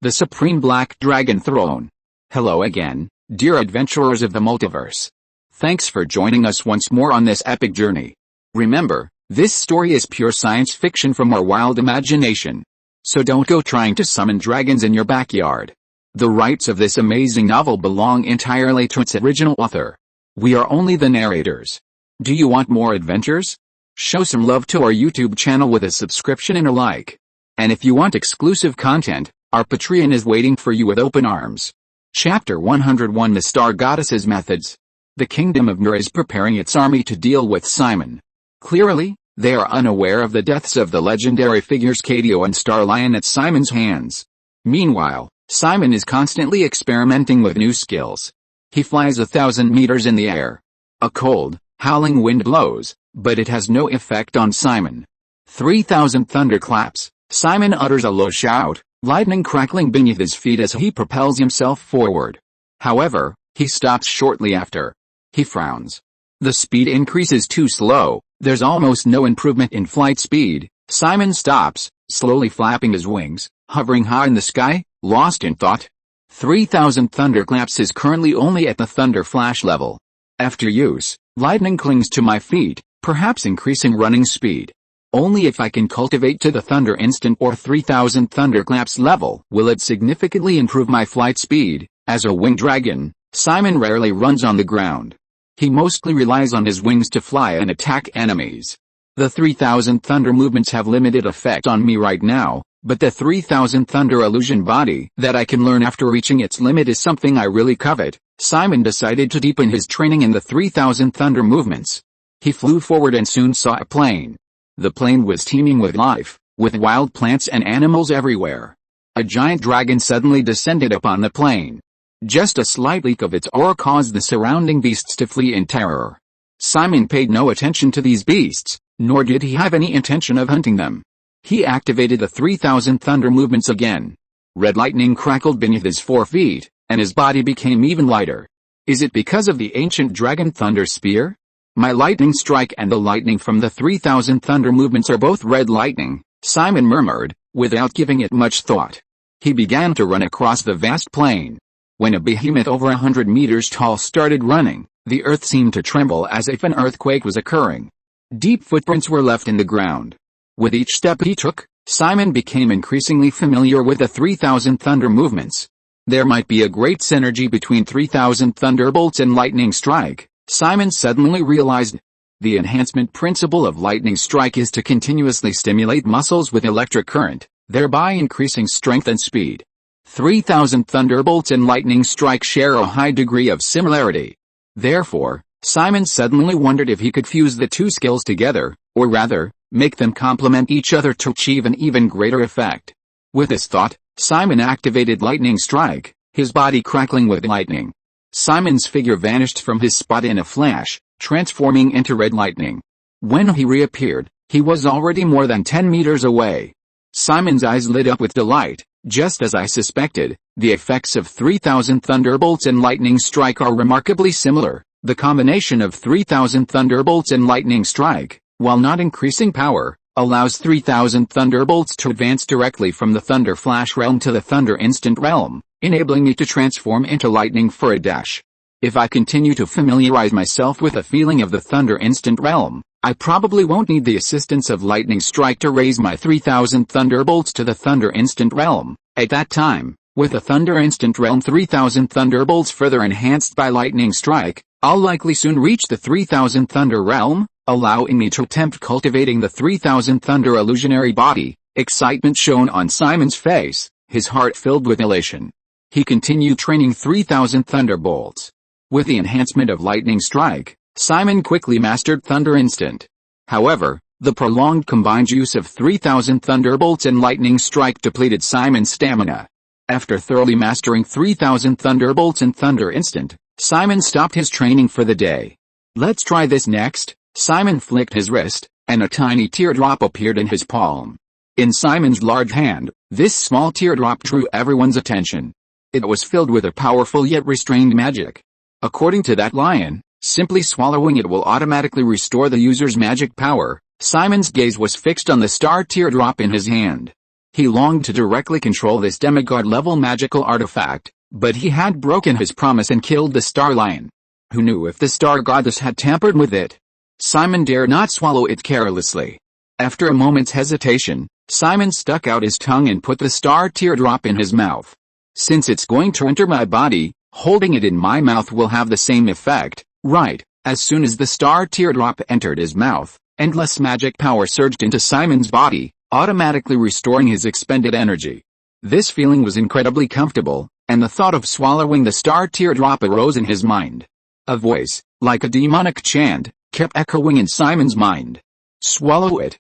the Supreme Black Dragon Throne. Hello again, dear adventurers of the multiverse. Thanks for joining us once more on this epic journey. Remember, this story is pure science fiction from our wild imagination. So don't go trying to summon dragons in your backyard. The rights of this amazing novel belong entirely to its original author. We are only the narrators. Do you want more adventures? Show some love to our YouTube channel with a subscription and a like. And if you want exclusive content, our Patreon is waiting for you with open arms. Chapter 101: The Star Goddess's Methods. The Kingdom of Nur is preparing its army to deal with Simon. Clearly, they are unaware of the deaths of the legendary figures Cadio and Star Lion at Simon's hands. Meanwhile, Simon is constantly experimenting with new skills. He flies 1,000 meters in the air. A cold, howling wind blows, but it has no effect on Simon. 3,000 thunderclaps. Simon utters a low shout, lightning crackling beneath his feet as he propels himself forward. However, he stops shortly after. He frowns. The speed increase is too slow, there's almost no improvement in flight speed. Simon stops, slowly flapping his wings, hovering high in the sky, lost in thought. 3,000 thunderclaps is currently only at the thunder flash level. After use, lightning clings to my feet, perhaps increasing running speed. Only if I can cultivate to the thunder instant or 3,000 thunderclaps level will it significantly improve my flight speed. As a winged dragon, Simon rarely runs on the ground. He mostly relies on his wings to fly and attack enemies. The 3,000 thunder movements have limited effect on me right now, but the 3,000 thunder illusion body that I can learn after reaching its limit is something I really covet. Simon decided to deepen his training in the 3,000 thunder movements. He flew forward and soon saw a plain. The plain was teeming with life, with wild plants and animals everywhere. A giant dragon suddenly descended upon the plain. Just a slight leak of its aura caused the surrounding beasts to flee in terror. Simon paid no attention to these beasts, nor did he have any intention of hunting them. He activated the 3,000 thunder movements again. Red lightning crackled beneath his 4 feet, and his body became even lighter. Is it because of the ancient dragon thunder spear? My lightning strike and the lightning from the 3,000 thunder movements are both red lightning, Simon murmured, without giving it much thought. He began to run across the vast plain. When a behemoth over 100 meters tall started running, the earth seemed to tremble as if an earthquake was occurring. Deep footprints were left in the ground. With each step he took, Simon became increasingly familiar with the 3,000 thunder movements. There might be a great synergy between 3,000 thunderbolts and lightning strike, Simon suddenly realized. The enhancement principle of lightning strike is to continuously stimulate muscles with electric current, thereby increasing strength and speed. 3,000 thunderbolts and lightning strike share a high degree of similarity. Therefore, Simon suddenly wondered if he could fuse the two skills together, or rather, make them complement each other to achieve an even greater effect. With this thought, Simon activated lightning strike, his body crackling with lightning. Simon's figure vanished from his spot in a flash, transforming into red lightning. When he reappeared, he was already more than 10 meters away. Simon's eyes lit up with delight. Just as I suspected, the effects of 3,000 thunderbolts and lightning strike are remarkably similar. The combination of 3,000 thunderbolts and lightning strike, while not increasing power, allows 3,000 thunderbolts to advance directly from the thunder flash realm to the thunder instant realm, enabling me to transform into lightning for a dash. If I continue to familiarize myself with the feeling of the thunder instant realm, I probably won't need the assistance of lightning strike to raise my 3,000 thunderbolts to the thunder instant realm. At that time, with the thunder instant realm 3,000 thunderbolts further enhanced by lightning strike, I'll likely soon reach the 3,000 thunder realm, allowing me to attempt cultivating the 3,000 thunder illusionary body. Excitement shone on Simon's face, his heart filled with elation. He continued training 3,000 thunderbolts. With the enhancement of lightning strike, Simon quickly mastered thunder instant. However, the prolonged combined use of 3,000 thunderbolts and lightning strike depleted Simon's stamina. After thoroughly mastering 3,000 thunderbolts and thunder instant, Simon stopped his training for the day. Let's try this next. Simon flicked his wrist, and a tiny teardrop appeared in his palm. In Simon's large hand, this small teardrop drew everyone's attention. It was filled with a powerful yet restrained magic. According to that lion, simply swallowing it will automatically restore the user's magic power. Simon's gaze was fixed on the star teardrop in his hand. He longed to directly control this demigod-level magical artifact, but he had broken his promise and killed the Star Lion. Who knew if the Star Goddess had tampered with it? Simon dared not swallow it carelessly. After a moment's hesitation, Simon stuck out his tongue and put the star teardrop in his mouth. Since it's going to enter my body, holding it in my mouth will have the same effect, right? As soon as the star teardrop entered his mouth, endless magic power surged into Simon's body, automatically restoring his expended energy. This feeling was incredibly comfortable, and the thought of swallowing the star teardrop arose in his mind. A voice, like a demonic chant, kept echoing in Simon's mind. Swallow it,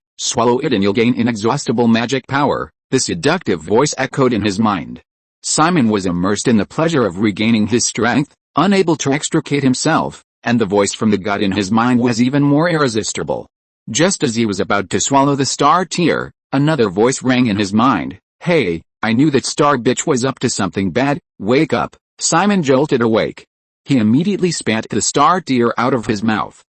and you'll gain inexhaustible magic power, the seductive voice echoed in his mind. Simon was immersed in the pleasure of regaining his strength, unable to extricate himself, and the voice from the god in his mind was even more irresistible. Just as he was about to swallow the star tear, another voice rang in his mind. Hey, I knew that star bitch was up to something bad, wake up. Simon jolted awake. He immediately spat the star tear out of his mouth.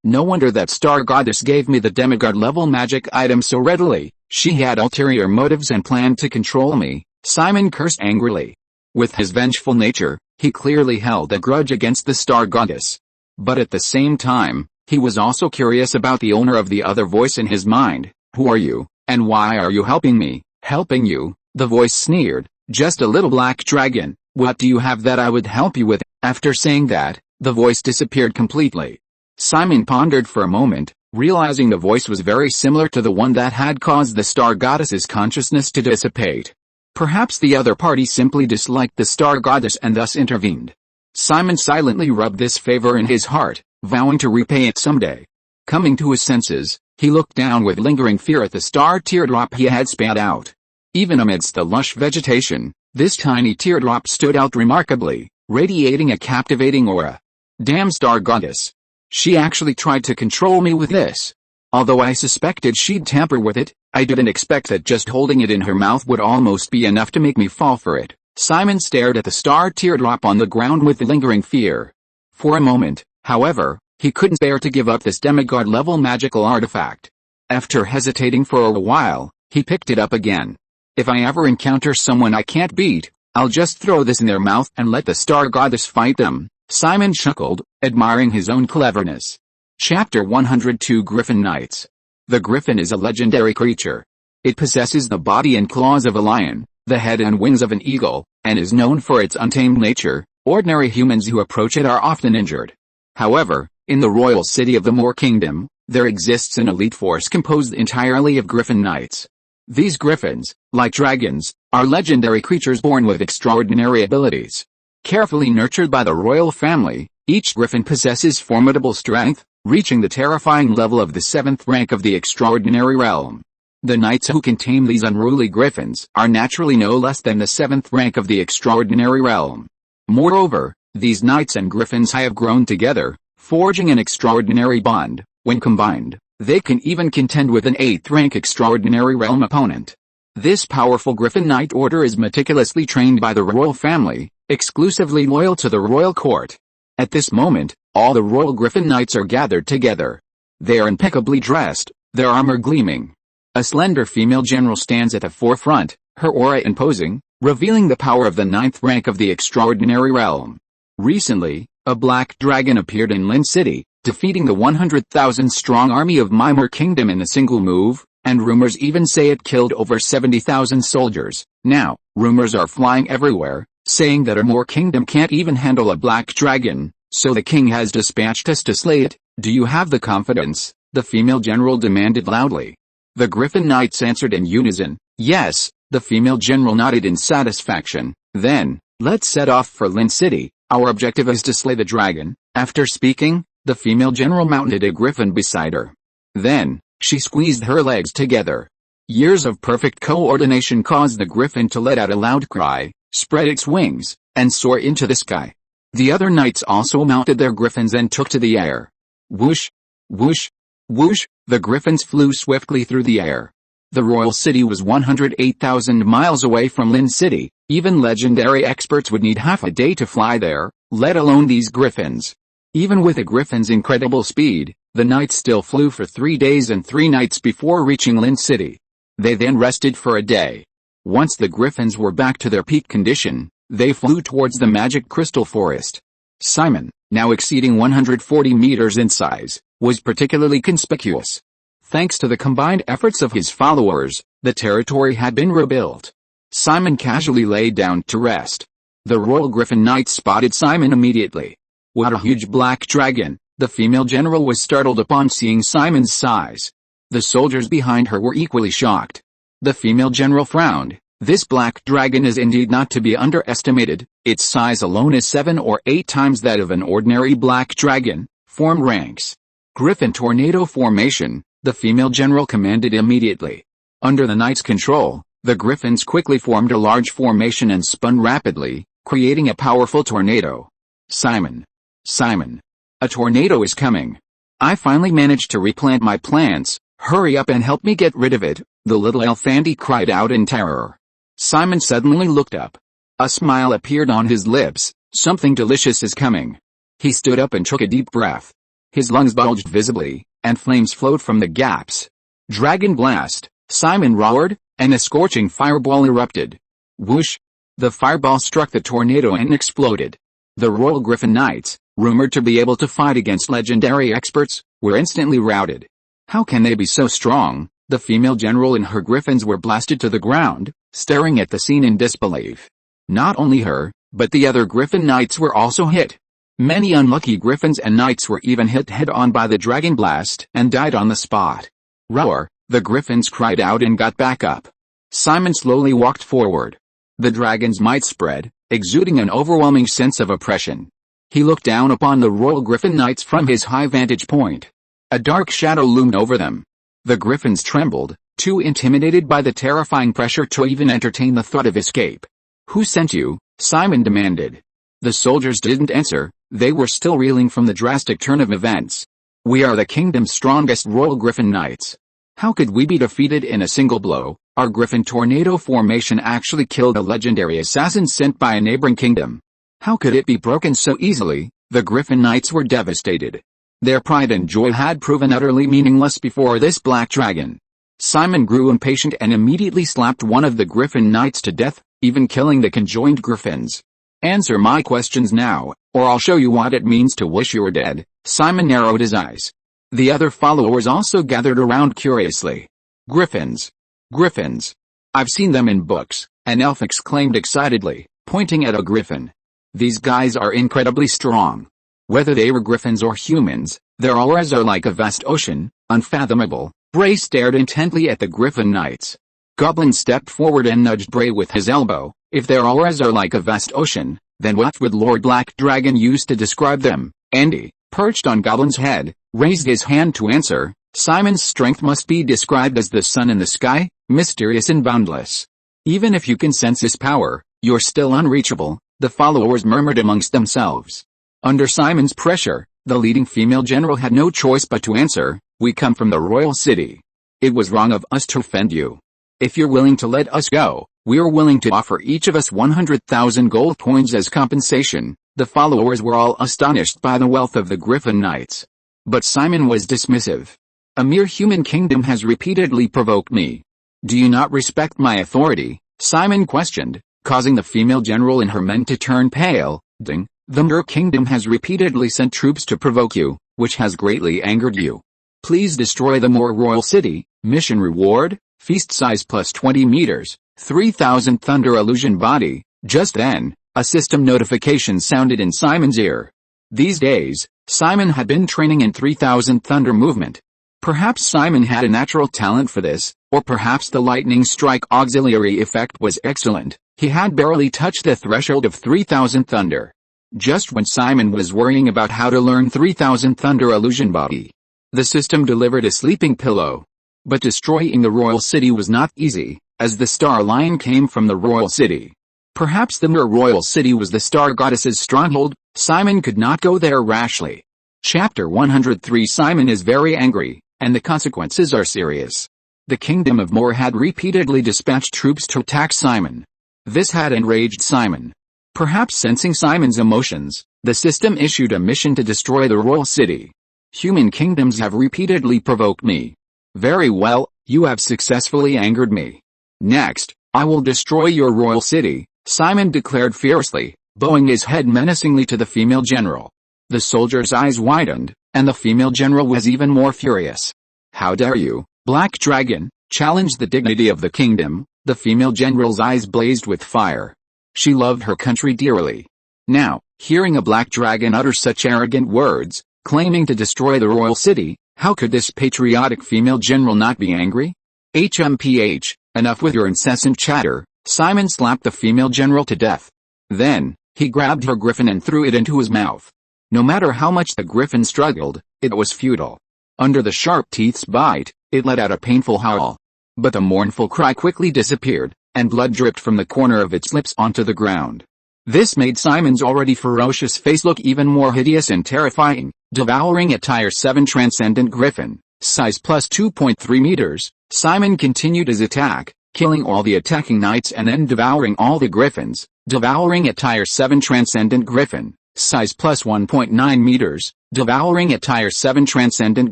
No wonder that Star Goddess gave me the demigod-level magic item so readily. She had ulterior motives and planned to control me, Simon cursed angrily. With his vengeful nature, he clearly held a grudge against the Star Goddess. But at the same time, he was also curious about the owner of the other voice in his mind. Who are you, and why are you helping me? Helping you? The voice sneered. Just a little black dragon. What do you have that I would help you with? After saying that, the voice disappeared completely. Simon pondered for a moment, realizing the voice was very similar to the one that had caused the Star Goddess's consciousness to dissipate. Perhaps the other party simply disliked the Star Goddess and thus intervened. Simon silently rubbed this favor in his heart, vowing to repay it someday. Coming to his senses, he looked down with lingering fear at the star teardrop he had spat out. Even amidst the lush vegetation, this tiny teardrop stood out remarkably, radiating a captivating aura. Damn Star Goddess. She actually tried to control me with this. Although I suspected she'd tamper with it, I didn't expect that just holding it in her mouth would almost be enough to make me fall for it. Simon stared at the star teardrop on the ground with lingering fear. For a moment, however, he couldn't bear to give up this demigod-level magical artifact. After hesitating for a while, he picked it up again. If I ever encounter someone I can't beat, I'll just throw this in their mouth and let the Star Goddess fight them. Simon chuckled, admiring his own cleverness. Chapter 102 Griffin Knights. The griffin is a legendary creature. It possesses the body and claws of a lion, the head and wings of an eagle, and is known for its untamed nature. Ordinary humans who approach it are often injured. However, in the royal city of the Moor Kingdom, there exists an elite force composed entirely of griffin knights. These griffins, like dragons, are legendary creatures born with extraordinary abilities. Carefully nurtured by the royal family, each griffin possesses formidable strength, reaching the terrifying level of the 7th rank of the extraordinary realm. The knights who can tame these unruly griffins are naturally no less than the 7th rank of the extraordinary realm. Moreover, these knights and griffins have grown together, forging an extraordinary bond. When combined, they can even contend with an 8th rank extraordinary realm opponent. This powerful griffin knight order is meticulously trained by the royal family, exclusively loyal to the royal court. At this moment, all the royal griffin knights are gathered together. They are impeccably dressed, their armor gleaming. A slender female general stands at the forefront, her aura imposing, revealing the power of the 9th rank of the extraordinary realm. Recently, a black dragon appeared in Lin City, defeating the 100,000-strong army of Mimir Kingdom in a single move, and rumors even say it killed over 70,000 soldiers. Now, rumors are flying everywhere, saying that our Moor Kingdom can't even handle a black dragon, so the king has dispatched us to slay it. Do you have the confidence? The female general demanded loudly. The Griffin Knights answered in unison. Yes, the female general nodded in satisfaction. Then, let's set off for Lin City. Our objective is to slay the dragon. After speaking, the female general mounted a griffin beside her. Then, she squeezed her legs together. Years of perfect coordination caused the griffin to let out a loud cry, spread its wings, and soar into the sky. The other knights also mounted their griffins and took to the air. Whoosh! Whoosh! Whoosh! The griffins flew swiftly through the air. The royal city was 108,000 miles away from Lin City. Even legendary experts would need half a day to fly there, let alone these griffins. Even with a griffin's incredible speed, the knights still flew for 3 days and 3 nights before reaching Lin City. They then rested for a day. Once the griffins were back to their peak condition, they flew towards the magic crystal forest. Simon, now exceeding 140 meters in size, was particularly conspicuous. Thanks to the combined efforts of his followers, the territory had been rebuilt. Simon casually lay down to rest. The Royal Griffin Knights spotted Simon immediately. What a huge black dragon! The female general was startled upon seeing Simon's size. The soldiers behind her were equally shocked. The female general frowned. This black dragon is indeed not to be underestimated. Its size alone is 7 or 8 times that of an ordinary black dragon. Form ranks. Griffin tornado formation, the female general commanded immediately. Under the knight's control, the griffins quickly formed a large formation and spun rapidly, creating a powerful tornado. Simon. Simon. A tornado is coming. I finally managed to replant my plants. Hurry up and help me get rid of it, the little elefante cried out in terror. Simon suddenly looked up. A smile appeared on his lips. Something delicious is coming. He stood up and took a deep breath. His lungs bulged visibly, and flames flowed from the gaps. Dragon blast, Simon roared, and a scorching fireball erupted. Whoosh! The fireball struck the tornado and exploded. The Royal Griffin Knights, rumored to be able to fight against legendary experts, were instantly routed. How can they be so strong? The female general and her griffins were blasted to the ground, staring at the scene in disbelief. Not only her, but the other Griffin Knights were also hit. Many unlucky griffins and knights were even hit head-on by the dragon blast and died on the spot. Roar! The griffins cried out and got back up. Simon slowly walked forward. The dragon's might spread, exuding an overwhelming sense of oppression. He looked down upon the Royal Griffin Knights from his high vantage point. A dark shadow loomed over them. The griffins trembled, too intimidated by the terrifying pressure to even entertain the thought of escape. Who sent you? Simon demanded. The soldiers didn't answer, they were still reeling from the drastic turn of events. We are the kingdom's strongest Royal Griffin Knights. How could we be defeated in a single blow? Our Griffin tornado formation actually killed a legendary assassin sent by a neighboring kingdom. How could it be broken so easily? The Griffin Knights were devastated. Their pride and joy had proven utterly meaningless before this black dragon. Simon grew impatient and immediately slapped one of the Griffin Knights to death, even killing the conjoined griffins. Answer my questions now, or I'll show you what it means to wish you were dead. Simon narrowed his eyes. The other followers also gathered around curiously. Griffins. Griffins. I've seen them in books, an elf exclaimed excitedly, pointing at a griffin. These guys are incredibly strong. Whether they were griffins or humans, their auras are like a vast ocean, unfathomable. Bray stared intently at the Griffin Knights. Goblin stepped forward and nudged Bray with his elbow. If their auras are like a vast ocean, then what would Lord Black Dragon use to describe them? Andy, perched on Goblin's head, raised his hand to answer. Simon's strength must be described as the sun in the sky, mysterious and boundless. Even if you can sense his power, you're still unreachable, the followers murmured amongst themselves. Under Simon's pressure, the leading female general had no choice but to answer, we come from the royal city. It was wrong of us to offend you. If you're willing to let us go, we're willing to offer each of us 100,000 gold coins as compensation. The followers were all astonished by the wealth of the Griffin Knights. But Simon was dismissive. A mere human kingdom has repeatedly provoked me. Do you not respect my authority? Simon questioned, causing the female general and her men to turn pale. Ding. The Mer Kingdom has repeatedly sent troops to provoke you, which has greatly angered you. Please destroy the Mer Royal City. Mission reward, feast size plus 20 meters, 3000 thunder illusion body. Just then, a system notification sounded in Simon's ear. These days, Simon had been training in 3000 thunder movement. Perhaps Simon had a natural talent for this, or perhaps the lightning strike auxiliary effect was excellent. He had barely touched the threshold of 3000 thunder. Just when Simon was worrying about how to learn 3000 thunder illusion body, the system delivered a sleeping pillow. But destroying the royal city was not easy, as the star line came from the royal city. Perhaps the Mer Royal City was the star goddess's stronghold. Simon could not go there rashly. Chapter 103. Simon is very angry, and the consequences are serious. The kingdom of Mer had repeatedly dispatched troops to attack Simon. This had enraged Simon. Perhaps sensing Simon's emotions, the system issued a mission to destroy the royal city. Human kingdoms have repeatedly provoked me. Very well, You have successfully angered me. Next, I will destroy your royal city, Simon declared fiercely, bowing his head menacingly to the female general. The soldier's eyes widened, and the female general was even more furious. How dare you, Black Dragon, challenge the dignity of the kingdom? The female general's eyes blazed with fire. She loved her country dearly. Now, hearing a black dragon utter such arrogant words, claiming to destroy the royal city, how could this patriotic female general not be angry? HMPH, enough with your incessant chatter, Simon slapped the female general to death. Then, he grabbed her griffin and threw it into his mouth. No matter how much the griffin struggled, it was futile. Under the sharp teeth's bite, it let out a painful howl. But the mournful cry quickly disappeared, and blood dripped from the corner of its lips onto the ground. This made Simon's already ferocious face look even more hideous and terrifying. Devouring attire 7 transcendent griffin, size plus 2.3 meters, Simon continued his attack, killing all the attacking knights and then devouring all the griffins. Devouring attire 7 transcendent griffin, size plus 1.9 meters, devouring attire 7 transcendent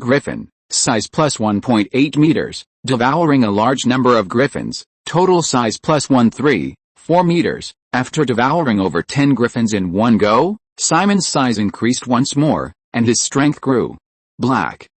griffin, size plus 1.8 meters, devouring a large number of griffins, total size plus 1.34 meters. After devouring over 10 griffins in one go, Simon's size increased once more, and his strength grew. Black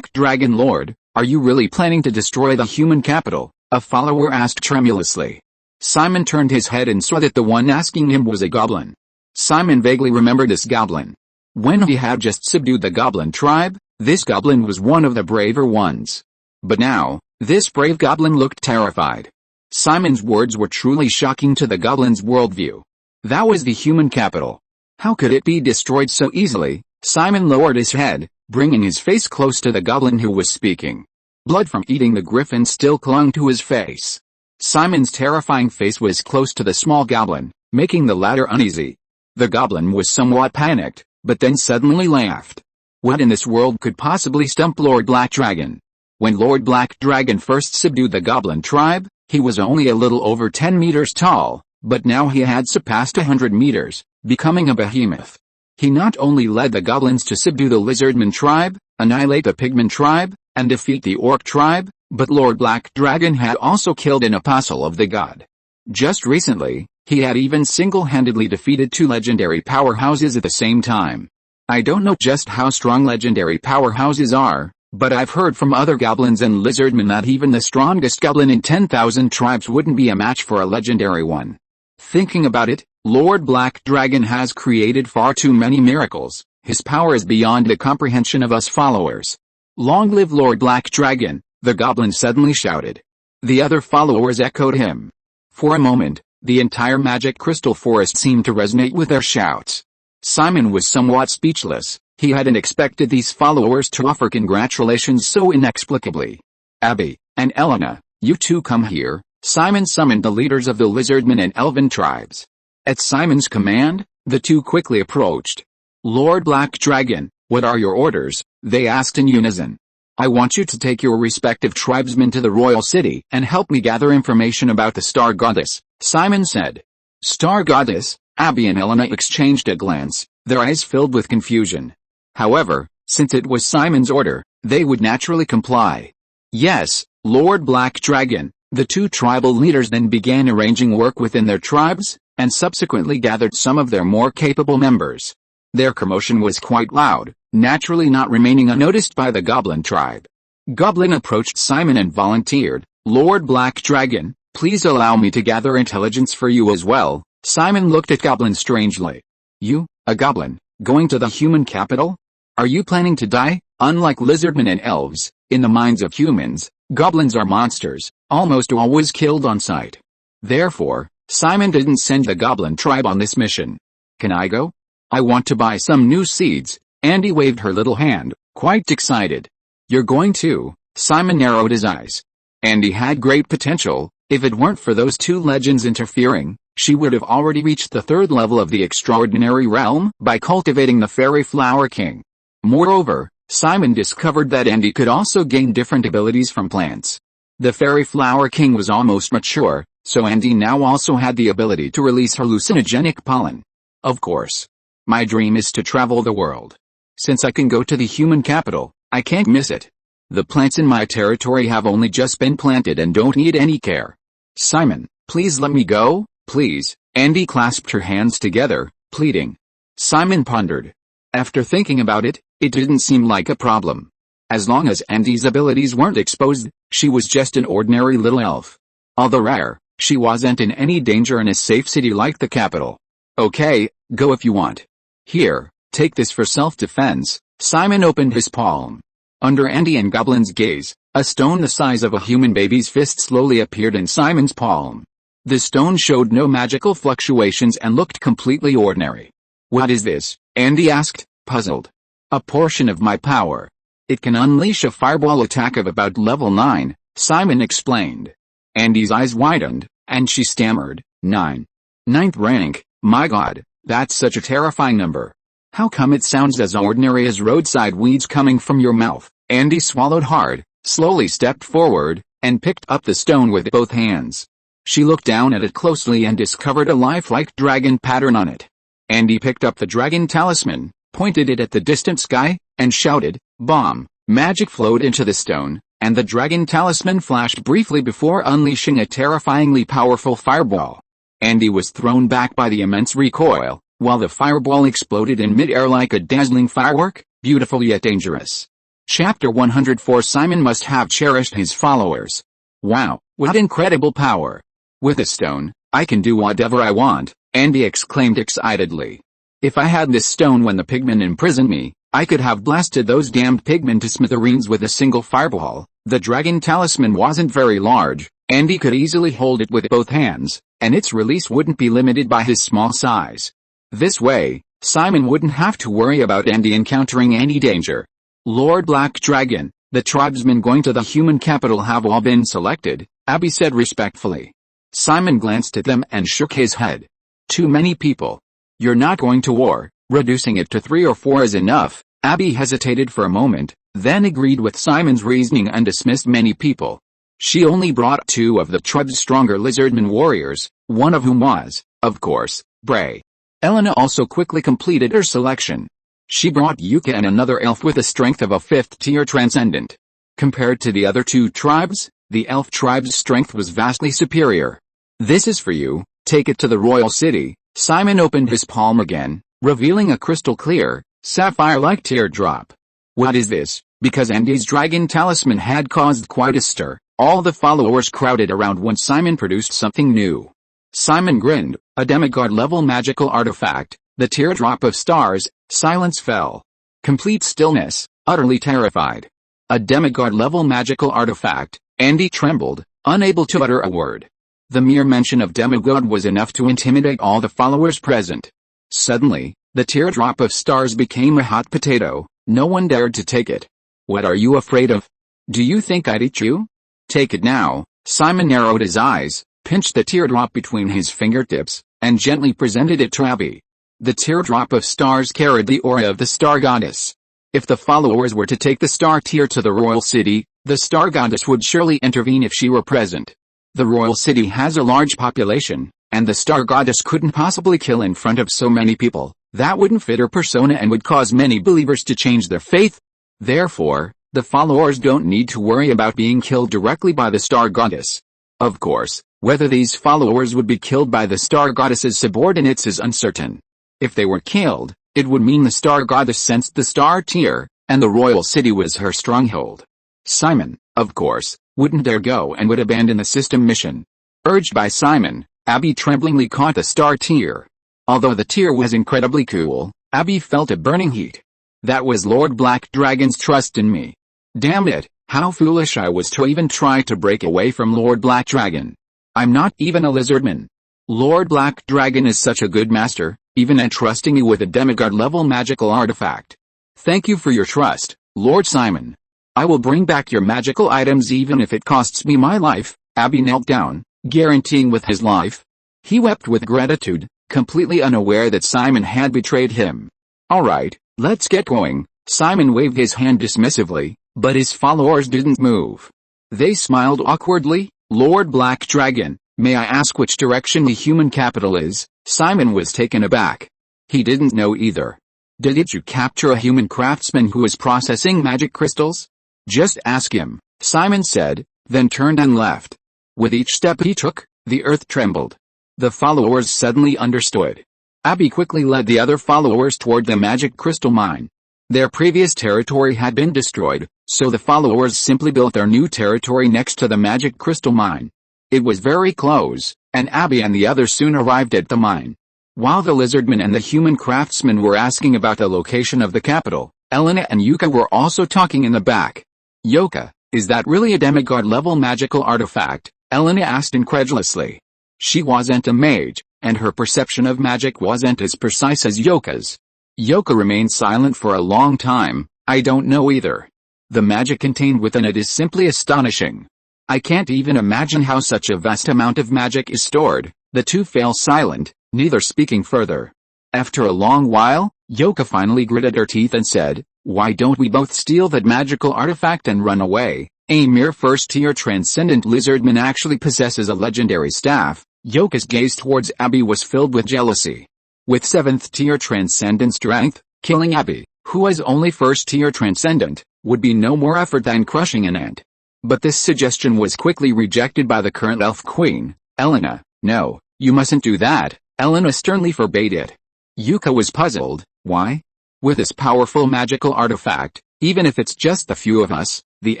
Dragon Lord, are you really planning to destroy the human capital? A follower asked tremulously. Simon turned his head and saw that the one asking him was a goblin. Simon vaguely remembered this goblin. When he had just subdued the goblin tribe, this goblin was one of the braver ones. But now, this brave goblin looked terrified. Simon's words were truly shocking to the goblin's worldview. That was the human capital. How could it be destroyed so easily? Simon lowered his head, bringing his face close to the goblin who was speaking. Blood from eating the griffin still clung to his face. Simon's terrifying face was close to the small goblin, making the latter uneasy. The goblin was somewhat panicked, but then suddenly laughed. What in this world could possibly stump Lord Black Dragon? When Lord Black Dragon first subdued the goblin tribe, he was only a little over 10 meters tall, but now he had surpassed 100 meters, becoming a behemoth. He not only led the goblins to subdue the lizardman tribe, annihilate the pigman tribe, and defeat the orc tribe, but Lord Black Dragon had also killed an apostle of the god. Just recently, he had even single-handedly defeated 2 legendary powerhouses at the same time. I don't know just how strong legendary powerhouses are, but I've heard from other goblins and lizardmen that even the strongest goblin in 10,000 tribes wouldn't be a match for a legendary one. Thinking about it, Lord Black Dragon has created far too many miracles. His power is beyond the comprehension of us followers. Long live Lord Black Dragon, the goblin suddenly shouted. The other followers echoed him. For a moment, the entire magic crystal forest seemed to resonate with their shouts. Simon was somewhat speechless. He hadn't expected these followers to offer congratulations so inexplicably. Abby and Yulina, you two come here. Simon summoned the leaders of the lizardmen and elven tribes. At Simon's command, the two quickly approached. Lord Black Dragon, what are your orders? They asked in unison. I want you to take your respective tribesmen to the royal city and help me gather information about the Star Goddess, Simon said. Star Goddess? Abby and Yulina exchanged a glance, their eyes filled with confusion. However, since it was Simon's order, they would naturally comply. Yes, Lord Black Dragon. The 2 tribal leaders then began arranging work within their tribes, and subsequently gathered some of their more capable members. Their commotion was quite loud, naturally not remaining unnoticed by the Goblin tribe. Goblin approached Simon and volunteered, Lord Black Dragon, please allow me to gather intelligence for you as well. Simon looked at Goblin strangely. You, a goblin, going to the human capital? Are you planning to die? Unlike lizardmen and elves, in the minds of humans, goblins are monsters, almost always killed on sight. Therefore, Simon didn't send the goblin tribe on this mission. Can I go? I want to buy some new seeds. Andy waved her little hand, quite excited. You're going to? Simon narrowed his eyes. Andy had great potential. If it weren't for those 2 legends interfering, she would have already reached the 3rd level of the extraordinary realm by cultivating the Fairy Flower King. Moreover, Simon discovered that Andy could also gain different abilities from plants. The Fairy Flower King was almost mature, so Andy now also had the ability to release hallucinogenic pollen. Of course. My dream is to travel the world. Since I can go to the human capital, I can't miss it. The plants in my territory have only just been planted and don't need any care. Simon, please let me go, please. Andy clasped her hands together, pleading. Simon pondered. After thinking about it, it didn't seem like a problem. As long as Andy's abilities weren't exposed, she was just an ordinary little elf. Although rare, she wasn't in any danger in a safe city like the capital. Okay, go if you want. Here, take this for self-defense. Simon opened his palm. Under Andy and Goblin's gaze, a stone the size of a human baby's fist slowly appeared in Simon's palm. The stone showed no magical fluctuations and looked completely ordinary. What is this? Andy asked, puzzled. A portion of my power. It can unleash a fireball attack of about level 9, Simon explained. Andy's eyes widened, and she stammered, 9. 9th rank, my god, that's such a terrifying number. How come it sounds as ordinary as roadside weeds coming from your mouth? Andy swallowed hard, slowly stepped forward, and picked up the stone with both hands. She looked down at it closely and discovered a lifelike dragon pattern on it. Andy picked up the dragon talisman, pointed it at the distant sky, and shouted, Bomb! Magic flowed into the stone, and the dragon talisman flashed briefly before unleashing a terrifyingly powerful fireball. Andy was thrown back by the immense recoil, while the fireball exploded in mid-air like a dazzling firework, beautiful yet dangerous. Chapter 104 Simon must have cherished his followers. Wow, what incredible power! With a stone, I can do whatever I want, Andy exclaimed excitedly. If I had this stone when the pigmen imprisoned me, I could have blasted those damned pigmen to smithereens with a single fireball. The dragon talisman wasn't very large, Andy could easily hold it with both hands, and its release wouldn't be limited by his small size. This way, Simon wouldn't have to worry about Andy encountering any danger. Lord Black Dragon, the tribesmen going to the human capital have all been selected, Abby said respectfully. Simon glanced at them and shook his head. Too many people. You're not going to war, reducing it to 3 or 4 is enough. Abby hesitated for a moment, then agreed with Simon's reasoning and dismissed many people. She only brought 2 of the tribe's stronger lizardmen warriors, one of whom was, of course, Bray. Elena also quickly completed her selection. She brought Yuka and another elf with the strength of a 5th-tier transcendent. Compared to the other 2 tribes, the elf tribe's strength was vastly superior. This is for you, take it to the royal city. Simon opened his palm again, revealing a crystal-clear, sapphire-like teardrop. What is this? Because Andy's dragon talisman had caused quite a stir, all the followers crowded around when Simon produced something new. Simon grinned, a demigod-level magical artifact, the teardrop of stars. Silence fell. Complete stillness, utterly terrified. A demigod-level magical artifact. Andy trembled, unable to utter a word. The mere mention of demigod was enough to intimidate all the followers present. Suddenly, the teardrop of stars became a hot potato. No one dared to take it. What are you afraid of? Do you think I'd eat you? Take it now. Simon narrowed his eyes, pinched the teardrop between his fingertips, and gently presented it to Abby. The teardrop of stars carried the aura of the star goddess. If the followers were to take the star tear to the royal city, the star goddess would surely intervene if she were present. The royal city has a large population, and the star goddess couldn't possibly kill in front of so many people. That wouldn't fit her persona and would cause many believers to change their faith. Therefore, the followers don't need to worry about being killed directly by the star goddess. Of course, whether these followers would be killed by the star goddess's subordinates is uncertain. If they were killed, it would mean the star goddess sensed the star tear, and the royal city was her stronghold. Simon, of course, wouldn't dare go and would abandon the system mission. Urged by Simon, Abby tremblingly caught the star tear. Although the tear was incredibly cool, Abby felt a burning heat. That was Lord Black Dragon's trust in me. Damn it, how foolish I was to even try to break away from Lord Black Dragon. I'm not even a lizardman. Lord Black Dragon is such a good master, even entrusting you with a demigod-level magical artifact. Thank you for your trust, Lord Simon. I will bring back your magical items even if it costs me my life. Abby knelt down, guaranteeing with his life. He wept with gratitude, completely unaware that Simon had betrayed him. Alright, let's get going. Simon waved his hand dismissively, but his followers didn't move. They smiled awkwardly. Lord Black Dragon, may I ask which direction the human capital is? Simon was taken aback. He didn't know either. Did you capture a human craftsman who was processing magic crystals? Just ask him, Simon said, then turned and left. With each step he took, the earth trembled. The followers suddenly understood. Abby quickly led the other followers toward the magic crystal mine. Their previous territory had been destroyed, so the followers simply built their new territory next to the magic crystal mine. It was very close, and Abby and the others soon arrived at the mine. While the lizardman and the human craftsman were asking about the location of the capital, Yulina and Yuka were also talking in the back. Yuka, is that really a demigod-level magical artifact? Yulina asked incredulously. She wasn't a mage, and her perception of magic wasn't as precise as Yuka's. Yuka remained silent for a long time. I don't know either. The magic contained within it is simply astonishing. I can't even imagine how such a vast amount of magic is stored. The two fell silent, neither speaking further. After a long while, Yuka finally gritted her teeth and said, "Why don't we both steal that magical artifact and run away?" A mere first-tier transcendent lizardman actually possesses a legendary staff. Yuka's gaze towards Abby was filled with jealousy. With 7th-tier transcendent strength, killing Abby, who was only 1st-tier transcendent, would be no more effort than crushing an ant. But this suggestion was quickly rejected by the current elf queen, Yulina. "No, you mustn't do that," Yulina sternly forbade it. Yuka was puzzled. Why? With this powerful magical artifact, even if it's just a few of us, the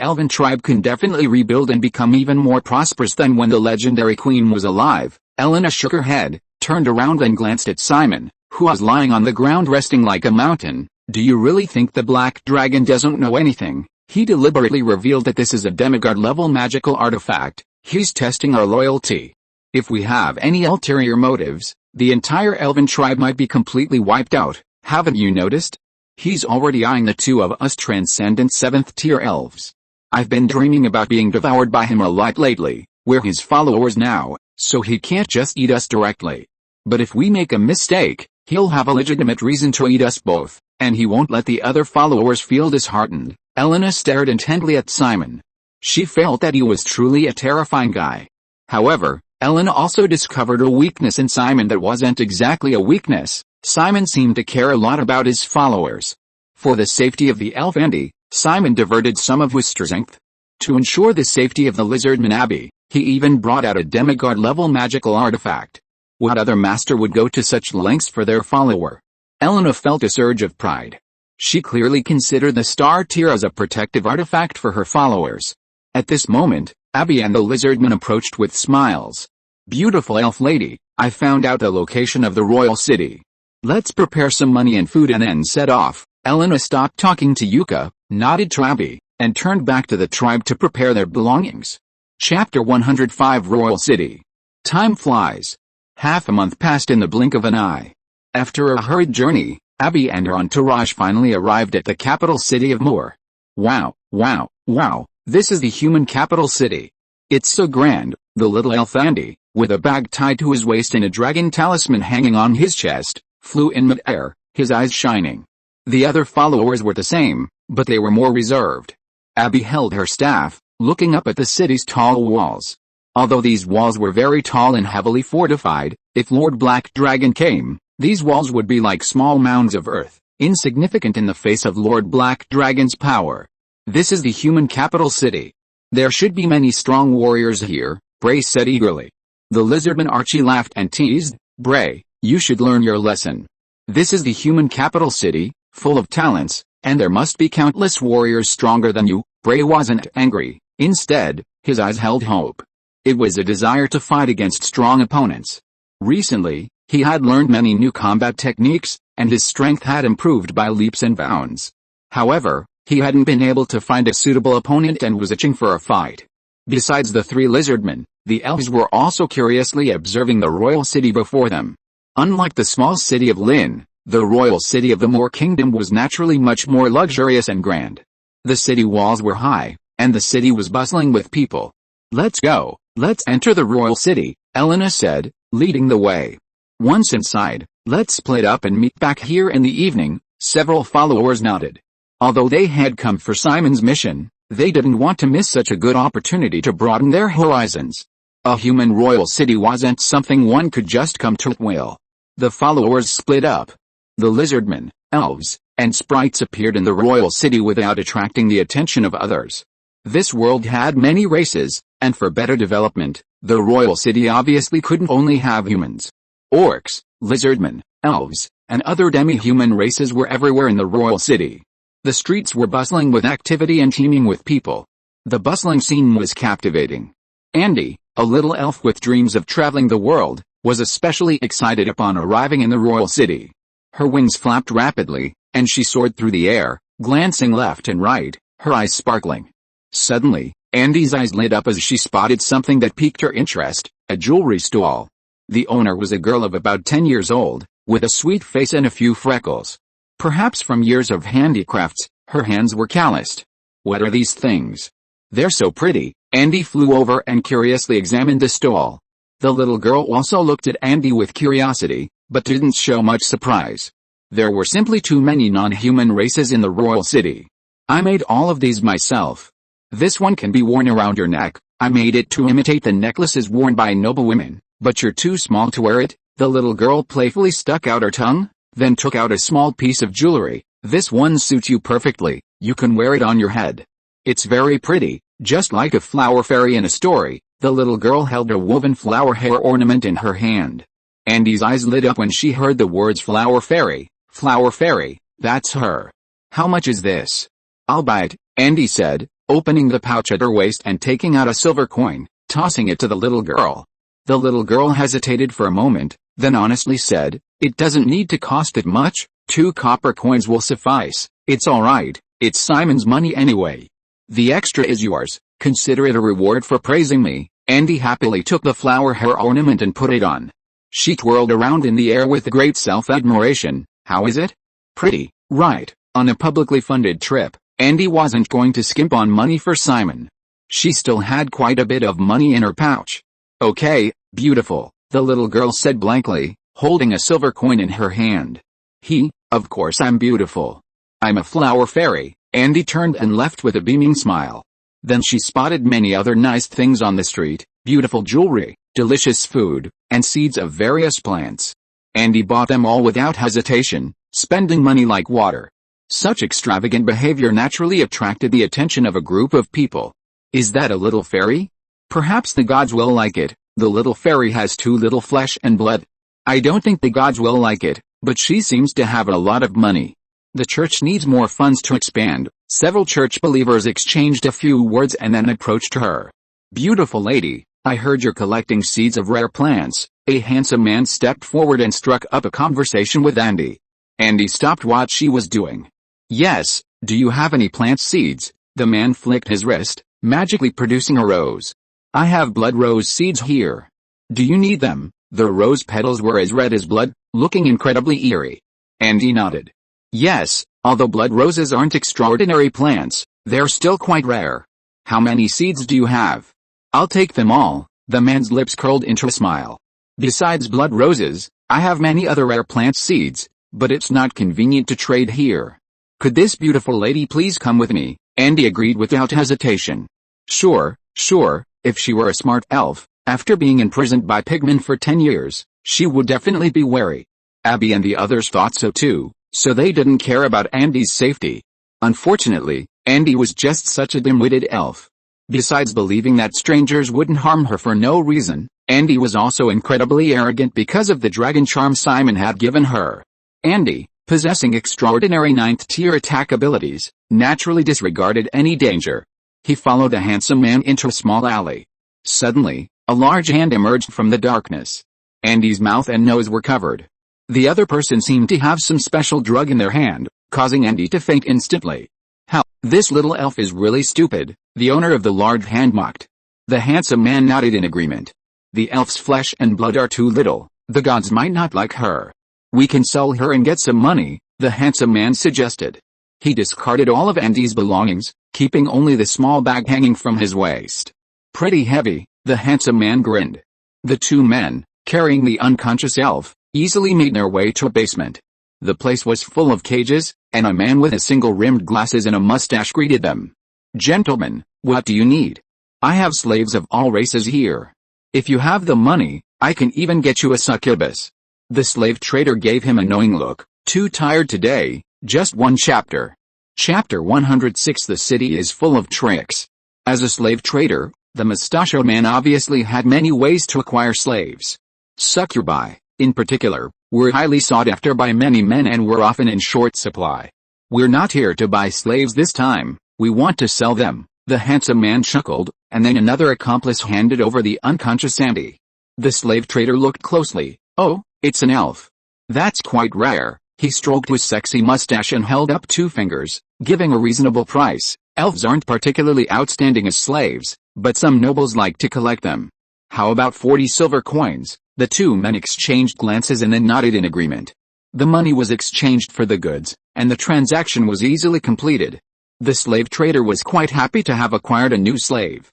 elven tribe can definitely rebuild and become even more prosperous than when the legendary queen was alive. Yulina shook her head, turned around and glanced at Simon, who was lying on the ground resting like a mountain. "Do you really think the black dragon doesn't know anything?" He deliberately revealed that this is a demigod-level magical artifact. He's testing our loyalty. If we have any ulterior motives, the entire elven tribe might be completely wiped out. Haven't you noticed? He's already eyeing the two of us transcendent 7th-tier elves. I've been dreaming about being devoured by him a lot lately. We're his followers now, so he can't just eat us directly. But if we make a mistake, he'll have a legitimate reason to eat us both, and he won't let the other followers feel disheartened. Yulina stared intently at Simon. She felt that he was truly a terrifying guy. However, Yulina also discovered a weakness in Simon that wasn't exactly a weakness. Simon seemed to care a lot about his followers. For the safety of the elf Andy, Simon diverted some of his strength. To ensure the safety of the lizardman Abby, he even brought out a demigod-level magical artifact. What other master would go to such lengths for their follower? Yulina felt a surge of pride. She clearly considered the star tier as a protective artifact for her followers. At this moment, Abby and the lizardman approached with smiles. "Beautiful elf lady, I found out the location of the royal city. Let's prepare some money and food and then set off." Yulina stopped talking to Yuka, nodded to Abby, and turned back to the tribe to prepare their belongings. Chapter 105 Royal City. Time flies. Half a month passed in the blink of an eye. After a hurried journey, Abby and her entourage finally arrived at the capital city of Moor. Wow, this is the human capital city. It's so grand. The little elf Andy, with a bag tied to his waist and a dragon talisman hanging on his chest, flew in mid-air, his eyes shining. The other followers were the same, but they were more reserved. Abby held her staff, looking up at the city's tall walls. Although these walls were very tall and heavily fortified, if Lord Black Dragon came, these walls would be like small mounds of earth, insignificant in the face of Lord Black Dragon's power. This is the human capital city. There should be many strong warriors here, Bray said eagerly. The lizardman Archie laughed and teased, "Bray, you should learn your lesson. This is the human capital city, full of talents, and there must be countless warriors stronger than you." Bray wasn't angry. Instead, his eyes held hope. It was a desire to fight against strong opponents. Recently, he had learned many new combat techniques, and his strength had improved by leaps and bounds. However, he hadn't been able to find a suitable opponent and was itching for a fight. Besides the three lizardmen, the elves were also curiously observing the royal city before them. Unlike the small city of Lynn, the royal city of the Moor Kingdom was naturally much more luxurious and grand. The city walls were high, and the city was bustling with people. "Let's go, let's enter the royal city," Yulina said, leading the way. "Once inside, let's split up and meet back here in the evening." Several followers nodded. Although they had come for Simon's mission, they didn't want to miss such a good opportunity to broaden their horizons. A human royal city wasn't something one could just come to at will. The followers split up. The lizardmen, elves, and sprites appeared in the royal city without attracting the attention of others. This world had many races, and for better development, the royal city obviously couldn't only have humans. Orcs, lizardmen, elves, and other demi-human races were everywhere in the royal city. The streets were bustling with activity and teeming with people. The bustling scene was captivating. Andy, a little elf with dreams of traveling the world, was especially excited upon arriving in the royal city. Her wings flapped rapidly, and she soared through the air, glancing left and right, her eyes sparkling. Suddenly, Andy's eyes lit up as she spotted something that piqued her interest, a jewelry stall. The owner was a girl of about 10 years old, with a sweet face and a few freckles. Perhaps from years of handicrafts, her hands were calloused. What are these things? They're so pretty. Andy flew over and curiously examined the stall. The little girl also looked at Andy with curiosity, but didn't show much surprise. There were simply too many non-human races in the royal city. I made all of these myself. This one can be worn around your neck. I made it to imitate the necklaces worn by noble women, but you're too small to wear it. The little girl playfully stuck out her tongue, then took out a small piece of jewelry. This one suits you perfectly. You can wear it on your head. It's very pretty, just like a flower fairy in a story. The little girl held a woven flower hair ornament in her hand. Andy's eyes lit up when she heard the words flower fairy. Flower fairy, that's her. How much is this? I'll buy it, Andy said, opening the pouch at her waist and taking out a silver coin, tossing it to the little girl. The little girl hesitated for a moment, then honestly said, "It doesn't need to cost that much, 2 copper coins will suffice. It's alright, it's Simon's money anyway. The extra is yours, consider it a reward for praising me." Andy happily took the flower hair ornament and put it on. She twirled around in the air with great self-admiration. How is it? Pretty, right? On a publicly funded trip, Andy wasn't going to skimp on money for Simon. She still had quite a bit of money in her pouch. Okay, beautiful, the little girl said blankly, holding a silver coin in her hand. Of course I'm beautiful. I'm a flower fairy. Andy turned and left with a beaming smile. Then she spotted many other nice things on the street, beautiful jewelry, delicious food, and seeds of various plants. Andy bought them all without hesitation, spending money like water. Such extravagant behavior naturally attracted the attention of a group of people. Is that a little fairy? Perhaps the gods will like it. The little fairy has too little flesh and blood. I don't think the gods will like it, but she seems to have a lot of money. The church needs more funds to expand. Several church believers exchanged a few words and then approached her. Beautiful lady, I heard you're collecting seeds of rare plants. A handsome man stepped forward and struck up a conversation with Andy. Andy stopped what she was doing. Yes, do you have any plant seeds? The man flicked his wrist, magically producing a rose. I have blood rose seeds here. Do you need them? The rose petals were as red as blood, looking incredibly eerie. Andy nodded. Yes, although blood roses aren't extraordinary plants, they're still quite rare. How many seeds do you have? I'll take them all. The man's lips curled into a smile. Besides blood roses, I have many other rare plant seeds, but it's not convenient to trade here. Could this beautiful lady please come with me? Andy agreed without hesitation. Sure, if she were a smart elf, after being imprisoned by pigmen for 10 years, she would definitely be wary. Abby and the others thought so too, so they didn't care about Andy's safety. Unfortunately, Andy was just such a dim-witted elf. Besides believing that strangers wouldn't harm her for no reason, Andy was also incredibly arrogant because of the dragon charm Simon had given her. Andy, possessing extraordinary 9th-tier attack abilities, naturally disregarded any danger. He followed the handsome man into a small alley. Suddenly, a large hand emerged from the darkness. Andy's mouth and nose were covered. The other person seemed to have some special drug in their hand, causing Andy to faint instantly. Hell, this little elf is really stupid, the owner of the large hand mocked. The handsome man nodded in agreement. The elf's flesh and blood are too little, the gods might not like her. We can sell her and get some money, the handsome man suggested. He discarded all of Andy's belongings, keeping only the small bag hanging from his waist. Pretty heavy, the handsome man grinned. The two men, carrying the unconscious elf, easily made their way to a basement. The place was full of cages, and a man with a single-rimmed glasses and a mustache greeted them. Gentlemen, what do you need? I have slaves of all races here. If you have the money, I can even get you a succubus. The slave trader gave him a knowing look. Too tired today, Just one chapter. Chapter 106. The city is full of tricks. As a slave trader, the mustachioed man obviously had many ways to acquire slaves. Succubi, in particular, were highly sought after by many men and were often in short supply. "We're not here to buy slaves this time, we want to sell them," the handsome man chuckled, and then another accomplice handed over the unconscious Andy. The slave trader looked closely. "Oh, it's an elf. That's quite rare." He stroked his sexy mustache and held up 2 fingers, giving a reasonable price. "Elves aren't particularly outstanding as slaves, but some nobles like to collect them. How about 40 silver coins?" The 2 men exchanged glances and then nodded in agreement. The money was exchanged for the goods, and the transaction was easily completed. The slave trader was quite happy to have acquired a new slave.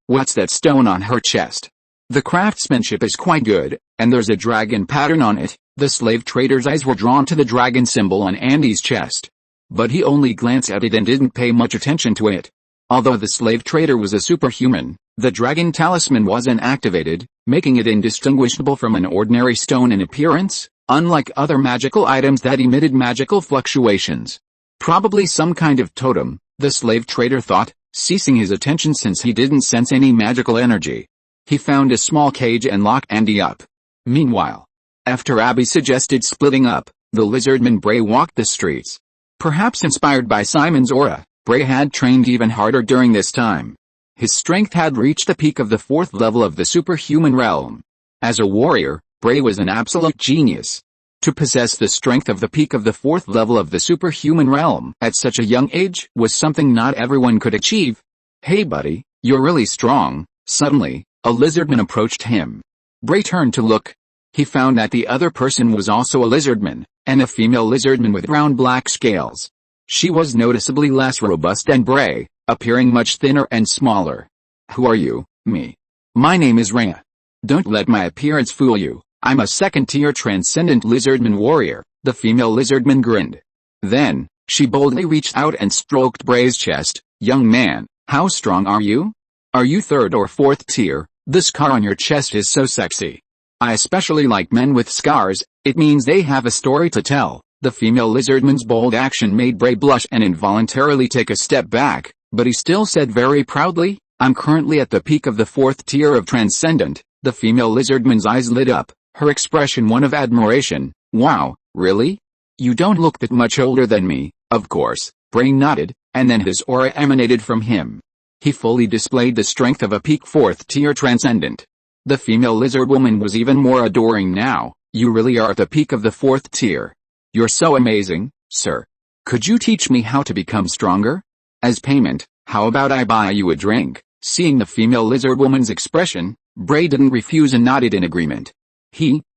What's that stone on her chest? The craftsmanship is quite good, and there's a dragon pattern on it." The slave trader's eyes were drawn to the dragon symbol on Andy's chest. But he only glanced at it and didn't pay much attention to it. Although the slave trader was a superhuman, the dragon talisman wasn't activated, making it indistinguishable from an ordinary stone in appearance, unlike other magical items that emitted magical fluctuations. Probably some kind of totem, the slave trader thought, ceasing his attention since he didn't sense any magical energy. He found a small cage and locked Andy up. Meanwhile, after Abby suggested splitting up, the lizardman Bray walked the streets. Perhaps inspired by Simon's aura, Bray had trained even harder during this time. His strength had reached the peak of the 4th level of the superhuman realm. As a warrior, Bray was an absolute genius. To possess the strength of the peak of the 4th level of the superhuman realm at such a young age was something not everyone could achieve. "Hey buddy, you're really strong." Suddenly, a lizardman approached him. Bray turned to look. He found that the other person was also a lizardman, and a female lizardman with round black scales. She was noticeably less robust than Bray, appearing much thinner and smaller. "Who are you?" "Me. My name is Rhea. Don't let my appearance fool you. I'm a 2nd-tier transcendent lizardman warrior." The female lizardman grinned. Then, she boldly reached out and stroked Bray's chest. "Young man, how strong are you? Are you 3rd or 4th tier? The scar on your chest is so sexy. I especially like men with scars, it means they have a story to tell." The female lizardman's bold action made Bray blush and involuntarily take a step back, but he still said very proudly, "I'm currently at the peak of the 4th tier of transcendent." The female lizardman's eyes lit up, her expression one of admiration. "Wow, really? You don't look that much older than me." "Of course," Bray nodded, and then his aura emanated from him. He fully displayed the strength of a peak 4th tier transcendent. The female lizard woman was even more adoring now. "You really are at the peak of the 4th tier. You're so amazing, sir. Could you teach me how to become stronger? As payment, how about I buy you a drink?" Seeing the female lizard woman's expression, Bray didn't refuse and nodded in agreement.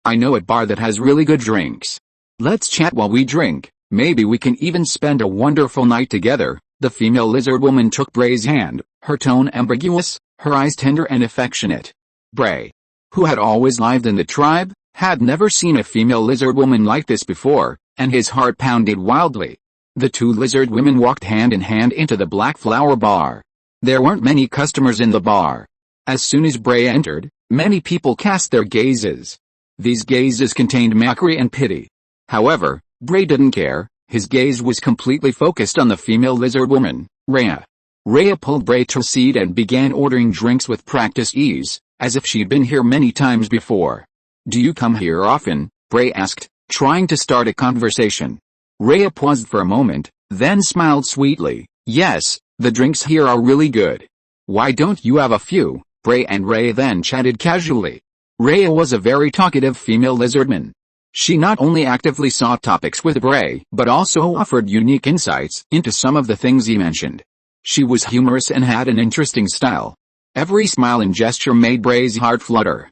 "I know a bar that has really good drinks. Let's chat while we drink, maybe we can even spend a wonderful night together." The female lizard woman took Bray's hand, her tone ambiguous, her eyes tender and affectionate. Bray, who had always lived in the tribe, had never seen a female lizard woman like this before, and his heart pounded wildly. The 2 lizard women walked hand in hand into the Black Flower Bar. There weren't many customers in the bar. As soon as Bray entered, many people cast their gazes. These gazes contained mockery and pity. However, Bray didn't care, his gaze was completely focused on the female lizard woman, Rhea. Rhea pulled Bray to a seat and began ordering drinks with practiced ease, as if she'd been here many times before. "Do you come here often?" Bray asked, trying to start a conversation. Rhea paused for a moment, then smiled sweetly. "Yes, the drinks here are really good. Why don't you have a few?" Bray and Rhea then chatted casually. Rhea was a very talkative female lizardman. She not only actively sought topics with Bray, but also offered unique insights into some of the things he mentioned. She was humorous and had an interesting style. Every smile and gesture made Bray's heart flutter.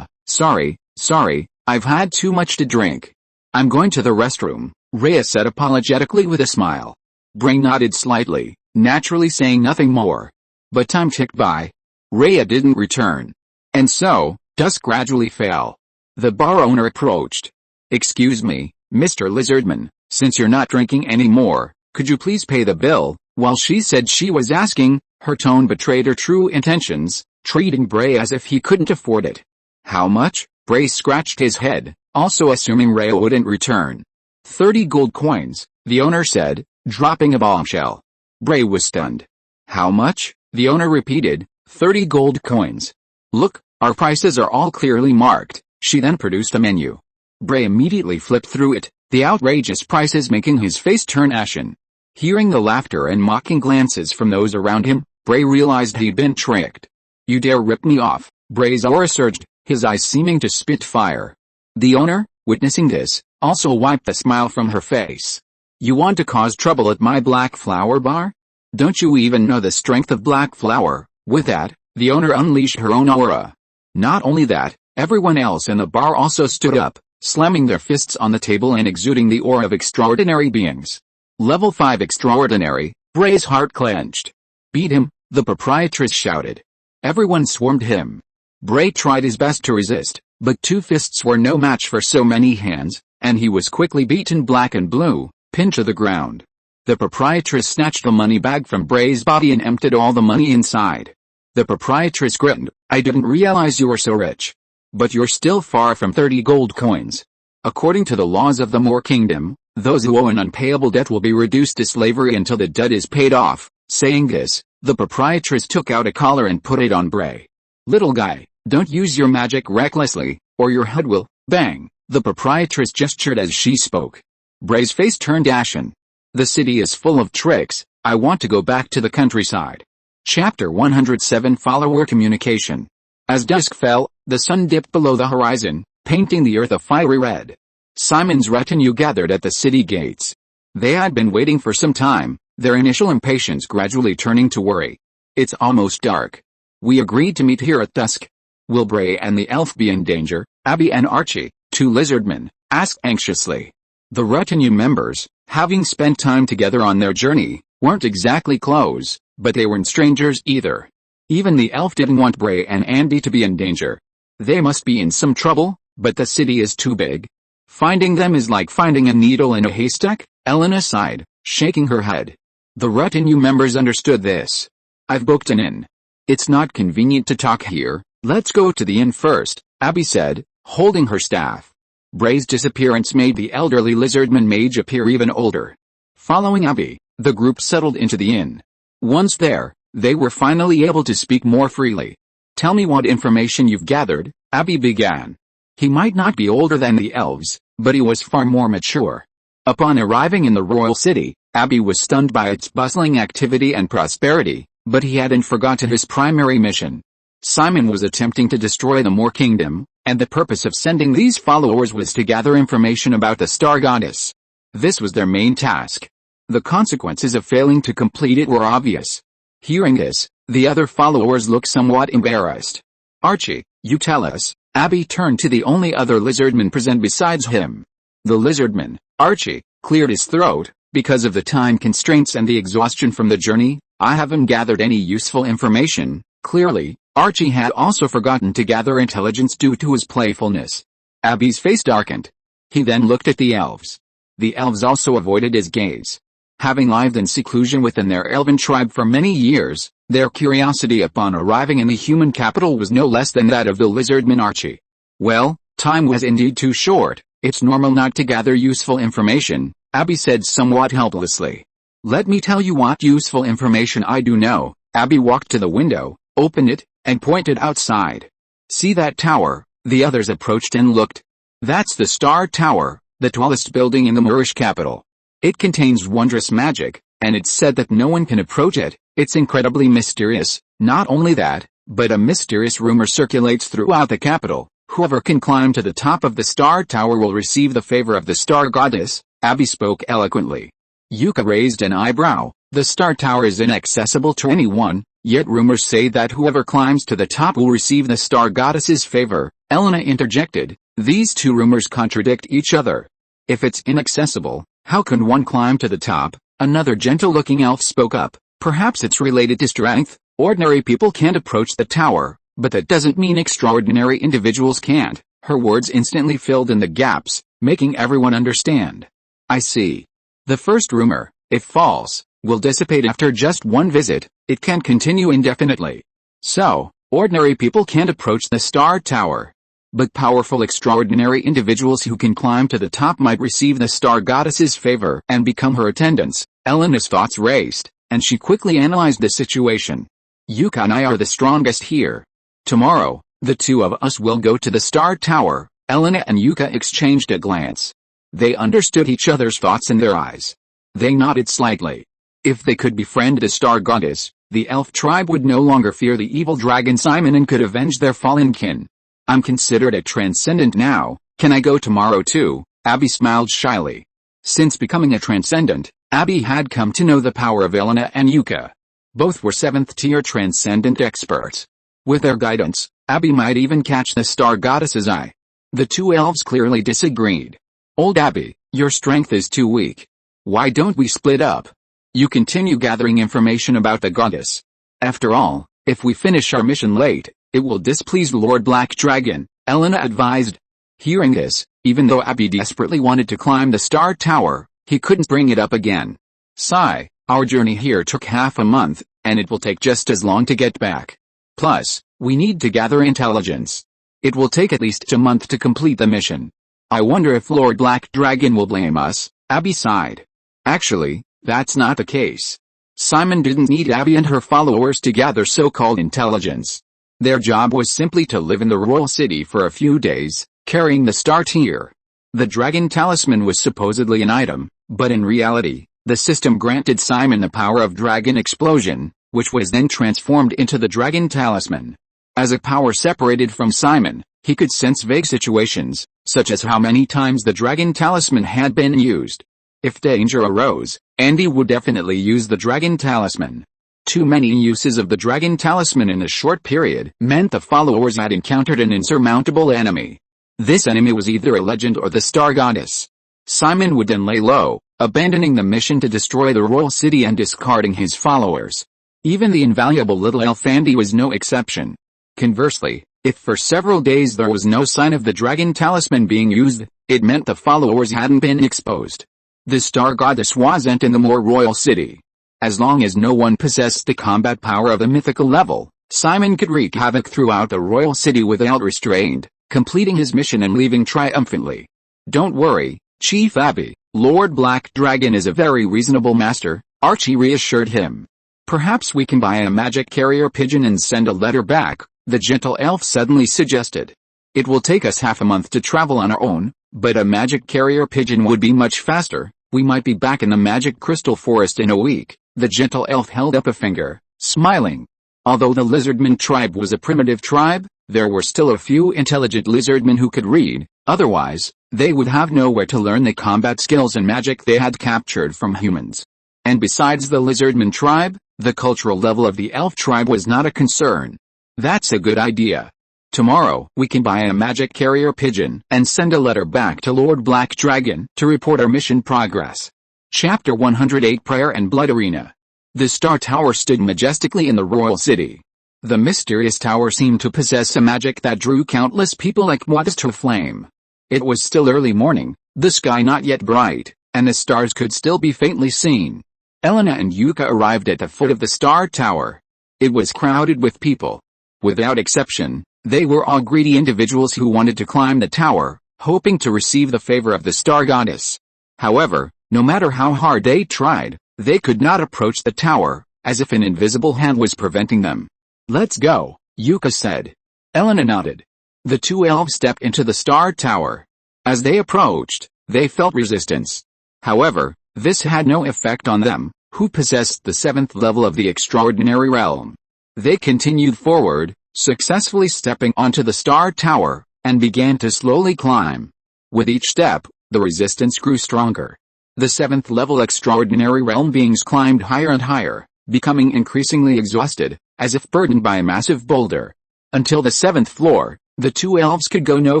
Sorry, I've had too much to drink. I'm going to the restroom," Rhea said apologetically with a smile. Bray nodded slightly, naturally saying nothing more. But time ticked by. Rhea didn't return. And so, dusk gradually fell. The bar owner approached. "Excuse me, Mr. Lizardman, since you're not drinking anymore, could you please pay the bill?" While she said she was asking, her tone betrayed her true intentions, treating Bray as if he couldn't afford it. "How much?" Bray scratched his head, also assuming Rhea wouldn't return. 30 gold coins, the owner said, dropping a bombshell. Bray was stunned. How much? The owner repeated, 30 gold coins. Look, our prices are all clearly marked. She then produced a menu. Bray immediately flipped through it, the outrageous prices making his face turn ashen. Hearing the laughter and mocking glances from those around him, Bray realized he'd been tricked. You dare rip me off? Bray's aura surged, his eyes seeming to spit fire. The owner, witnessing this, also wiped the smile from her face. You want to cause trouble at my black flower bar? Don't you even know the strength of black flower? With that, the owner unleashed her own aura. Not only that, everyone else in the bar also stood up, slamming their fists on the table and exuding the aura of extraordinary beings. Level 5 extraordinary, Bray's heart clenched. Beat him, the proprietress shouted. Everyone swarmed him. Bray tried his best to resist, but 2 fists were no match for so many hands, and he was quickly beaten black and blue, pinned to the ground. The proprietress snatched the money bag from Bray's body and emptied all the money inside. The proprietress grinned, I didn't realize you were so rich. But you're still far from 30 gold coins. According to the laws of the Moor Kingdom, those who owe an unpayable debt will be reduced to slavery until the debt is paid off. Saying this, the proprietress took out a collar and put it on Bray. Little guy, don't use your magic recklessly, or your head will, bang, the proprietress gestured as she spoke. Bray's face turned ashen. The city is full of tricks, I want to go back to the countryside. Chapter 107 Follower Communication. As dusk fell, the sun dipped below the horizon, painting the earth a fiery red. Simon's retinue gathered at the city gates. They had been waiting for some time, their initial impatience gradually turning to worry. It's almost dark. We agreed to meet here at dusk. Will Bray and the elf be in danger? Abby and Archie, 2 lizardmen, asked anxiously. The retinue members, having spent time together on their journey, weren't exactly close, but they weren't strangers either. Even the elf didn't want Bray and Andy to be in danger. They must be in some trouble, but the city is too big. Finding them is like finding a needle in a haystack, Elena sighed, shaking her head. The retinue members understood this. I've booked an inn. It's not convenient to talk here, let's go to the inn first, Abby said, holding her staff. Bray's disappearance made the elderly lizardman mage appear even older. Following Abby, the group settled into the inn. Once there, they were finally able to speak more freely. Tell me what information you've gathered, Abby began. He might not be older than the elves, but he was far more mature. Upon arriving in the royal city, Abby was stunned by its bustling activity and prosperity, but he hadn't forgotten his primary mission. Simon was attempting to destroy the Moor Kingdom, and the purpose of sending these followers was to gather information about the star goddess. This was their main task. The consequences of failing to complete it were obvious. Hearing this, the other followers looked somewhat embarrassed. Archie, you tell us. Abby turned to the only other lizardman present besides him. The lizardman, Archie, cleared his throat. Because of the time constraints and the exhaustion from the journey, I haven't gathered any useful information. Clearly, Archie had also forgotten to gather intelligence due to his playfulness. Abby's face darkened. He then looked at the elves. The elves also avoided his gaze. Having lived in seclusion within their elven tribe for many years, their curiosity upon arriving in the human capital was no less than that of the lizardman Archie. Well, time was indeed too short, it's normal not to gather useful information, Abby said somewhat helplessly. Let me tell you what useful information I do know. Abby walked to the window, opened it, and pointed outside. See that tower? The others approached and looked. That's the Star Tower, the tallest building in the Moorish capital. It contains wondrous magic, and it's said that no one can approach it. It's incredibly mysterious. Not only that, but a mysterious rumor circulates throughout the capital. Whoever can climb to the top of the Star Tower will receive the favor of the Star Goddess. Abby spoke eloquently. Yuka raised an eyebrow. The Star Tower is inaccessible to anyone, yet rumors say that whoever climbs to the top will receive the Star Goddess's favor. Elena interjected. These 2 rumors contradict each other. If it's inaccessible, how can one climb to the top? Another gentle-looking elf spoke up. Perhaps it's related to strength. Ordinary people can't approach the tower, but that doesn't mean extraordinary individuals can't. Her words instantly filled in the gaps, making everyone understand. I see. The first rumor, if false, will dissipate after just one visit. It can't continue indefinitely. So, ordinary people can't approach the Star Tower. But powerful extraordinary individuals who can climb to the top might receive the star goddess's favor and become her attendants. Yulina's thoughts raced, and she quickly analyzed the situation. Yuka and I are the strongest here. Tomorrow, the two of us will go to the Star Tower. Yulina and Yuka exchanged a glance. They understood each other's thoughts in their eyes. They nodded slightly. If they could befriend the Star Goddess, the elf tribe would no longer fear the evil dragon Simon and could avenge their fallen kin. I'm considered a transcendent now, can I go tomorrow too? Abby smiled shyly. Since becoming a transcendent, Abby had come to know the power of Yulina and Yuka. Both were 7th-tier transcendent experts. With their guidance, Abby might even catch the Star Goddess's eye. The two elves clearly disagreed. Old Abby, your strength is too weak. Why don't we split up? You continue gathering information about the goddess. After all, if we finish our mission late, it will displease Lord Black Dragon, Yulina advised. Hearing this, even though Abby desperately wanted to climb the Star Tower, he couldn't bring it up again. Sigh, our journey here took half a month, and it will take just as long to get back. Plus, we need to gather intelligence. It will take at least a month to complete the mission. I wonder if Lord Black Dragon will blame us, Abby sighed. Actually, that's not the case. Simon didn't need Abby and her followers to gather so-called intelligence. Their job was simply to live in the royal city for a few days, carrying the star tier. The dragon talisman was supposedly an item, but in reality, the system granted Simon the power of dragon explosion, which was then transformed into the dragon talisman. As a power separated from Simon, he could sense vague situations, such as how many times the dragon talisman had been used. If danger arose, Andy would definitely use the dragon talisman. Too many uses of the dragon talisman in a short period meant the followers had encountered an insurmountable enemy. This enemy was either a legend or the star goddess. Simon would then lay low, abandoning the mission to destroy the royal city and discarding his followers. Even the invaluable little elf Andy was no exception. Conversely, if for several days there was no sign of the dragon talisman being used, it meant the followers hadn't been exposed. The star goddess wasn't in the more royal city. As long as no one possessed the combat power of a mythical level, Simon could wreak havoc throughout the royal city without restraint, completing his mission and leaving triumphantly. Don't worry, Chief Abby, Lord Black Dragon is a very reasonable master, Archie reassured him. Perhaps we can buy a magic carrier pigeon and send a letter back, the gentle elf suddenly suggested. It will take us half a month to travel on our own, but a magic carrier pigeon would be much faster. We might be back in the magic crystal forest in a week. The gentle elf held up a finger, smiling. Although the lizardman tribe was a primitive tribe, there were still a few intelligent lizardmen who could read, otherwise, they would have nowhere to learn the combat skills and magic they had captured from humans. And besides the lizardman tribe, the cultural level of the elf tribe was not a concern. That's a good idea. Tomorrow, we can buy a magic carrier pigeon and send a letter back to Lord Black Dragon to report our mission progress. Chapter 108 Prayer and Blood Arena. The Star Tower stood majestically in the royal city. The mysterious tower seemed to possess a magic that drew countless people like moths to flame. It was still early morning, the sky not yet bright, and the stars could still be faintly seen. Yulina and Yuka arrived at the foot of the Star Tower. It was crowded with people. Without exception, they were all greedy individuals who wanted to climb the tower, hoping to receive the favor of the Star Goddess. However, no matter how hard they tried, they could not approach the tower, as if an invisible hand was preventing them. Let's go, Yuka said. Yulina nodded. The two elves stepped into the Star Tower. As they approached, they felt resistance. However, this had no effect on them, who possessed the 7th level of the extraordinary realm. They continued forward, successfully stepping onto the Star Tower, and began to slowly climb. With each step, the resistance grew stronger. The 7th level extraordinary realm beings climbed higher and higher, becoming increasingly exhausted, as if burdened by a massive boulder. Until the 7th floor, the two elves could go no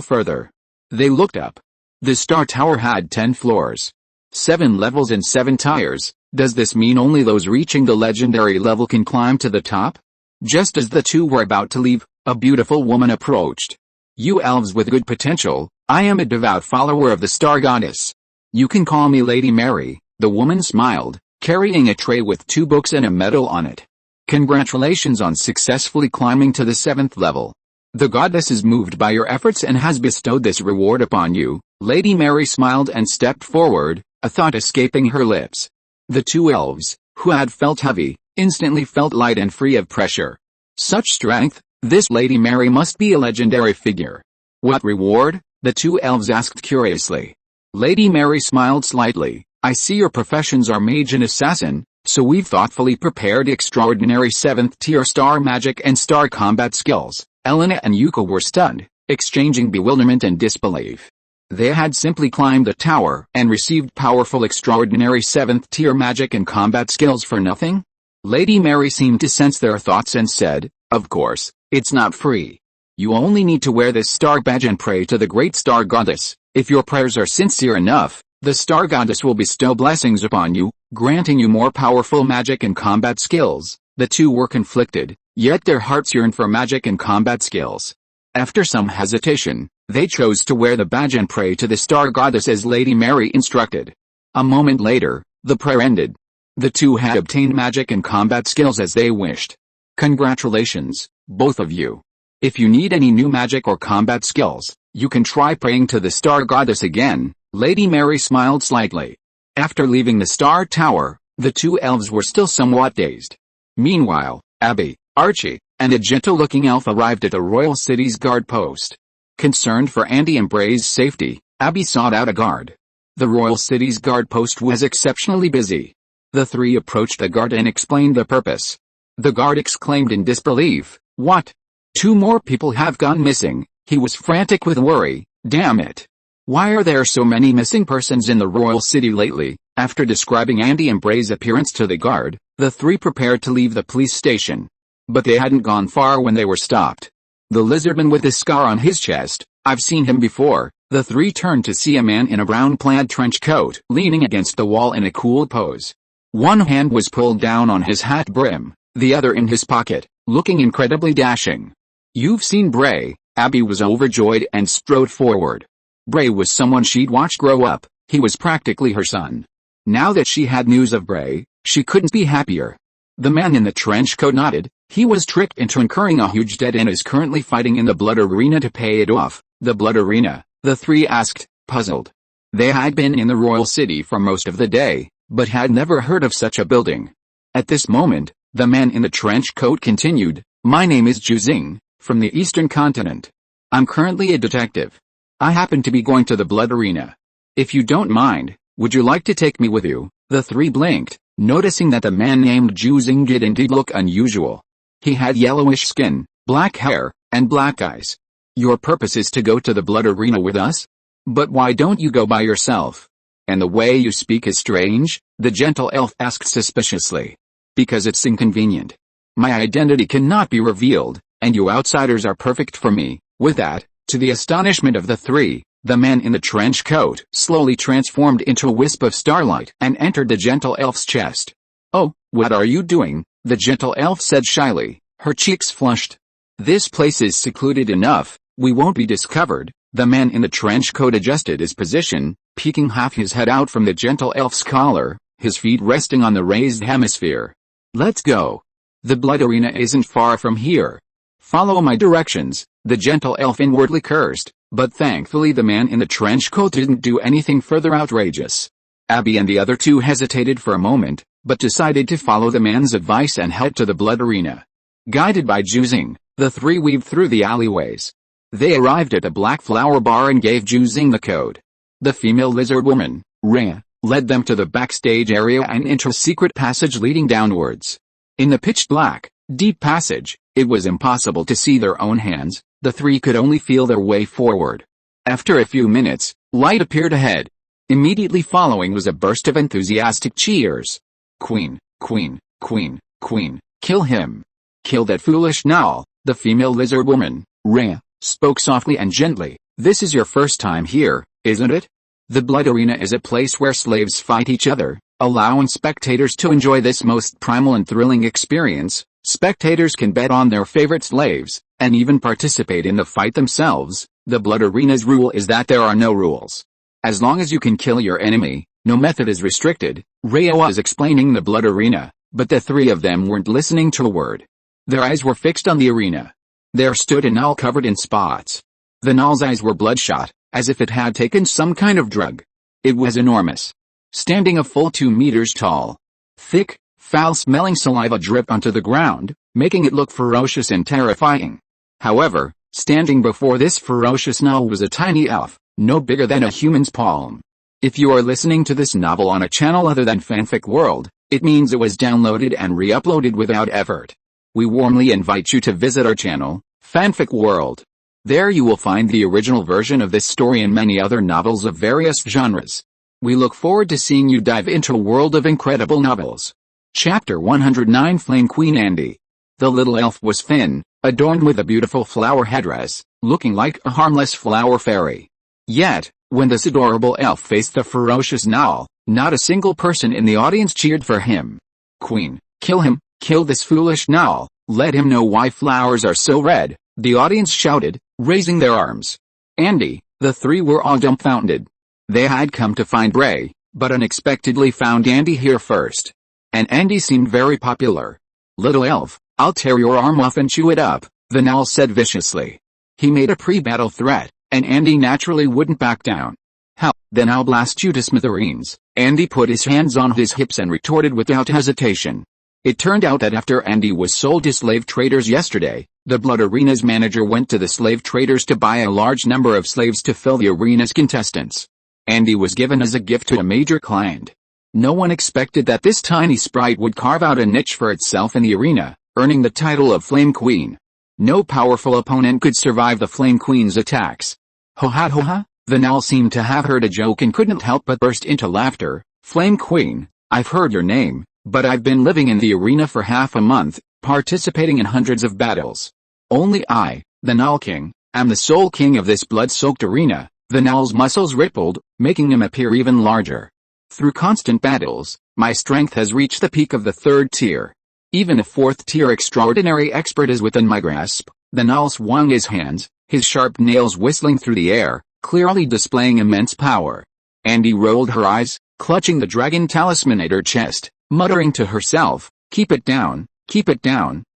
further. They looked up. The Star Tower had 10 floors. 7 levels and 7 tiers. Does this mean only those reaching the legendary level can climb to the top? Just as the two were about to leave, a beautiful woman approached. You elves with good potential, I am a devout follower of the Star Goddess. You can call me Lady Mary, the woman smiled, carrying a tray with 2 books and a medal on it. Congratulations on successfully climbing to the 7th level. The goddess is moved by your efforts and has bestowed this reward upon you." Lady Mary smiled and stepped forward, a thought escaping her lips. The two elves, who had felt heavy, instantly felt light and free of pressure. Such strength, this Lady Mary must be a legendary figure. "What reward?" the two elves asked curiously. Lady Mary smiled slightly. "I see your professions are mage and assassin, so we've thoughtfully prepared extraordinary 7th tier star magic and star combat skills." Elena and Yuko were stunned, exchanging bewilderment and disbelief. They had simply climbed the tower and received powerful extraordinary 7th tier magic and combat skills for nothing? Lady Mary seemed to sense their thoughts and said, "Of course, it's not free. You only need to wear this star badge and pray to the great star goddess. If your prayers are sincere enough, the star goddess will bestow blessings upon you, granting you more powerful magic and combat skills." The two were conflicted, yet their hearts yearned for magic and combat skills. After some hesitation, they chose to wear the badge and pray to the star goddess as Lady Mary instructed. A moment later, the prayer ended. The two had obtained magic and combat skills as they wished. "Congratulations, both of you. If you need any new magic or combat skills, you can try praying to the star goddess again." Lady Mary smiled slightly. After leaving the star tower, the two elves were still somewhat dazed. Meanwhile, Abby, Archie, and a gentle-looking elf arrived at the royal city's guard post. Concerned for Andy and Bray's safety, Abby sought out a guard. The royal city's guard post was exceptionally busy. The three approached the guard and explained the purpose. The guard exclaimed in disbelief, "What? 2 more people have gone missing." He was frantic with worry. "Damn it. Why are there so many missing persons in the royal city lately?" After describing Andy and Bray's appearance to the guard, the three prepared to leave the police station. But they hadn't gone far when they were stopped. "The lizardman with the scar on his chest, I've seen him before." The three turned to see a man in a brown plaid trench coat leaning against the wall in a cool pose. One hand was pulled down on his hat brim, the other in his pocket, looking incredibly dashing. "You've seen Bray." Abby was overjoyed and strode forward. Bray was someone she'd watched grow up. He was practically her son. Now that she had news of Bray, she couldn't be happier. The man in the trench coat nodded. He was tricked into incurring a huge debt and is currently fighting in the blood arena to pay it off. "The blood arena?" the three asked, puzzled. They had been in the royal city for most of the day, but had never heard of such a building. At this moment, the man in the trench coat continued, "My name is Juzing, from the Eastern Continent. I'm currently a detective. I happen to be going to the blood arena. If you don't mind, would you like to take me with you?" The three blinked, noticing that the man named Juzing did indeed look unusual. He had yellowish skin, black hair, and black eyes. "Your purpose is to go to the blood arena with us? But why don't you go by yourself? And the way you speak is strange," the gentle elf asked suspiciously. "Because it's inconvenient. My identity cannot be revealed, and you outsiders are perfect for me." With that, to the astonishment of the three, the man in the trench coat slowly transformed into a wisp of starlight and entered the gentle elf's chest. "Oh, what are you doing?" the gentle elf said shyly, her cheeks flushed. "This place is secluded enough, we won't be discovered." The man in the trench coat adjusted his position, peeking half his head out from the gentle elf's collar, his feet resting on the raised hemisphere. "Let's go. The blood arena isn't far from here. Follow my directions." The gentle elf inwardly cursed, but thankfully the man in the trench coat didn't do anything further outrageous. Abby and the other two hesitated for a moment, but decided to follow the man's advice and head to the blood arena. Guided by Juzing, the three weaved through the alleyways. They arrived at a black flower bar and gave Juzing the code. The female lizard woman, Rhea, led them to the backstage area and into a secret passage leading downwards. In the pitch black, deep passage, it was impossible to see their own hands. The three could only feel their way forward. After a few minutes, light appeared ahead. Immediately following was a burst of enthusiastic cheers. "Queen, queen, queen, queen, kill him. Kill that foolish Null." The female lizard woman, Rhea, spoke softly and gently. "This is your first time here, isn't it? The blood arena is a place where slaves fight each other, allowing spectators to enjoy this most primal and thrilling experience. Spectators can bet on their favorite slaves, and even participate in the fight themselves. The blood arena's rule is that there are no rules. As long as you can kill your enemy, no method is restricted." Rhea was explaining the blood arena, but the three of them weren't listening to a word. Their eyes were fixed on the arena. There stood a gnoll covered in spots. The gnoll's eyes were bloodshot, as if it had taken some kind of drug. It was enormous. Standing a full 2 meters tall. Thick, foul-smelling saliva dripped onto the ground, making it look ferocious and terrifying. However, standing before this ferocious gnoll was a tiny elf, no bigger than a human's palm. If you are listening to this novel on a channel other than Fanfic World, it means it was downloaded and re-uploaded without effort. We warmly invite you to visit our channel, Fanfic World. There you will find the original version of this story and many other novels of various genres. We look forward to seeing you dive into a world of incredible novels. Chapter 109 Flame Queen Andy. The little elf was thin, adorned with a beautiful flower headdress, looking like a harmless flower fairy. Yet, when this adorable elf faced the ferocious gnoll, not a single person in the audience cheered for him. Queen, kill him, kill this foolish gnoll, let him know why flowers are so red, the audience shouted, raising their arms. Andy, the three were all dumbfounded. They had come to find Ray, but unexpectedly found Andy here first. And Andy seemed very popular. Little elf, I'll tear your arm off and chew it up, the gnoll said viciously. He made a pre-battle threat, and Andy naturally wouldn't back down. How, then I'll blast you to smithereens. Andy put his hands on his hips and retorted without hesitation. It turned out that after Andy was sold to slave traders yesterday, the Blood Arena's manager went to the slave traders to buy a large number of slaves to fill the arena's contestants. Andy was given as a gift to a major client. No one expected that this tiny sprite would carve out a niche for itself in the arena, earning the title of Flame Queen. No powerful opponent could survive the Flame Queen's attacks. Ho ha ho ha, the gnoll seemed to have heard a joke and couldn't help but burst into laughter. Flame Queen, I've heard your name, but I've been living in the arena for half a month, participating in hundreds of battles. Only I, the Gnoll King, am the sole king of this blood-soaked arena. The gnoll's muscles rippled, making him appear even larger. Through constant battles, my strength has reached the peak of the 3rd tier. Even a 4th tier extraordinary expert is within my grasp. The gnoll swung his hands, his sharp nails whistling through the air, clearly displaying immense power. Andy rolled her eyes, clutching the dragon talisman at her chest, muttering to herself, keep it down,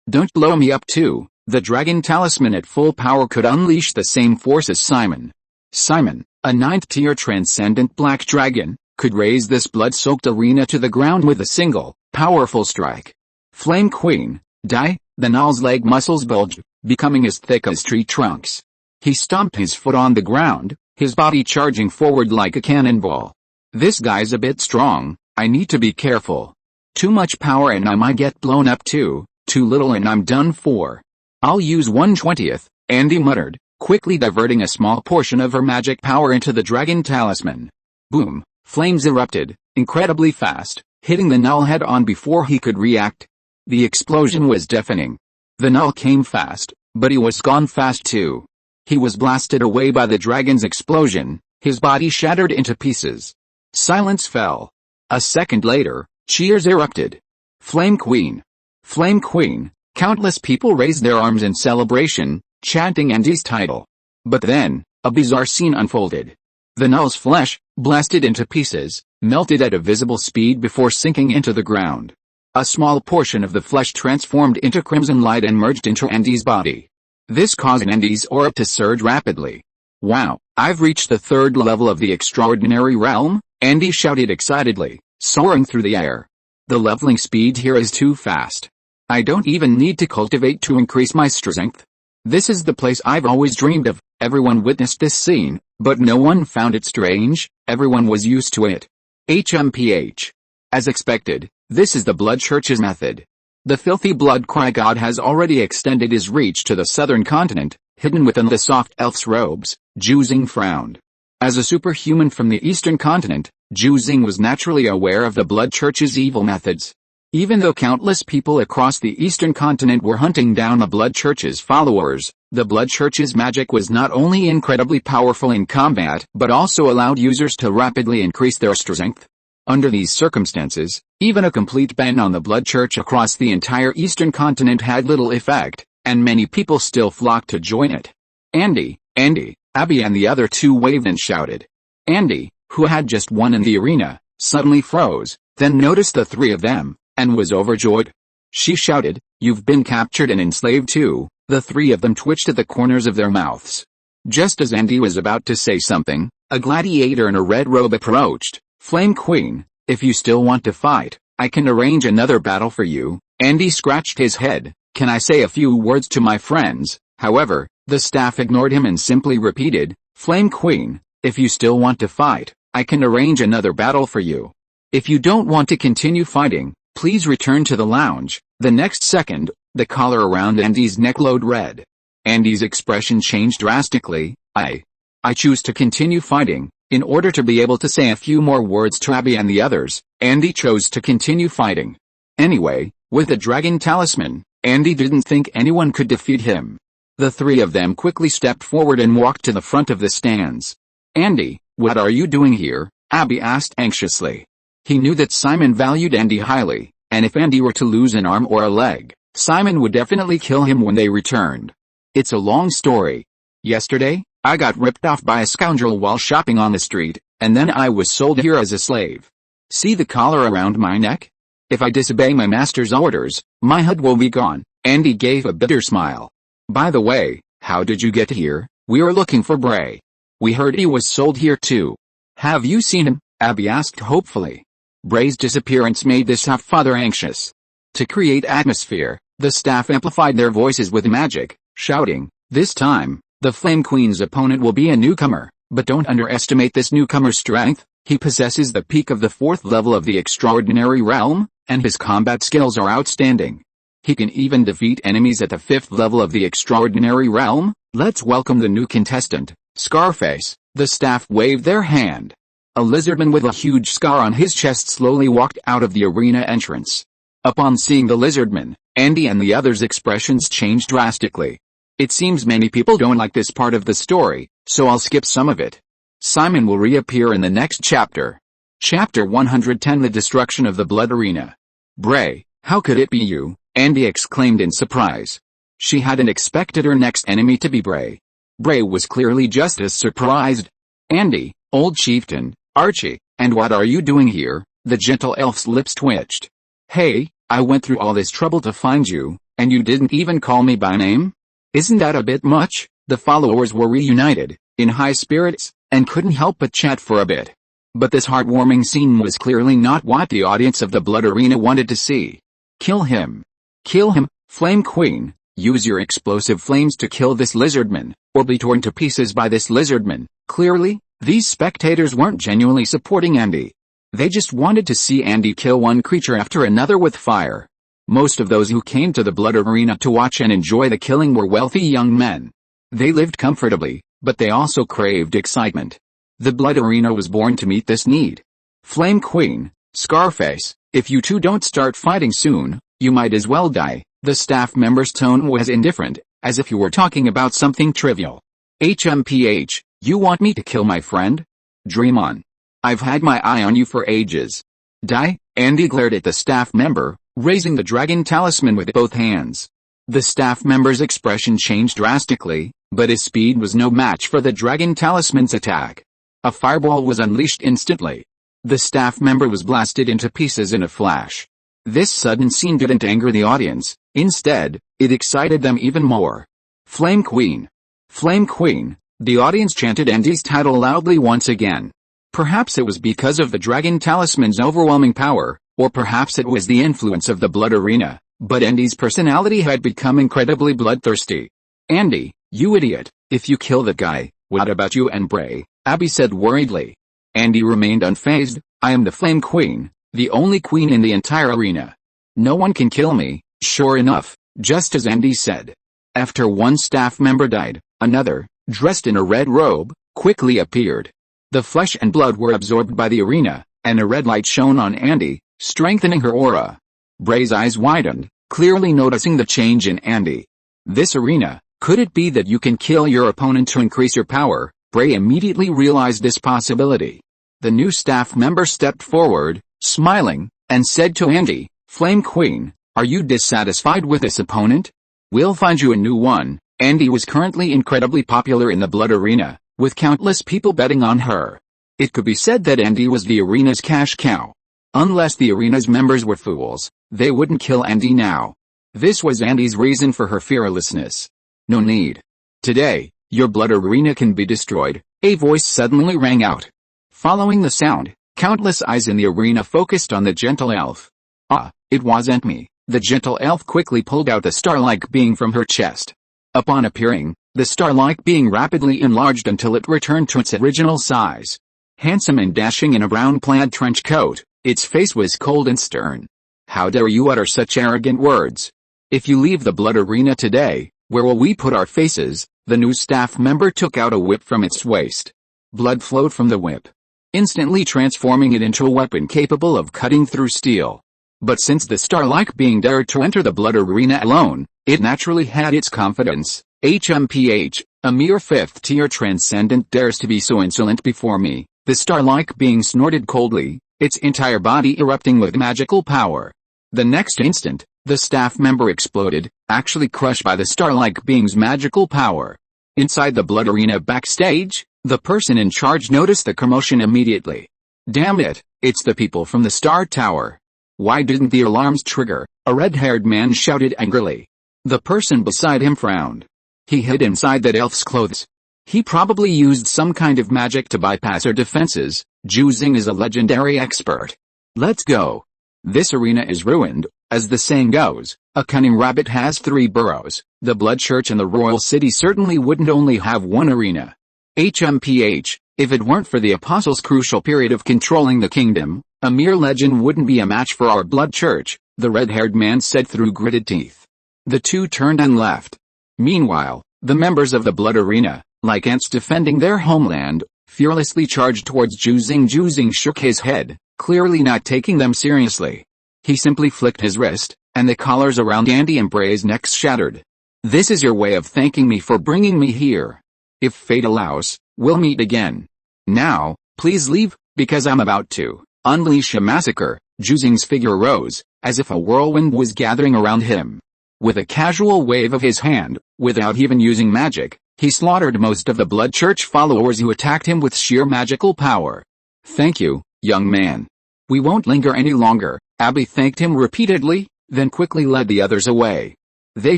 don't blow me up too. The dragon talisman at full power could unleash the same force as Simon. Simon, a 9th tier transcendent black dragon, could raise this blood-soaked arena to the ground with a single, powerful strike. Flame Queen, die, the gnoll's leg muscles bulged, becoming as thick as tree trunks. He stomped his foot on the ground, his body charging forward like a cannonball. This guy's a bit strong, I need to be careful. Too much power and I might get blown up too little and I'm done for. I'll use 1/20th, Andy muttered, quickly diverting a small portion of her magic power into the dragon talisman. Boom, flames erupted, incredibly fast, hitting the gnoll head on before he could react. The explosion was deafening. The gnoll came fast, but he was gone fast too. He was blasted away by the dragon's explosion, his body shattered into pieces. Silence fell. A second later, cheers erupted. Flame Queen! Flame Queen! Countless people raised their arms in celebration, chanting Andy's title. But then, a bizarre scene unfolded. The gnoll's flesh, blasted into pieces, melted at a visible speed before sinking into the ground. A small portion of the flesh transformed into crimson light and merged into Andy's body. This caused Andy's aura to surge rapidly. Wow, I've reached the 3rd level of the extraordinary realm, Andy shouted excitedly, soaring through the air. The leveling speed here is too fast. I don't even need to cultivate to increase my strength. This is the place I've always dreamed of. Everyone witnessed this scene, but no one found it strange, everyone was used to it. HMPH. As expected, this is the Blood Church's method. The filthy blood cry god has already extended his reach to the southern continent, hidden within the soft elf's robes. Juzing frowned. As a superhuman from the eastern continent, Juzing was naturally aware of the Blood Church's evil methods. Even though countless people across the eastern continent were hunting down the Blood Church's followers, the Blood Church's magic was not only incredibly powerful in combat, but also allowed users to rapidly increase their strength. Under these circumstances, even a complete ban on the Blood Church across the entire eastern continent had little effect, and many people still flocked to join it. Andy, Abby and the other two waved and shouted. Andy, who had just won in the arena, suddenly froze, then noticed the three of them, and was overjoyed. She shouted, "You've been captured and enslaved too, The three of them twitched at the corners of their mouths. Just as Andy was about to say something, a gladiator in a red robe approached. "Flame Queen, if you still want to fight, I can arrange another battle for you." Andy scratched his head. "Can I say a few words to my friends?" However, the staff ignored him and simply repeated, "Flame Queen, if you still want to fight, I can arrange another battle for you. If you don't want to continue fighting, please return to the lounge." The next second, the collar around Andy's neck glowed red. Andy's expression changed drastically. I choose to continue fighting." In order to be able to say a few more words to Abby and the others, Andy chose to continue fighting. Anyway, with the dragon talisman, Andy didn't think anyone could defeat him. The three of them quickly stepped forward and walked to the front of the stands. "Andy, what are you doing here?" Abby asked anxiously. He knew that Simon valued Andy highly, and if Andy were to lose an arm or a leg, Simon would definitely kill him when they returned. "It's a long story. Yesterday, I got ripped off by a scoundrel while shopping on the street, and then I was sold here as a slave. See the collar around my neck? If I disobey my master's orders, my hood will be gone." Andy gave a bitter smile. "By the way, how did you get here? We are looking for Bray. We heard he was sold here too." "Have you seen him?" Abby asked hopefully. Bray's disappearance made the staff father anxious. To create atmosphere, the staff amplified their voices with magic, shouting, "This time, the Flame Queen's opponent will be a newcomer, but don't underestimate this newcomer's strength. He possesses the peak of the 4th level of the extraordinary realm, and his combat skills are outstanding. He can even defeat enemies at the 5th level of the extraordinary realm. Let's welcome the new contestant, Scarface." The staff waved their hand. A lizardman with a huge scar on his chest slowly walked out of the arena entrance. Upon seeing the lizardman, Andy and the others' expressions changed drastically. "It seems many people don't like this part of the story, so I'll skip some of it. Simon will reappear in the next chapter." Chapter 110: The Destruction of the Blood Arena. "Bray, how could it be you?" Andy exclaimed in surprise. She hadn't expected her next enemy to be Bray. Bray was clearly just as surprised. "Andy, old chieftain, Archie, and what are you doing here?" The gentle elf's lips twitched. "Hey, I went through all this trouble to find you, and you didn't even call me by name? Isn't that a bit much?" The followers were reunited, in high spirits, and couldn't help but chat for a bit. But this heartwarming scene was clearly not what the audience of the Blood Arena wanted to see. "Kill him! Kill him, Flame Queen! Use your explosive flames to kill this lizardman, or be torn to pieces by this lizardman." Clearly, these spectators weren't genuinely supporting Andy. They just wanted to see Andy kill one creature after another with fire. Most of those who came to the Blood Arena to watch and enjoy the killing were wealthy young men. They lived comfortably, but they also craved excitement. The Blood Arena was born to meet this need. "Flame Queen, Scarface, if you two don't start fighting soon, you might as well die." The staff member's tone was indifferent, as if you were talking about something trivial. "HMPH, you want me to kill my friend? Dream on. I've had my eye on you for ages. Die." Andy glared at the staff member, raising the dragon talisman with both hands. The staff member's expression changed drastically, but his speed was no match for the dragon talisman's attack. A fireball was unleashed instantly. The staff member was blasted into pieces in a flash. This sudden scene didn't anger the audience. Instead, it excited them even more. "Flame Queen! Flame Queen!" The audience chanted Andy's title loudly once again. Perhaps it was because of the dragon talisman's overwhelming power, or perhaps it was the influence of the Blood Arena, but Andy's personality had become incredibly bloodthirsty. "Andy, you idiot, if you kill that guy, what about you and Bray?" Abby said worriedly. Andy remained unfazed. "I am the Flame Queen, the only queen in the entire arena. No one can kill me." Sure enough, just as Andy said. After one staff member died, another, dressed in a red robe, quickly appeared. The flesh and blood were absorbed by the arena, and a red light shone on Andy, strengthening her aura. Bray's eyes widened, clearly noticing the change in Andy. "This arena, could it be that you can kill your opponent to increase your power?" Bray immediately realized this possibility. The new staff member stepped forward, smiling, and said to Andy, "Flame Queen, are you dissatisfied with this opponent? We'll find you a new one." Andy was currently incredibly popular in the Blood Arena, with countless people betting on her. It could be said that Andy was the arena's cash cow. Unless the arena's members were fools, they wouldn't kill Andy now. This was Andy's reason for her fearlessness. No need. Today, your blood arena can be destroyed, a voice suddenly rang out. Following the sound, countless eyes in the arena focused on the gentle elf. Ah, it wasn't me. The gentle elf quickly pulled out the star-like being from her chest. Upon appearing, the star-like being rapidly enlarged until it returned to its original size. Handsome and dashing in a brown plaid trench coat, its face was cold and stern. How dare you utter such arrogant words? If you leave the blood arena today, where will we put our faces? The new staff member took out a whip from its waist. Blood flowed from the whip, instantly transforming it into a weapon capable of cutting through steel. But since the star-like being dared to enter the blood arena alone, it naturally had its confidence. HMPH, a mere fifth-tier transcendent dares to be so insolent before me, the star-like being snorted coldly, its entire body erupting with magical power. The next instant, the staff member exploded, actually crushed by the star-like being's magical power. Inside the blood arena backstage, the person in charge noticed the commotion immediately. Damn it, it's the people from the Star Tower. Why didn't the alarms trigger? A red-haired man shouted angrily. The person beside him frowned. He hid inside that elf's clothes. He probably used some kind of magic to bypass her defenses. Juzing is a legendary expert. Let's go. This arena is ruined. As the saying goes, a cunning rabbit has 3 burrows. The Blood Church and the Royal City certainly wouldn't only have one arena. HMPH, if it weren't for the Apostles' crucial period of controlling the kingdom, a mere legend wouldn't be a match for our Blood Church, the red-haired man said through gritted teeth. The two turned and left. Meanwhile, the members of the Blood Arena, like ants defending their homeland, fearlessly charged towards Juzing. Juzing shook his head, clearly not taking them seriously. He simply flicked his wrist, and the collars around Andy and Bray's necks shattered. This is your way of thanking me for bringing me here. If fate allows, we'll meet again. Now, please leave, because I'm about to unleash a massacre. Juzing's figure rose, as if a whirlwind was gathering around him. With a casual wave of his hand, without even using magic, he slaughtered most of the Blood Church followers who attacked him with sheer magical power. Thank you, young man. We won't linger any longer. Abby thanked him repeatedly, then quickly led the others away. They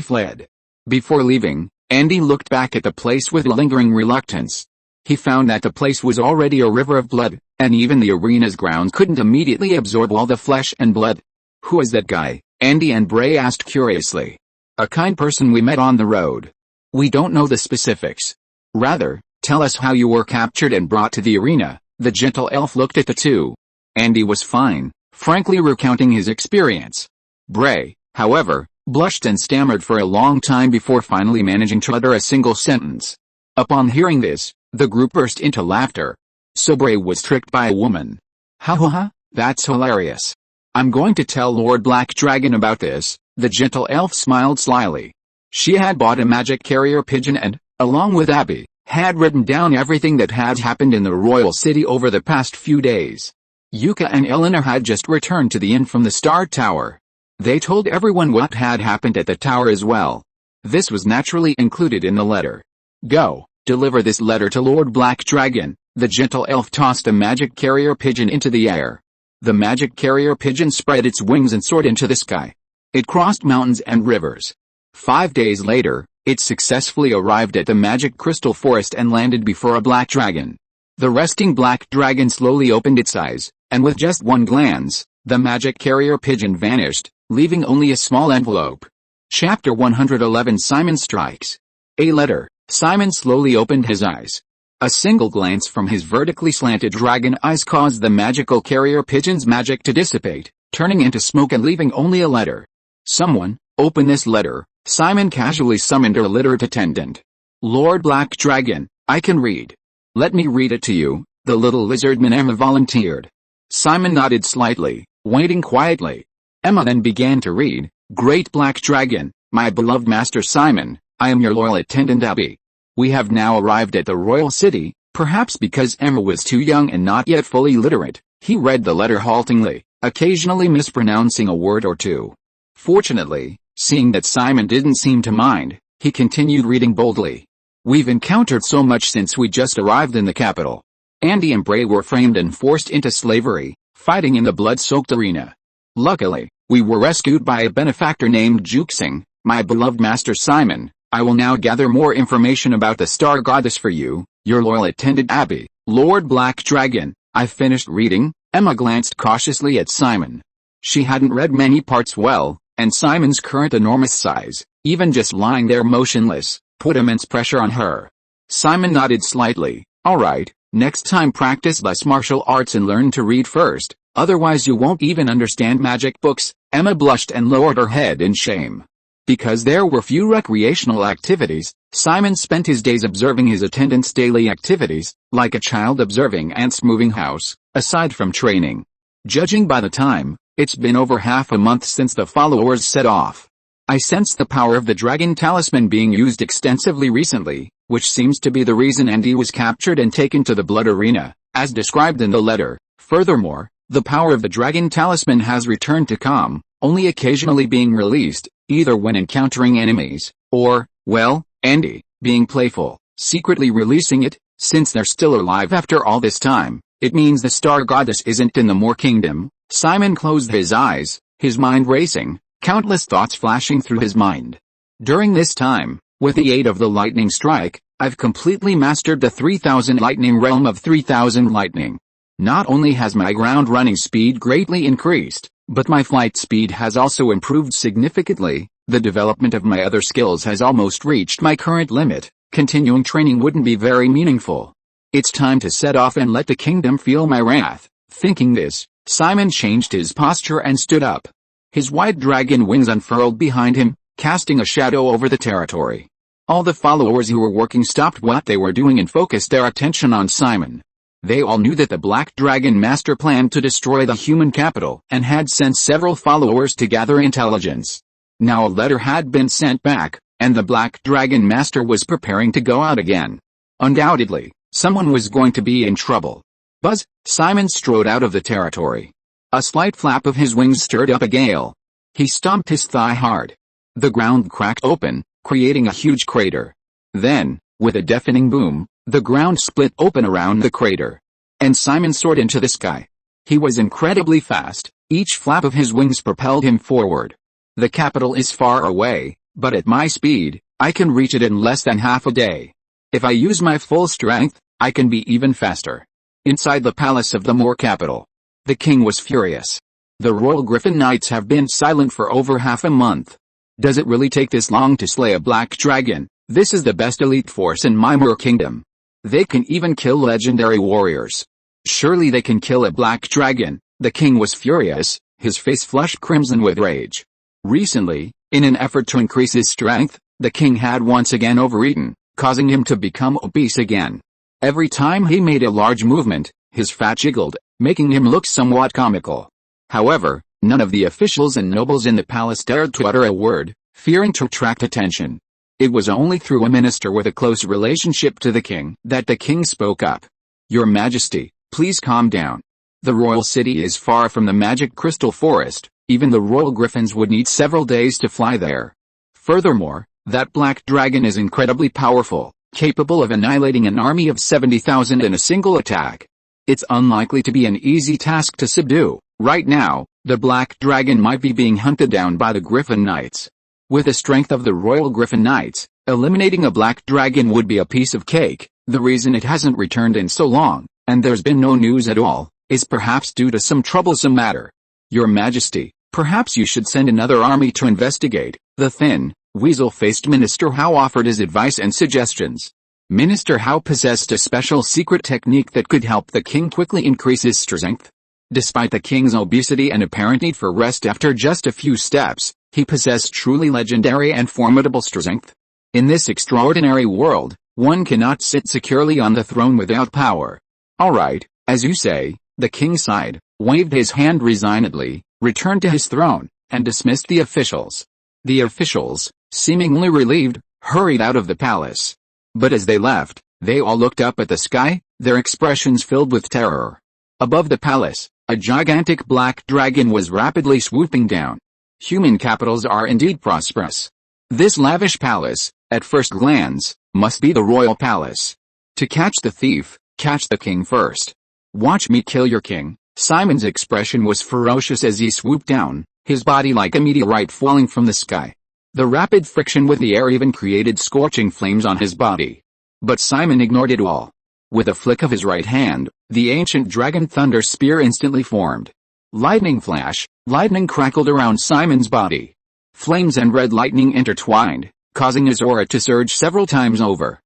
fled. Before leaving, Andy looked back at the place with lingering reluctance. He found that the place was already a river of blood, and even the arena's grounds couldn't immediately absorb all the flesh and blood. Who is that guy? Andy and Bray asked curiously. A kind person we met on the road. We don't know the specifics. Rather, tell us how you were captured and brought to the arena. The gentle elf looked at the two. Andy was fine, frankly recounting his experience. Bray, however, blushed and stammered for a long time before finally managing to utter a single sentence. Upon hearing this, the group burst into laughter. So Bray was tricked by a woman. Ha ha ha, that's hilarious. I'm going to tell Lord Black Dragon about this. The gentle elf smiled slyly. She had bought a magic carrier pigeon and, along with Abby, had written down everything that had happened in the Royal City over the past few days. Yuka and Eleanor had just returned to the inn from the Star Tower. They told everyone what had happened at the tower as well. This was naturally included in the letter. Go, deliver this letter to Lord Black Dragon. The gentle elf tossed a magic carrier pigeon into the air. The magic carrier pigeon spread its wings and soared into the sky. It crossed mountains and rivers. 5 days later, it successfully arrived at the magic crystal forest and landed before a black dragon. The resting black dragon slowly opened its eyes, and with just one glance, the magic carrier pigeon vanished, leaving only a small envelope. Chapter 111 Simon Strikes. A letter. Simon slowly opened his eyes. A single glance from his vertically slanted dragon eyes caused the magical carrier pigeon's magic to dissipate, turning into smoke and leaving only a letter. Someone, open this letter. Simon casually summoned a literate attendant. Lord Black Dragon, I can read. Let me read it to you, the little lizardman Emma volunteered. Simon nodded slightly, waiting quietly. Emma then began to read. Great Black Dragon, my beloved Master Simon, I am your loyal attendant Abby. We have now arrived at the Royal City. Perhaps because Emma was too young and not yet fully literate, he read the letter haltingly, occasionally mispronouncing a word or two. Fortunately, seeing that Simon didn't seem to mind, he continued reading boldly. We've encountered so much since we just arrived in the capital. Andy and Bray were framed and forced into slavery, fighting in the blood-soaked arena. Luckily, we were rescued by a benefactor named Jukesing, my beloved Master Simon, I will now gather more information about the star goddess for you, your loyal attendant Abby, Lord Black Dragon. I finished reading. Emma glanced cautiously at Simon. She hadn't read many parts well, and Simon's current enormous size, even just lying there motionless, put immense pressure on her. Simon nodded slightly. Alright, next time practice less martial arts and learn to read first, otherwise you won't even understand magic books. Emma blushed and lowered her head in shame. Because there were few recreational activities, Simon spent his days observing his attendant's daily activities, like a child observing ants moving house, aside from training. Judging by the time, it's been over half a month since the followers set off. I sense the power of the dragon talisman being used extensively recently, which seems to be the reason Andy was captured and taken to the blood arena, as described in the letter. Furthermore, the power of the dragon talisman has returned to calm, only occasionally being released, either when encountering enemies, or, well, Andy, being playful, secretly releasing it. Since they're still alive after all this time, it means the star goddess isn't in the Moor Kingdom. Simon closed his eyes, his mind racing, countless thoughts flashing through his mind. During this time, with the aid of the lightning strike, I've completely mastered the 3000 lightning realm of 3000 lightning. Not only has my ground running speed greatly increased, but my flight speed has also improved significantly. The development of my other skills has almost reached my current limit. Continuing training wouldn't be very meaningful. It's time to set off and let the kingdom feel my wrath. Thinking this, Simon changed his posture and stood up. His white dragon wings unfurled behind him, casting a shadow over the territory. All the followers who were working stopped what they were doing and focused their attention on Simon. They all knew that the Black Dragon Master planned to destroy the human capital and had sent several followers to gather intelligence. Now a letter had been sent back, and the Black Dragon Master was preparing to go out again. Undoubtedly, someone was going to be in trouble. Buzz! Simon strode out of the territory. A slight flap of his wings stirred up a gale. He stomped his thigh hard. The ground cracked open, creating a huge crater. Then, with a deafening boom, the ground split open around the crater. And Simon soared into the sky. He was incredibly fast. Each flap of his wings propelled him forward. The capital is far away, but at my speed, I can reach it in less than half a day. If I use my full strength, I can be even faster. Inside the palace of the Moor capital, the king was furious. The Royal Griffin Knights have been silent for over half a month. Does it really take this long to slay a black dragon? This is the best elite force in my Moor kingdom. They can even kill legendary warriors. Surely they can kill a black dragon. The king was furious, his face flushed crimson with rage. Recently, in an effort to increase his strength, the king had once again overeaten, causing him to become obese again. Every time he made a large movement, his fat jiggled, making him look somewhat comical. However, none of the officials and nobles in the palace dared to utter a word, fearing to attract attention. It was only through a minister with a close relationship to the king that the king spoke up. Your Majesty, please calm down. The royal city is far from the magic crystal forest. Even the royal griffins would need several days to fly there. Furthermore, that black dragon is incredibly powerful, capable of annihilating an army of 70,000 in a single attack. It's unlikely to be an easy task to subdue. Right now, the black dragon might be being hunted down by the Griffin Knights. With the strength of the Royal Griffin Knights, eliminating a black dragon would be a piece of cake. The reason it hasn't returned in so long, and there's been no news at all, is perhaps due to some troublesome matter. Your Majesty, perhaps you should send another army to investigate. The thin, weasel-faced Minister Howe offered his advice and suggestions. Minister Howe possessed a special secret technique that could help the king quickly increase his strength. Despite the king's obesity and apparent need for rest after just a few steps, he possessed truly legendary and formidable strength. In this extraordinary world, one cannot sit securely on the throne without power. Alright, as you say, the king sighed, waved his hand resignedly, returned to his throne, and dismissed the officials. The officials, seemingly relieved, hurried out of the palace. But as they left, they all looked up at the sky, their expressions filled with terror. Above the palace, a gigantic black dragon was rapidly swooping down. Human capitals are indeed prosperous. This lavish palace, at first glance, must be the royal palace. To catch the thief, catch the king first. Watch me kill your king. Simon's expression was ferocious as he swooped down, his body like a meteorite falling from the sky. The rapid friction with the air even created scorching flames on his body. But Simon ignored it all. With a flick of his right hand, the ancient dragon thunder spear instantly formed. Lightning flash, lightning crackled around Simon's body. Flames and red lightning intertwined, causing his aura to surge several times over.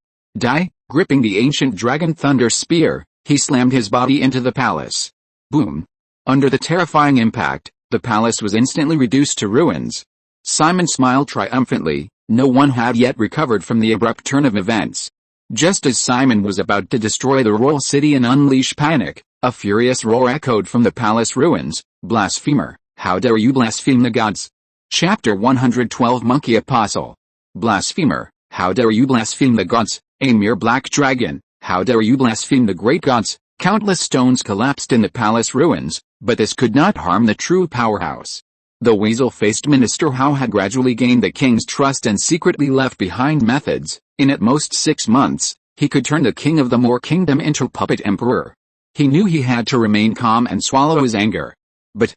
Gripping the ancient dragon thunder spear, he slammed his body into the palace. Boom! Under the terrifying impact, the palace was instantly reduced to ruins. Simon smiled triumphantly. No one had yet recovered from the abrupt turn of events. Just as Simon was about to destroy the royal city and unleash panic, a furious roar echoed from the palace ruins. Blasphemer, how dare you blaspheme the gods? Chapter 112 Monkey Apostle. Blasphemer, how dare you blaspheme the gods, a mere black dragon, how dare you blaspheme the great gods? Countless stones collapsed in the palace ruins, but this could not harm the true powerhouse. The weasel-faced Minister Hao had gradually gained the king's trust and secretly left behind methods. In at most 6 months, he could turn the king of the Moor kingdom into puppet emperor. He knew he had to remain calm and swallow his anger. But,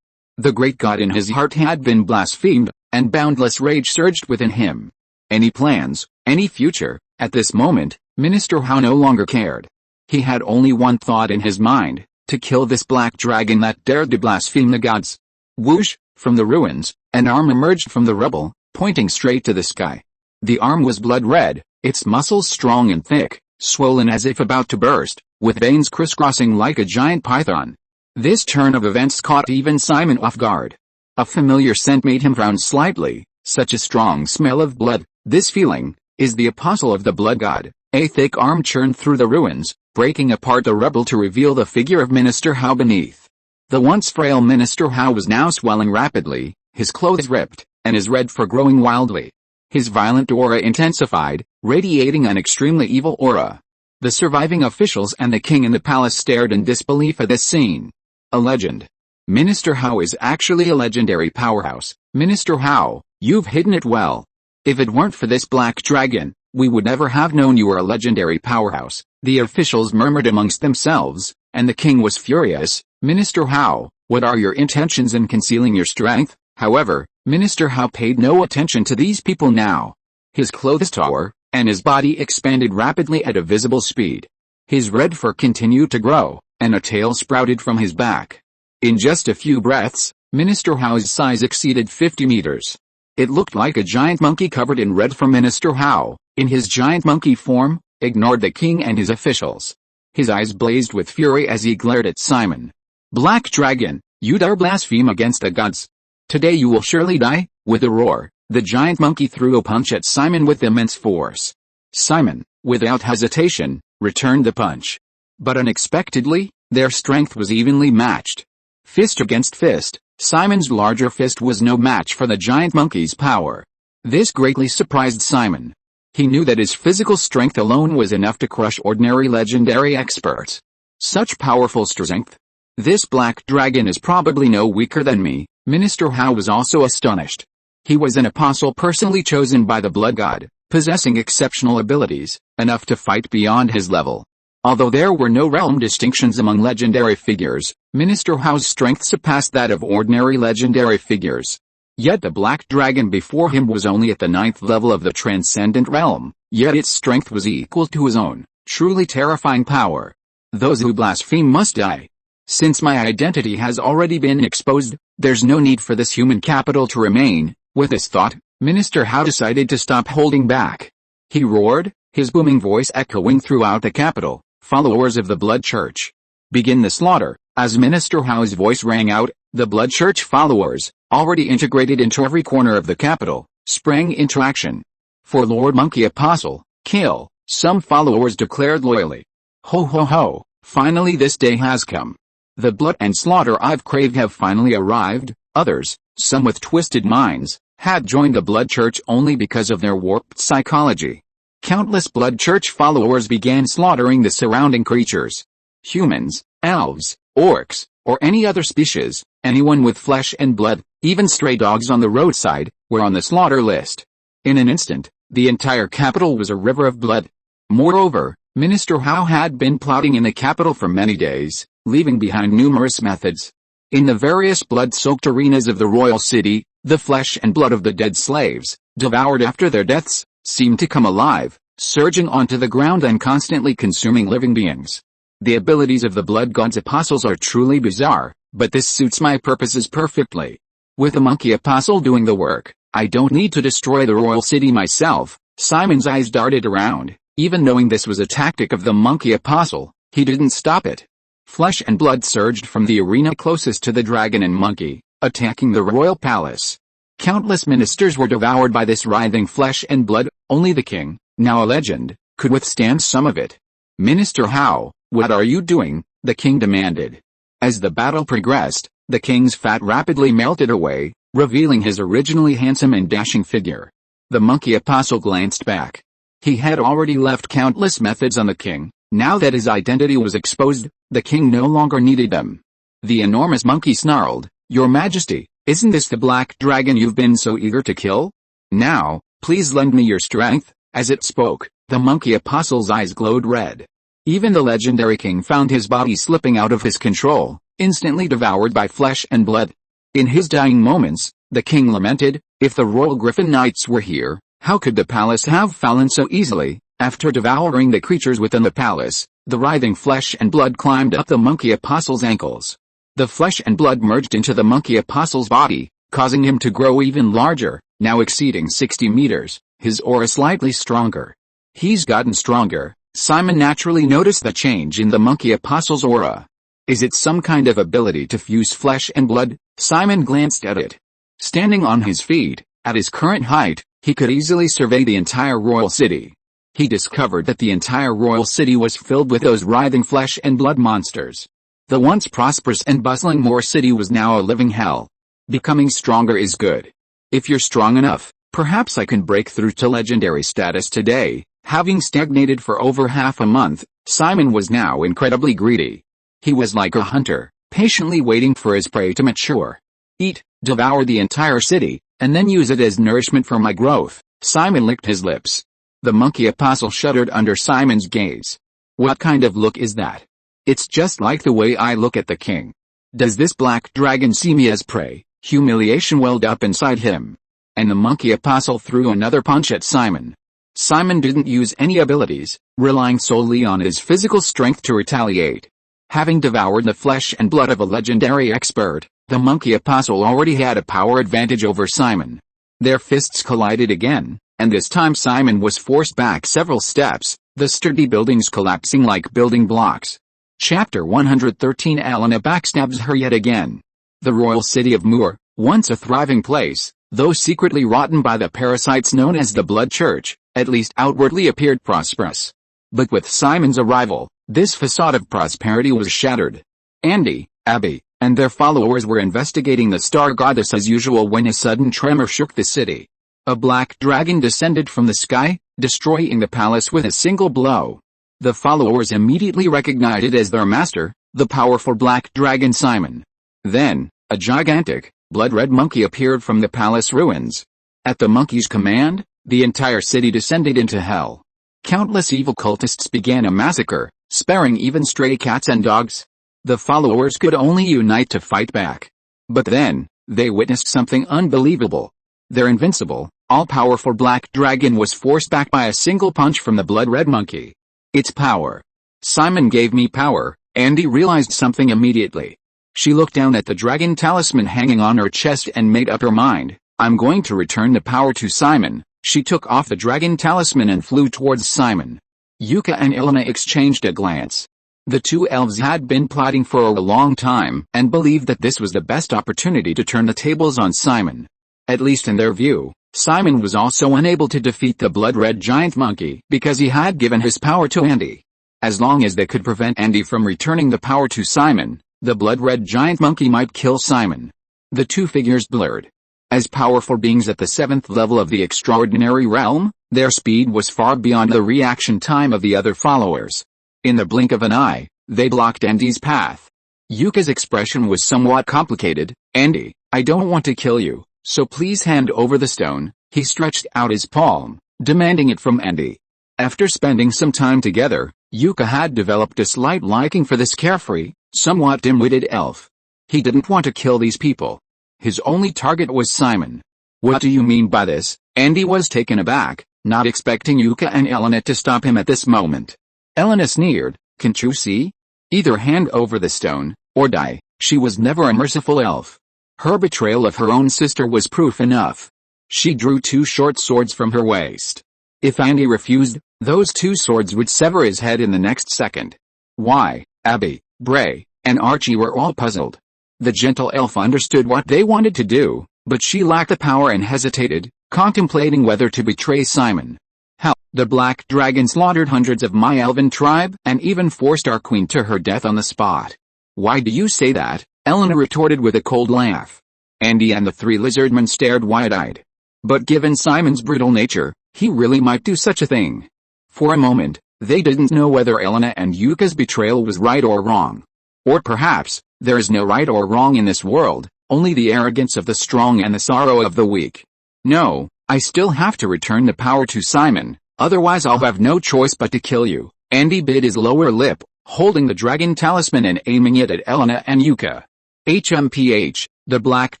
the great god in his heart had been blasphemed, and boundless rage surged within him. Any plans, any future, at this moment, Minister Hao no longer cared. He had only one thought in his mind, to kill this black dragon that dared to blaspheme the gods. Whoosh! From the ruins, an arm emerged from the rubble, pointing straight to the sky. The arm was blood red, its muscles strong and thick, swollen as if about to burst, with veins crisscrossing like a giant python. This turn of events caught even Simon off guard. A familiar scent made him frown slightly, such a strong smell of blood. This feeling is the apostle of the blood god. A thick arm churned through the ruins, breaking apart the rubble to reveal the figure of Minister Hao beneath. The once frail Minister Hao was now swelling rapidly, his clothes ripped, and his red fur growing wildly. His violent aura intensified, radiating an extremely evil aura. The surviving officials and the king in the palace stared in disbelief at this scene. A legend. Minister Hao is actually a legendary powerhouse. Minister Hao, you've hidden it well. If it weren't for this black dragon, we would never have known you were a legendary powerhouse. The officials murmured amongst themselves, and the king was furious. Minister Hao, what are your intentions in concealing your strength? However, Minister Hao paid no attention to these people now. His clothes tore, and his body expanded rapidly at a visible speed. His red fur continued to grow, and a tail sprouted from his back. In just a few breaths, Minister Hao's size exceeded 50 meters. It looked like a giant monkey covered in red fur. Minister Hao, in his giant monkey form, ignored the king and his officials. His eyes blazed with fury as he glared at Simon. Black dragon, you dare blaspheme against the gods. Today you will surely die. With a roar, the giant monkey threw a punch at Simon with immense force. Simon, without hesitation, returned the punch. But unexpectedly, their strength was evenly matched. Fist against fist, Simon's larger fist was no match for the giant monkey's power. This greatly surprised Simon. He knew that his physical strength alone was enough to crush ordinary legendary experts. Such powerful strength. This black dragon is probably no weaker than me. Minister Hao was also astonished. He was an apostle personally chosen by the blood god, possessing exceptional abilities, enough to fight beyond his level. Although there were no realm distinctions among legendary figures, Minister Hao's strength surpassed that of ordinary legendary figures. Yet the black dragon before him was only at the 9th level of the transcendent realm, yet its strength was equal to his own. Truly terrifying power. Those who blaspheme must die. Since my identity has already been exposed, there's no need for this human capital to remain. With this thought, Minister Hao decided to stop holding back. He roared, his booming voice echoing throughout the capital. Followers of the Blood Church, begin the slaughter. As Minister Hao's voice rang out, the Blood Church followers, already integrated into every corner of the capital, sprang into action. For Lord Monkey Apostle, kill, some followers declared loyally. Ho ho ho, finally this day has come. The blood and slaughter I've craved have finally arrived. Others, some with twisted minds, had joined the Blood Church only because of their warped psychology. Countless Blood Church followers began slaughtering the surrounding creatures. Humans, elves, orcs, or any other species, anyone with flesh and blood, even stray dogs on the roadside, were on the slaughter list. In an instant, the entire capital was a river of blood. Moreover, Minister Hao had been plotting in the capital for many days, leaving behind numerous methods. In the various blood-soaked arenas of the royal city, The flesh and blood of the dead slaves, devoured after their deaths, seemed to come alive, surging onto the ground and constantly consuming living beings. The abilities of the blood god's apostles are truly bizarre, but this suits my purposes perfectly. With the monkey apostle doing the work, I don't need to destroy the royal city myself. Simon's eyes darted around. Even knowing this was a tactic of the monkey apostle, he didn't stop it. Flesh and blood surged from the arena closest to the dragon and monkey, attacking the royal palace. Countless ministers were devoured by this writhing flesh and blood. Only the king, now a legend, could withstand some of it. Minister How, what are you doing? The king demanded. As the battle progressed, the king's fat rapidly melted away, revealing his originally handsome and dashing figure. The monkey apostle glanced back. He had already left countless methods on the king. Now that his identity was exposed, the king no longer needed them. The enormous monkey snarled, "Your Majesty, isn't this the black dragon you've been so eager to kill? Now, please lend me your strength." As it spoke, the monkey apostle's eyes glowed red. Even the legendary king found his body slipping out of his control, instantly devoured by flesh and blood. In his dying moments, the king lamented, "If the royal griffin knights were here, how could the palace have fallen so easily?" After devouring the creatures within the palace, the writhing flesh and blood climbed up the monkey apostle's ankles. The flesh and blood merged into the monkey apostle's body, causing him to grow even larger, now exceeding 60 meters, his aura slightly stronger. He's gotten stronger. Simon naturally noticed the change in the monkey apostle's aura. Is it some kind of ability to fuse flesh and blood? Simon glanced at it. Standing on his feet, at his current height, he could easily survey the entire royal city. He discovered that the entire royal city was filled with those writhing flesh and blood monsters. The once prosperous and bustling Moor city was now a living hell. Becoming stronger is good. If you're strong enough, perhaps I can break through to legendary status today. Having stagnated for over half a month, Simon was now incredibly greedy. He was like a hunter, patiently waiting for his prey to mature. Eat, devour the entire city, and then use it as nourishment for my growth. Simon licked his lips. The monkey apostle shuddered under Simon's gaze. What kind of look is that? It's just like the way I look at the king. Does this black dragon see me as prey? Humiliation welled up inside him. And the monkey apostle threw another punch at Simon. Simon didn't use any abilities, relying solely on his physical strength to retaliate. Having devoured the flesh and blood of a legendary expert, the monkey apostle already had a power advantage over Simon. Their fists collided again, and this time Simon was forced back several steps, the sturdy buildings collapsing like building blocks. Chapter 113 Yulina backstabs her yet again. The royal city of Moor, once a thriving place, though secretly rotten by the parasites known as the Blood Church, at least outwardly appeared prosperous. But with Simon's arrival, this facade of prosperity was shattered. Andy, Abby, and their followers were investigating the star goddess as usual when a sudden tremor shook the city. A black dragon descended from the sky, destroying the palace with a single blow. The followers immediately recognized it as their master, the powerful black dragon Simon. Then, a gigantic, blood-red monkey appeared from the palace ruins. At the monkey's command, the entire city descended into hell. Countless evil cultists began a massacre, sparing even stray cats and dogs. The followers could only unite to fight back. But then, they witnessed something unbelievable. Their invincible, all-powerful black dragon was forced back by a single punch from the blood-red monkey. Its power. Simon gave me power. Andy realized something immediately. She looked down at the dragon talisman hanging on her chest and made up her mind. I'm going to return the power to Simon. She took off the dragon talisman and flew towards Simon. Yuka and Yulina exchanged a glance. The two elves had been plotting for a long time and believed that this was the best opportunity to turn the tables on Simon. At least in their view, Simon was also unable to defeat the blood-red giant monkey because he had given his power to Andy. As long as they could prevent Andy from returning the power to Simon, the blood-red giant monkey might kill Simon. The two figures blurred. As powerful beings at the 7th level of the extraordinary realm, their speed was far beyond the reaction time of the other followers. In the blink of an eye, they blocked Andy's path. Yuka's expression was somewhat complicated. Andy, I don't want to kill you, so please hand over the stone. He stretched out his palm, demanding it from Andy. After spending some time together, Yuka had developed a slight liking for this carefree, somewhat dim-witted elf. He didn't want to kill these people. His only target was Simon. What do you mean by this? Andy was taken aback, not expecting Yuka and Yulina to stop him at this moment. Yulina sneered, "Can't you see? Either hand over the stone, or die." She was never a merciful elf. Her betrayal of her own sister was proof enough. She drew 2 short swords from her waist. If Andy refused, those 2 swords would sever his head in the next second. Why, Abby, Bray, and Archie were all puzzled. The gentle elf understood what they wanted to do, but she lacked the power and hesitated, contemplating whether to betray Simon. How, the black dragon slaughtered hundreds of my elven tribe and even forced our queen to her death on the spot. Why do you say that? Yulina retorted with a cold laugh. Andy and the 3 lizardmen stared wide-eyed. But given Simon's brutal nature, he really might do such a thing. For a moment, they didn't know whether Yulina and Yuka's betrayal was right or wrong. Or perhaps, there is no right or wrong in this world, only the arrogance of the strong and the sorrow of the weak. No, I still have to return the power to Simon, otherwise I'll have no choice but to kill you. Andy bit his lower lip, holding the dragon talisman and aiming it at Yulina and Yuka. HMPH, the black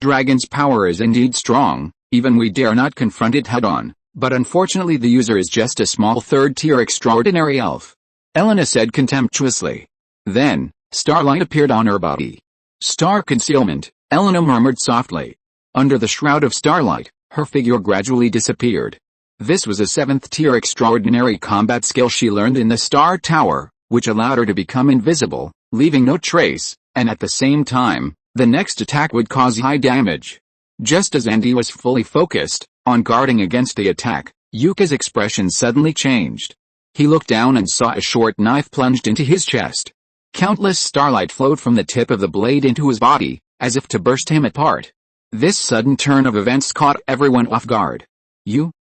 dragon's power is indeed strong, even we dare not confront it head-on, but unfortunately the user is just a small 3rd-tier extraordinary elf. Yulina said contemptuously. Then, starlight appeared on her body. Star concealment, Yulina murmured softly. Under the shroud of starlight, her figure gradually disappeared. This was a 7th-tier extraordinary combat skill she learned in the Star Tower, which allowed her to become invisible, leaving no trace, and at the same time, the next attack would cause high damage. Just as Andy was fully focused on guarding against the attack, Yuka's expression suddenly changed. He looked down and saw a short knife plunged into his chest. Countless starlight flowed from the tip of the blade into his body, as if to burst him apart. This sudden turn of events caught everyone off guard.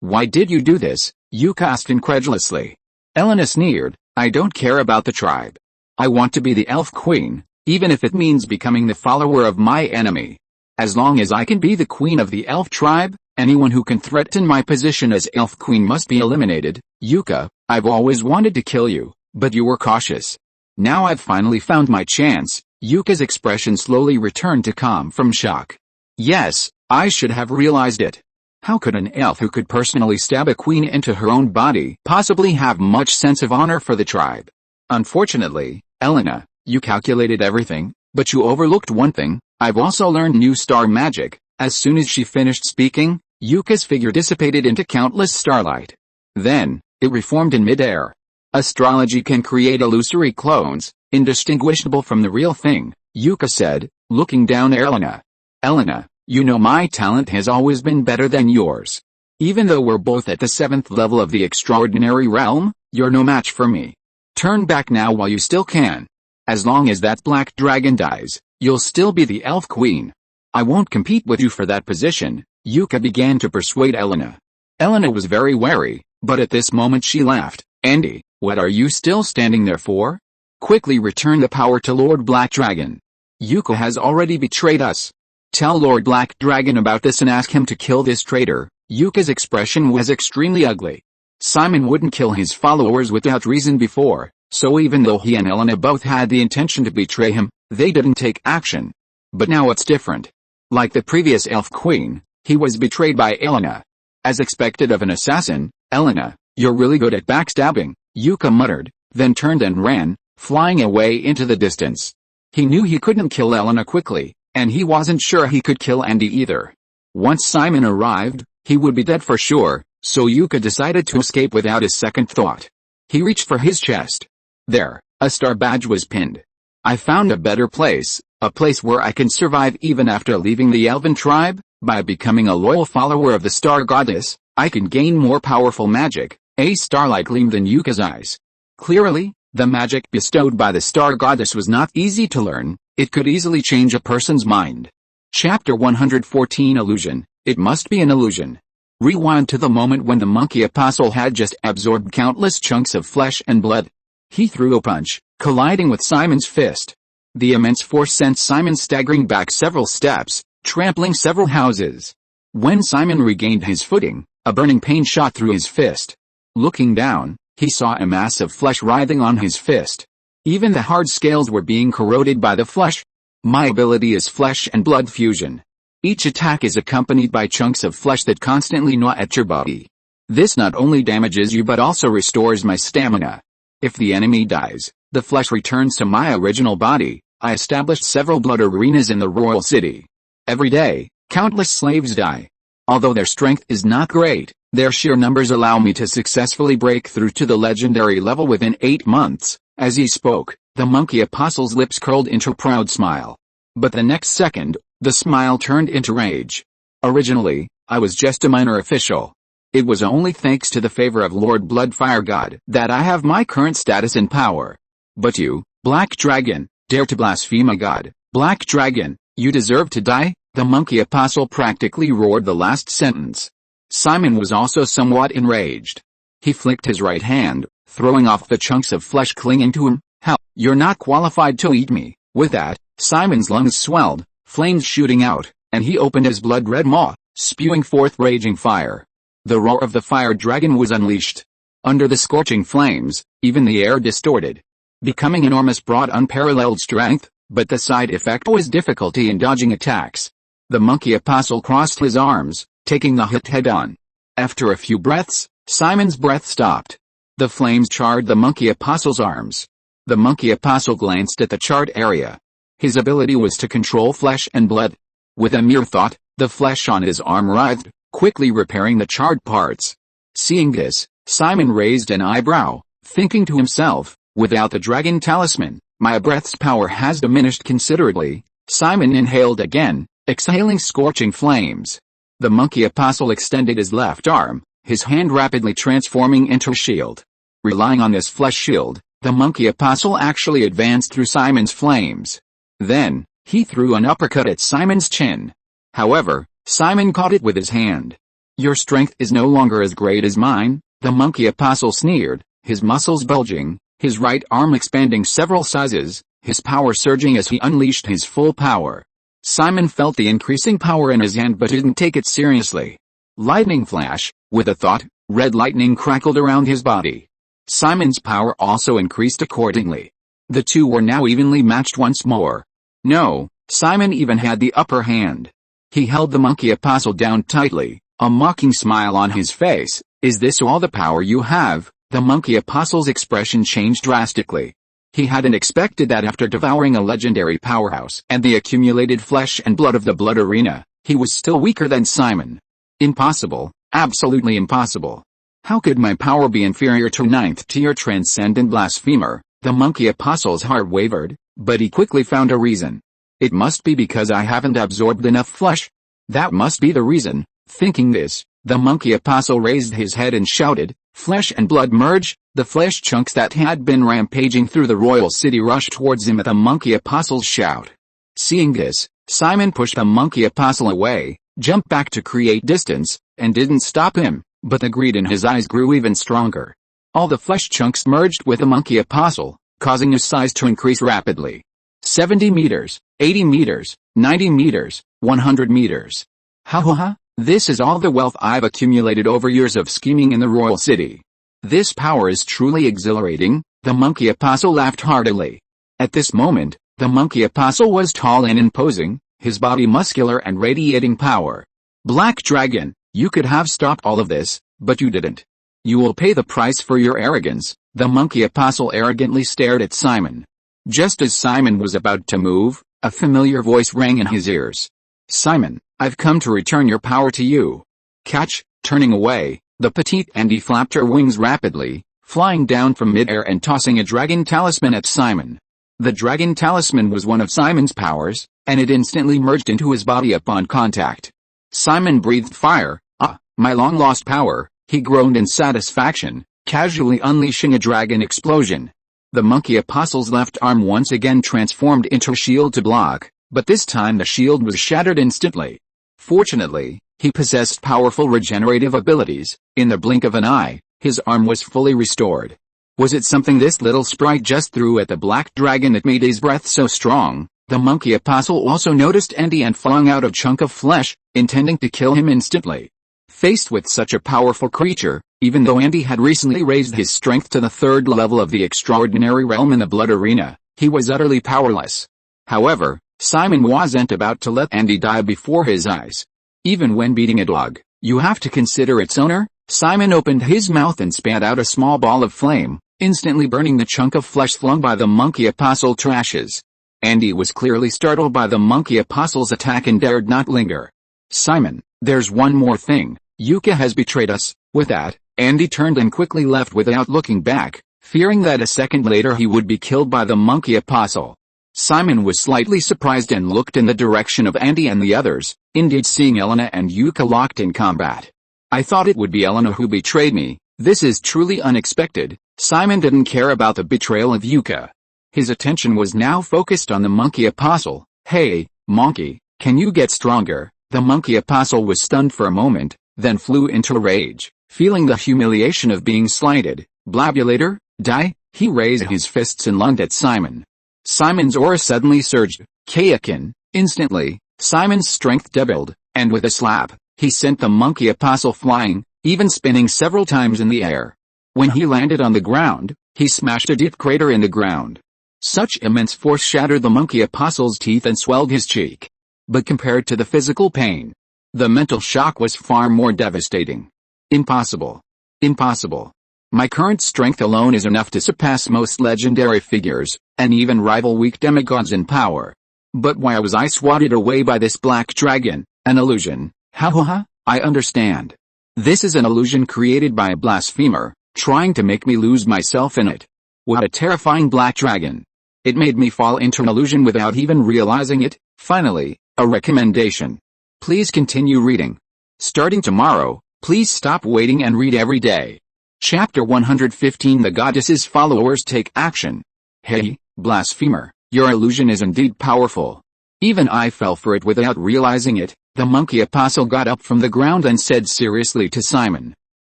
Why did you do this? Yuka asked incredulously. Yulina sneered, I don't care about the tribe. I want to be the elf queen, even if it means becoming the follower of my enemy. As long as I can be the queen of the elf tribe, anyone who can threaten my position as elf queen must be eliminated. Yuka, I've always wanted to kill you, but you were cautious. Now I've finally found my chance. Yuka's expression slowly returned to calm from shock. Yes, I should have realized it. How could an elf who could personally stab a queen into her own body possibly have much sense of honor for the tribe? Unfortunately, Yulina, you calculated everything, but you overlooked one thing. I've also learned new star magic. As soon as she finished speaking, Yuka's figure dissipated into countless starlight. Then, it reformed in midair. Astrology can create illusory clones, indistinguishable from the real thing, Yuka said, looking down at Yulina. Yulina, you know my talent has always been better than yours. Even though we're both at the 7th level of the extraordinary realm, you're no match for me. Turn back now while you still can. As long as that black dragon dies, you'll still be the elf queen. I won't compete with you for that position, Yuka began to persuade Yulina. Yulina was very wary, but at this moment she laughed. Andy, what are you still standing there for? Quickly return the power to Lord Black Dragon. Yuka has already betrayed us. Tell Lord Black Dragon about this and ask him to kill this traitor. Yuka's expression was extremely ugly. Simon wouldn't kill his followers without reason before, so even though he and Yulina both had the intention to betray him, they didn't take action. But now it's different. Like the previous elf queen, he was betrayed by Yulina. As expected of an assassin, Yulina, you're really good at backstabbing, Yuka muttered, then turned and ran, flying away into the distance. He knew he couldn't kill Yulina quickly, and he wasn't sure he could kill Andy either. Once Simon arrived, he would be dead for sure, so Yuka decided to escape without a second thought. He reached for his chest. There, a star badge was pinned. I found a better place, a place where I can survive even after leaving the elven tribe. By becoming a loyal follower of the star goddess, I can gain more powerful magic. A starlight gleamed in Yuka's eyes. Clearly, the magic bestowed by the star goddess was not easy to learn. It could easily change a person's mind. Chapter 114 Illusion. It must be an illusion. Rewind to the moment when the monkey apostle had just absorbed countless chunks of flesh and blood. He threw a punch, colliding with Simon's fist. The immense force sent Simon staggering back several steps, trampling several houses. When Simon regained his footing, a burning pain shot through his fist. Looking down, he saw a mass of flesh writhing on his fist. Even the hard scales were being corroded by the flesh. My ability is flesh and blood fusion. Each attack is accompanied by chunks of flesh that constantly gnaw at your body. This not only damages you but also restores my stamina. If the enemy dies, the flesh returns to my original body. I established several blood arenas in the royal city. Every day, countless slaves die. Although their strength is not great, their sheer numbers allow me to successfully break through to the legendary level within 8 months. As he spoke, the monkey apostle's lips curled into a proud smile. But the next second, the smile turned into rage. Originally, I was just a minor official. It was only thanks to the favor of Lord Bloodfire God that I have my current status and power. But you, Black Dragon, dare to blaspheme a god. Black Dragon, you deserve to die, the monkey apostle practically roared the last sentence. Simon was also somewhat enraged. He flicked his right hand, throwing off the chunks of flesh clinging to him. Hell, you're not qualified to eat me. With that, Simon's lungs swelled, flames shooting out, and he opened his blood-red maw, spewing forth raging fire. The roar of the fire dragon was unleashed. Under the scorching flames, even the air distorted. Becoming enormous brought unparalleled strength, but the side effect was difficulty in dodging attacks. The monkey apostle crossed his arms, taking the hit head-on. After a few breaths, Simon's breath stopped. The flames charred the monkey apostle's arms. The monkey apostle glanced at the charred area. His ability was to control flesh and blood. With a mere thought, the flesh on his arm writhed, quickly repairing the charred parts. Seeing this, Simon raised an eyebrow, thinking to himself, without the dragon talisman, my breath's power has diminished considerably. Simon inhaled again, exhaling scorching flames. The monkey apostle extended his left arm, his hand rapidly transforming into a shield. Relying on this flesh shield, the monkey apostle actually advanced through Simon's flames. Then, he threw an uppercut at Simon's chin. However, Simon caught it with his hand. Your strength is no longer as great as mine, the monkey apostle sneered, his muscles bulging, his right arm expanding several sizes, his power surging as he unleashed his full power. Simon felt the increasing power in his hand but didn't take it seriously. Lightning flash, with a thought, red lightning crackled around his body. Simon's power also increased accordingly. The two were now evenly matched once more. No, Simon even had the upper hand. He held the monkey apostle down tightly, a mocking smile on his face. Is this all the power you have? The monkey apostle's expression changed drastically. He hadn't expected that after devouring a legendary powerhouse and the accumulated flesh and blood of the blood arena, he was still weaker than Simon. Impossible, absolutely impossible. How could my power be inferior to 9th tier transcendent blasphemer? The monkey apostle's heart wavered, but he quickly found a reason. It must be because I haven't absorbed enough flesh. That must be the reason. Thinking this, the monkey apostle raised his head and shouted, flesh and blood merge. The flesh chunks that had been rampaging through the royal city rushed towards him at the monkey apostle's shout. Seeing this, Simon pushed the monkey apostle away, jumped back to create distance, and didn't stop him, but the greed in his eyes grew even stronger. All the flesh chunks merged with the monkey apostle, causing his size to increase rapidly. 70 meters, 80 meters, 90 meters, 100 meters. Ha ha ha, this is all the wealth I've accumulated over years of scheming in the royal city. This power is truly exhilarating, the monkey apostle laughed heartily. At this moment, the monkey apostle was tall and imposing, his body muscular and radiating power. Black Dragon, you could have stopped all of this, but you didn't. You will pay the price for your arrogance. The monkey apostle arrogantly stared at Simon. Just as Simon was about to move, a familiar voice rang in his ears. Simon, I've come to return your power to you. Catch, turning away, the petite Andy flapped her wings rapidly, flying down from midair and tossing a dragon talisman at Simon. The dragon talisman was one of Simon's powers, and it instantly merged into his body upon contact. Simon breathed fire. Ah, my long-lost power, he groaned in satisfaction, casually unleashing a dragon explosion. The monkey apostle's left arm once again transformed into a shield to block, but this time the shield was shattered instantly. Fortunately, he possessed powerful regenerative abilities. In the blink of an eye, his arm was fully restored. Was it something this little sprite just threw at the black dragon that made his breath so strong? The monkey apostle also noticed Andy and flung out a chunk of flesh, intending to kill him instantly. Faced with such a powerful creature, even though Andy had recently raised his strength to the 3rd level of the extraordinary realm in the blood arena, he was utterly powerless. However, Simon wasn't about to let Andy die before his eyes. Even when beating a dog, you have to consider its owner. Simon opened his mouth and spat out a small ball of flame, instantly burning the chunk of flesh flung by the monkey apostle to ashes. Andy was clearly startled by the monkey apostle's attack and dared not linger. Simon, there's one more thing. Yuka has betrayed us. With that, Andy turned and quickly left without looking back, fearing that a second later he would be killed by the monkey apostle. Simon was slightly surprised and looked in the direction of Andy and the others, indeed seeing Yulina and Yuka locked in combat. I thought it would be Yulina who betrayed me. This is truly unexpected. Simon didn't care about the betrayal of Yuka. His attention was now focused on the monkey apostle. Hey, monkey, can you get stronger? The monkey apostle was stunned for a moment, then flew into a rage, feeling the humiliation of being slighted. Blabulator, die! He raised his fists and lunged at Simon. Simon's aura suddenly surged. Kayakin. Instantly, Simon's strength doubled, and with a slap, he sent the monkey apostle flying, even spinning several times in the air. When he landed on the ground, he smashed a deep crater in the ground. Such immense force shattered the monkey apostle's teeth and swelled his cheek. But compared to the physical pain, the mental shock was far more devastating. Impossible. Impossible. My current strength alone is enough to surpass most legendary figures, and even rival weak demigods in power. But why was I swatted away by this black dragon? An illusion. Ha ha ha, I understand. This is an illusion created by a blasphemer, trying to make me lose myself in it. What a terrifying black dragon. It made me fall into an illusion without even realizing it. Finally, a recommendation. Please continue reading. Starting tomorrow, please stop waiting and read every day. Chapter 115 The Goddess's Followers Take Action. Hey, blasphemer, your illusion is indeed powerful. Even I fell for it without realizing it. The monkey apostle got up from the ground and said seriously to Simon.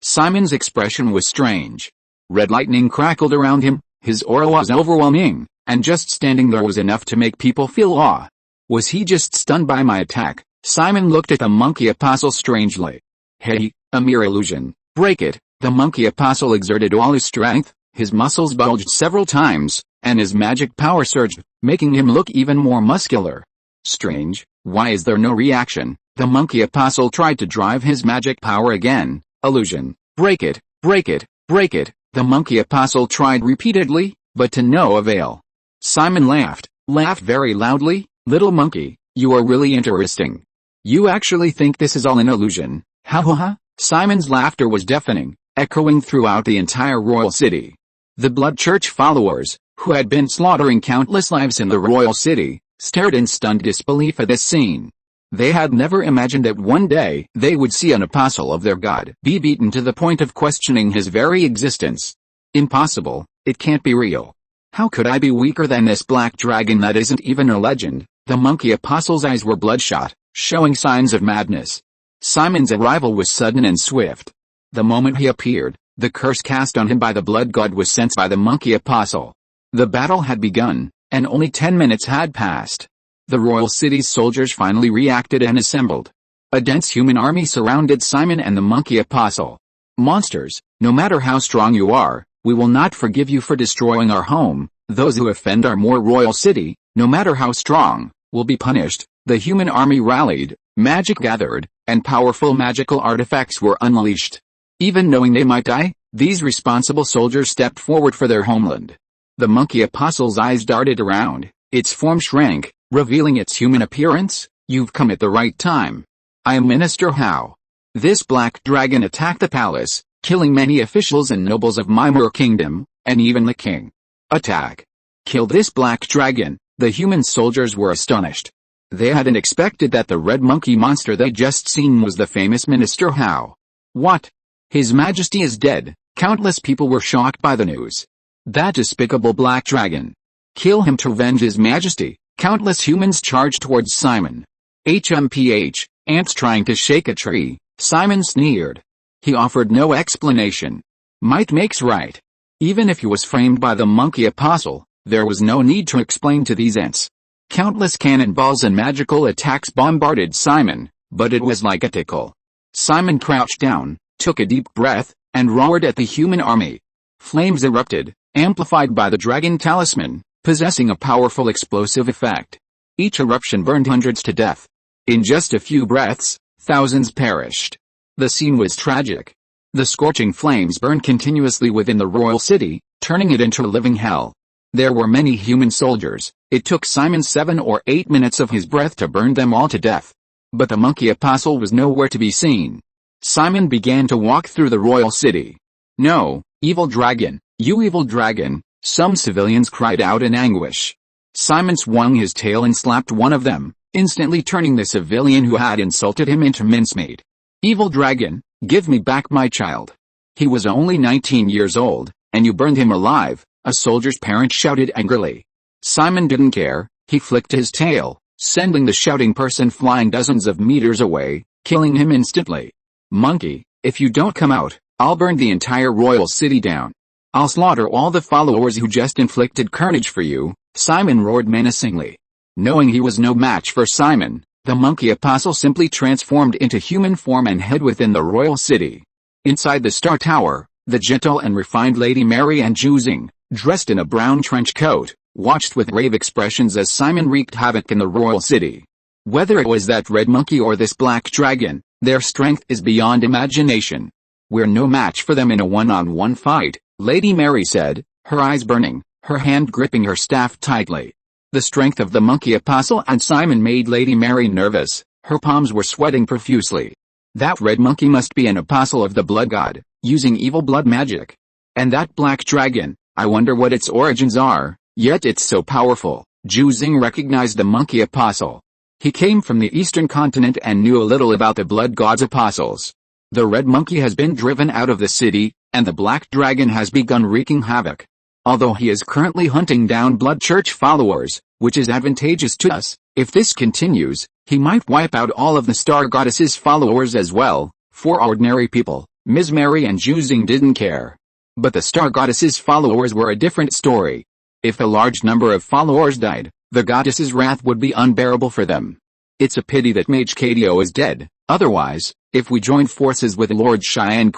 Simon's expression was strange. Red lightning crackled around him, his aura was overwhelming, and just standing there was enough to make people feel awe. Was he just stunned by my attack? Simon looked at the monkey apostle strangely. Hey, a mere illusion, break it. The monkey apostle exerted all his strength, his muscles bulged several times, and his magic power surged, making him look even more muscular. Strange, why is there no reaction? The monkey apostle tried to drive his magic power again. Illusion, break it, break it, break it. The monkey apostle tried repeatedly, but to no avail. Simon laughed very loudly. Little monkey, you are really interesting. You actually think this is all an illusion? Ha ha ha. Simon's laughter was deafening, echoing throughout the entire royal city. The Blood Church followers, who had been slaughtering countless lives in the royal city, stared in stunned disbelief at this scene. They had never imagined that one day they would see an apostle of their god be beaten to the point of questioning his very existence. Impossible, it can't be real. How could I be weaker than this black dragon that isn't even a legend? The monkey apostle's eyes were bloodshot, showing signs of madness. Simon's arrival was sudden and swift. The moment he appeared, the curse cast on him by the blood god was sensed by the monkey apostle. The battle had begun, and only 10 minutes had passed. The royal city's soldiers finally reacted and assembled. A dense human army surrounded Simon and the monkey apostle. Monsters, no matter how strong you are, we will not forgive you for destroying our home. Those who offend our more royal city, no matter how strong, will be punished. The human army rallied, magic gathered, and powerful magical artifacts were unleashed. Even knowing they might die, these responsible soldiers stepped forward for their homeland. The monkey apostle's eyes darted around, its form shrank, revealing its human appearance. You've come at the right time. I am Minister Hao. This black dragon attacked the palace, killing many officials and nobles of Mimir Kingdom, and even the king. Attack. Kill this black dragon. The human soldiers were astonished. They hadn't expected that the red monkey monster they'd just seen was the famous Minister Hao. What? His Majesty is dead. Countless people were shocked by the news. That despicable black dragon. Kill him to avenge his majesty. Countless humans charged towards Simon. HMPH, ants trying to shake a tree. Simon sneered. He offered no explanation. Might makes right. Even if he was framed by the monkey apostle, there was no need to explain to these ants. Countless cannonballs and magical attacks bombarded Simon, but it was like a tickle. Simon crouched down, took a deep breath, and roared at the human army. Flames erupted, amplified by the dragon talisman, possessing a powerful explosive effect. Each eruption burned hundreds to death. In just a few breaths, thousands perished. The scene was tragic. The scorching flames burned continuously within the royal city, turning it into a living hell. There were many human soldiers. It took Simon 7 or 8 minutes of his breath to burn them all to death. But the monkey apostle was nowhere to be seen. Simon began to walk through the royal city. "No, evil dragon, you evil dragon," some civilians cried out in anguish. Simon swung his tail and slapped one of them, instantly turning the civilian who had insulted him into mincemeat. "Evil dragon, give me back my child. He was only 19 years old, and you burned him alive," a soldier's parent shouted angrily. Simon didn't care. He flicked his tail, sending the shouting person flying dozens of meters away, killing him instantly. "Monkey, if you don't come out, I'll burn the entire royal city down. I'll slaughter all the followers who just inflicted carnage for you," Simon roared menacingly. Knowing he was no match for Simon, the monkey apostle simply transformed into human form and hid within the royal city. Inside the Star Tower, the gentle and refined Lady Mary and Juzing, dressed in a brown trench coat, watched with grave expressions as Simon wreaked havoc in the royal city. Whether it was that red monkey or this black dragon, their strength is beyond imagination. "We're no match for them in a one-on-one fight," Lady Mary said, her eyes burning, her hand gripping her staff tightly. The strength of the monkey apostle and Simon made Lady Mary nervous. Her palms were sweating profusely. That red monkey must be an apostle of the blood god, using evil blood magic. And that black dragon, I wonder what its origins are, yet it's so powerful. Juzing recognized the monkey apostle. He came from the eastern continent and knew a little about the blood god's apostles. The red monkey has been driven out of the city, and the black dragon has begun wreaking havoc. Although he is currently hunting down blood church followers, which is advantageous to us, if this continues, he might wipe out all of the star goddess's followers as well. For ordinary people, Ms. Mary and Juzing didn't care. But the star goddess's followers were a different story. If a large number of followers died, the goddess's wrath would be unbearable for them. It's a pity that Mage Cadio is dead. Otherwise, if we joined forces with Lord Cheyenne,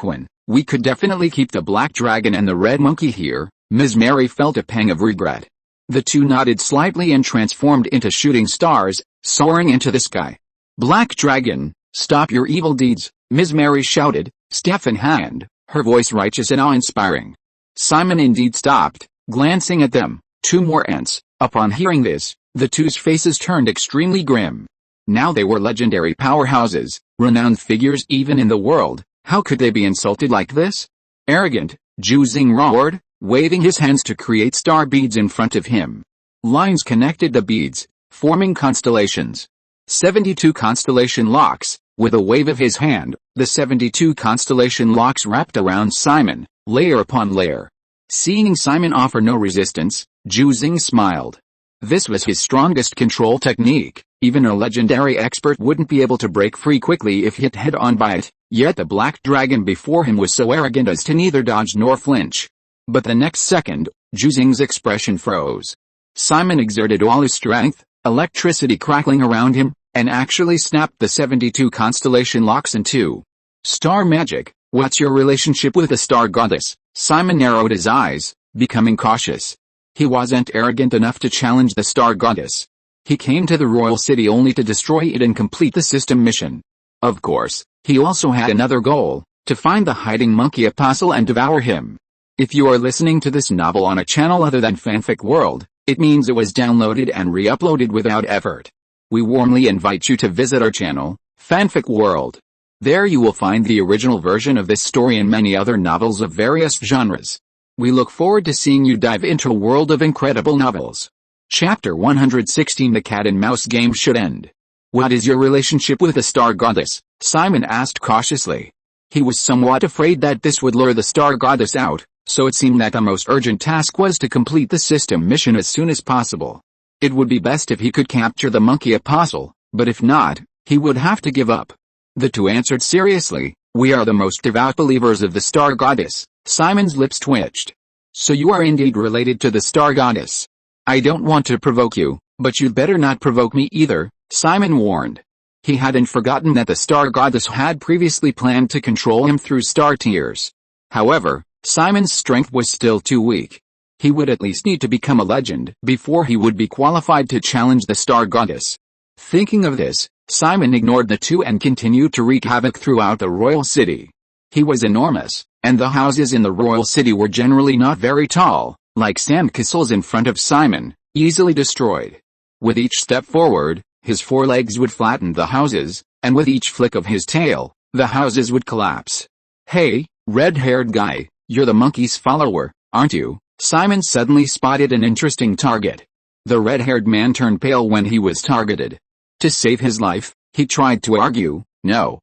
we could definitely keep the black dragon and the red monkey here. Ms. Mary felt a pang of regret. The two nodded slightly and transformed into shooting stars, soaring into the sky. "Black dragon, stop your evil deeds," Ms. Mary shouted, staff in hand, her voice righteous and awe-inspiring. Simon indeed stopped, glancing at them, two more ants. Upon hearing this, the two's faces turned extremely grim. Now they were legendary powerhouses, renowned figures even in the world. How could they be insulted like this? "Arrogant," Juzing roared, waving his hands to create star beads in front of him. Lines connected the beads, forming constellations. 72 constellation locks. With a wave of his hand, the 72 constellation locks wrapped around Simon, layer upon layer. Seeing Simon offer no resistance, Juzing smiled. This was his strongest control technique. Even a legendary expert wouldn't be able to break free quickly if hit head-on by it, yet the black dragon before him was so arrogant as to neither dodge nor flinch. But the next second, Juzing's expression froze. Simon exerted all his strength, electricity crackling around him, and actually snapped the 72 constellation locks in two. "Star magic, what's your relationship with the star goddess?" Simon narrowed his eyes, becoming cautious. He wasn't arrogant enough to challenge the star goddess. He came to the royal city only to destroy it and complete the system mission. Of course, he also had another goal, to find the hiding monkey apostle and devour him. If you are listening to this novel on a channel other than Fanfic World, it means it was downloaded and re-uploaded without effort. We warmly invite you to visit our channel, Fanfic World. There you will find the original version of this story and many other novels of various genres. We look forward to seeing you dive into a world of incredible novels. Chapter 116 The Cat and Mouse Game Should End. "What is your relationship with the star goddess?" Simon asked cautiously. He was somewhat afraid that this would lure the star goddess out, so it seemed that the most urgent task was to complete the system mission as soon as possible. It would be best if he could capture the monkey apostle, but if not, he would have to give up. The two answered seriously, "We are the most devout believers of the star goddess." Simon's lips twitched. "So you are indeed related to the star goddess. I don't want to provoke you, but you'd better not provoke me either," Simon warned. He hadn't forgotten that the star goddess had previously planned to control him through star tears. However, Simon's strength was still too weak. He would at least need to become a legend before he would be qualified to challenge the star goddess. Thinking of this, Simon ignored the two and continued to wreak havoc throughout the royal city. He was enormous, and the houses in the royal city were generally not very tall, like sandcastles in front of Simon, easily destroyed. With each step forward, his forelegs would flatten the houses, and with each flick of his tail, the houses would collapse. "Hey, red-haired guy, you're the monkey's follower, aren't you?" Simon suddenly spotted an interesting target. The red-haired man turned pale when he was targeted. To save his life, he tried to argue. No.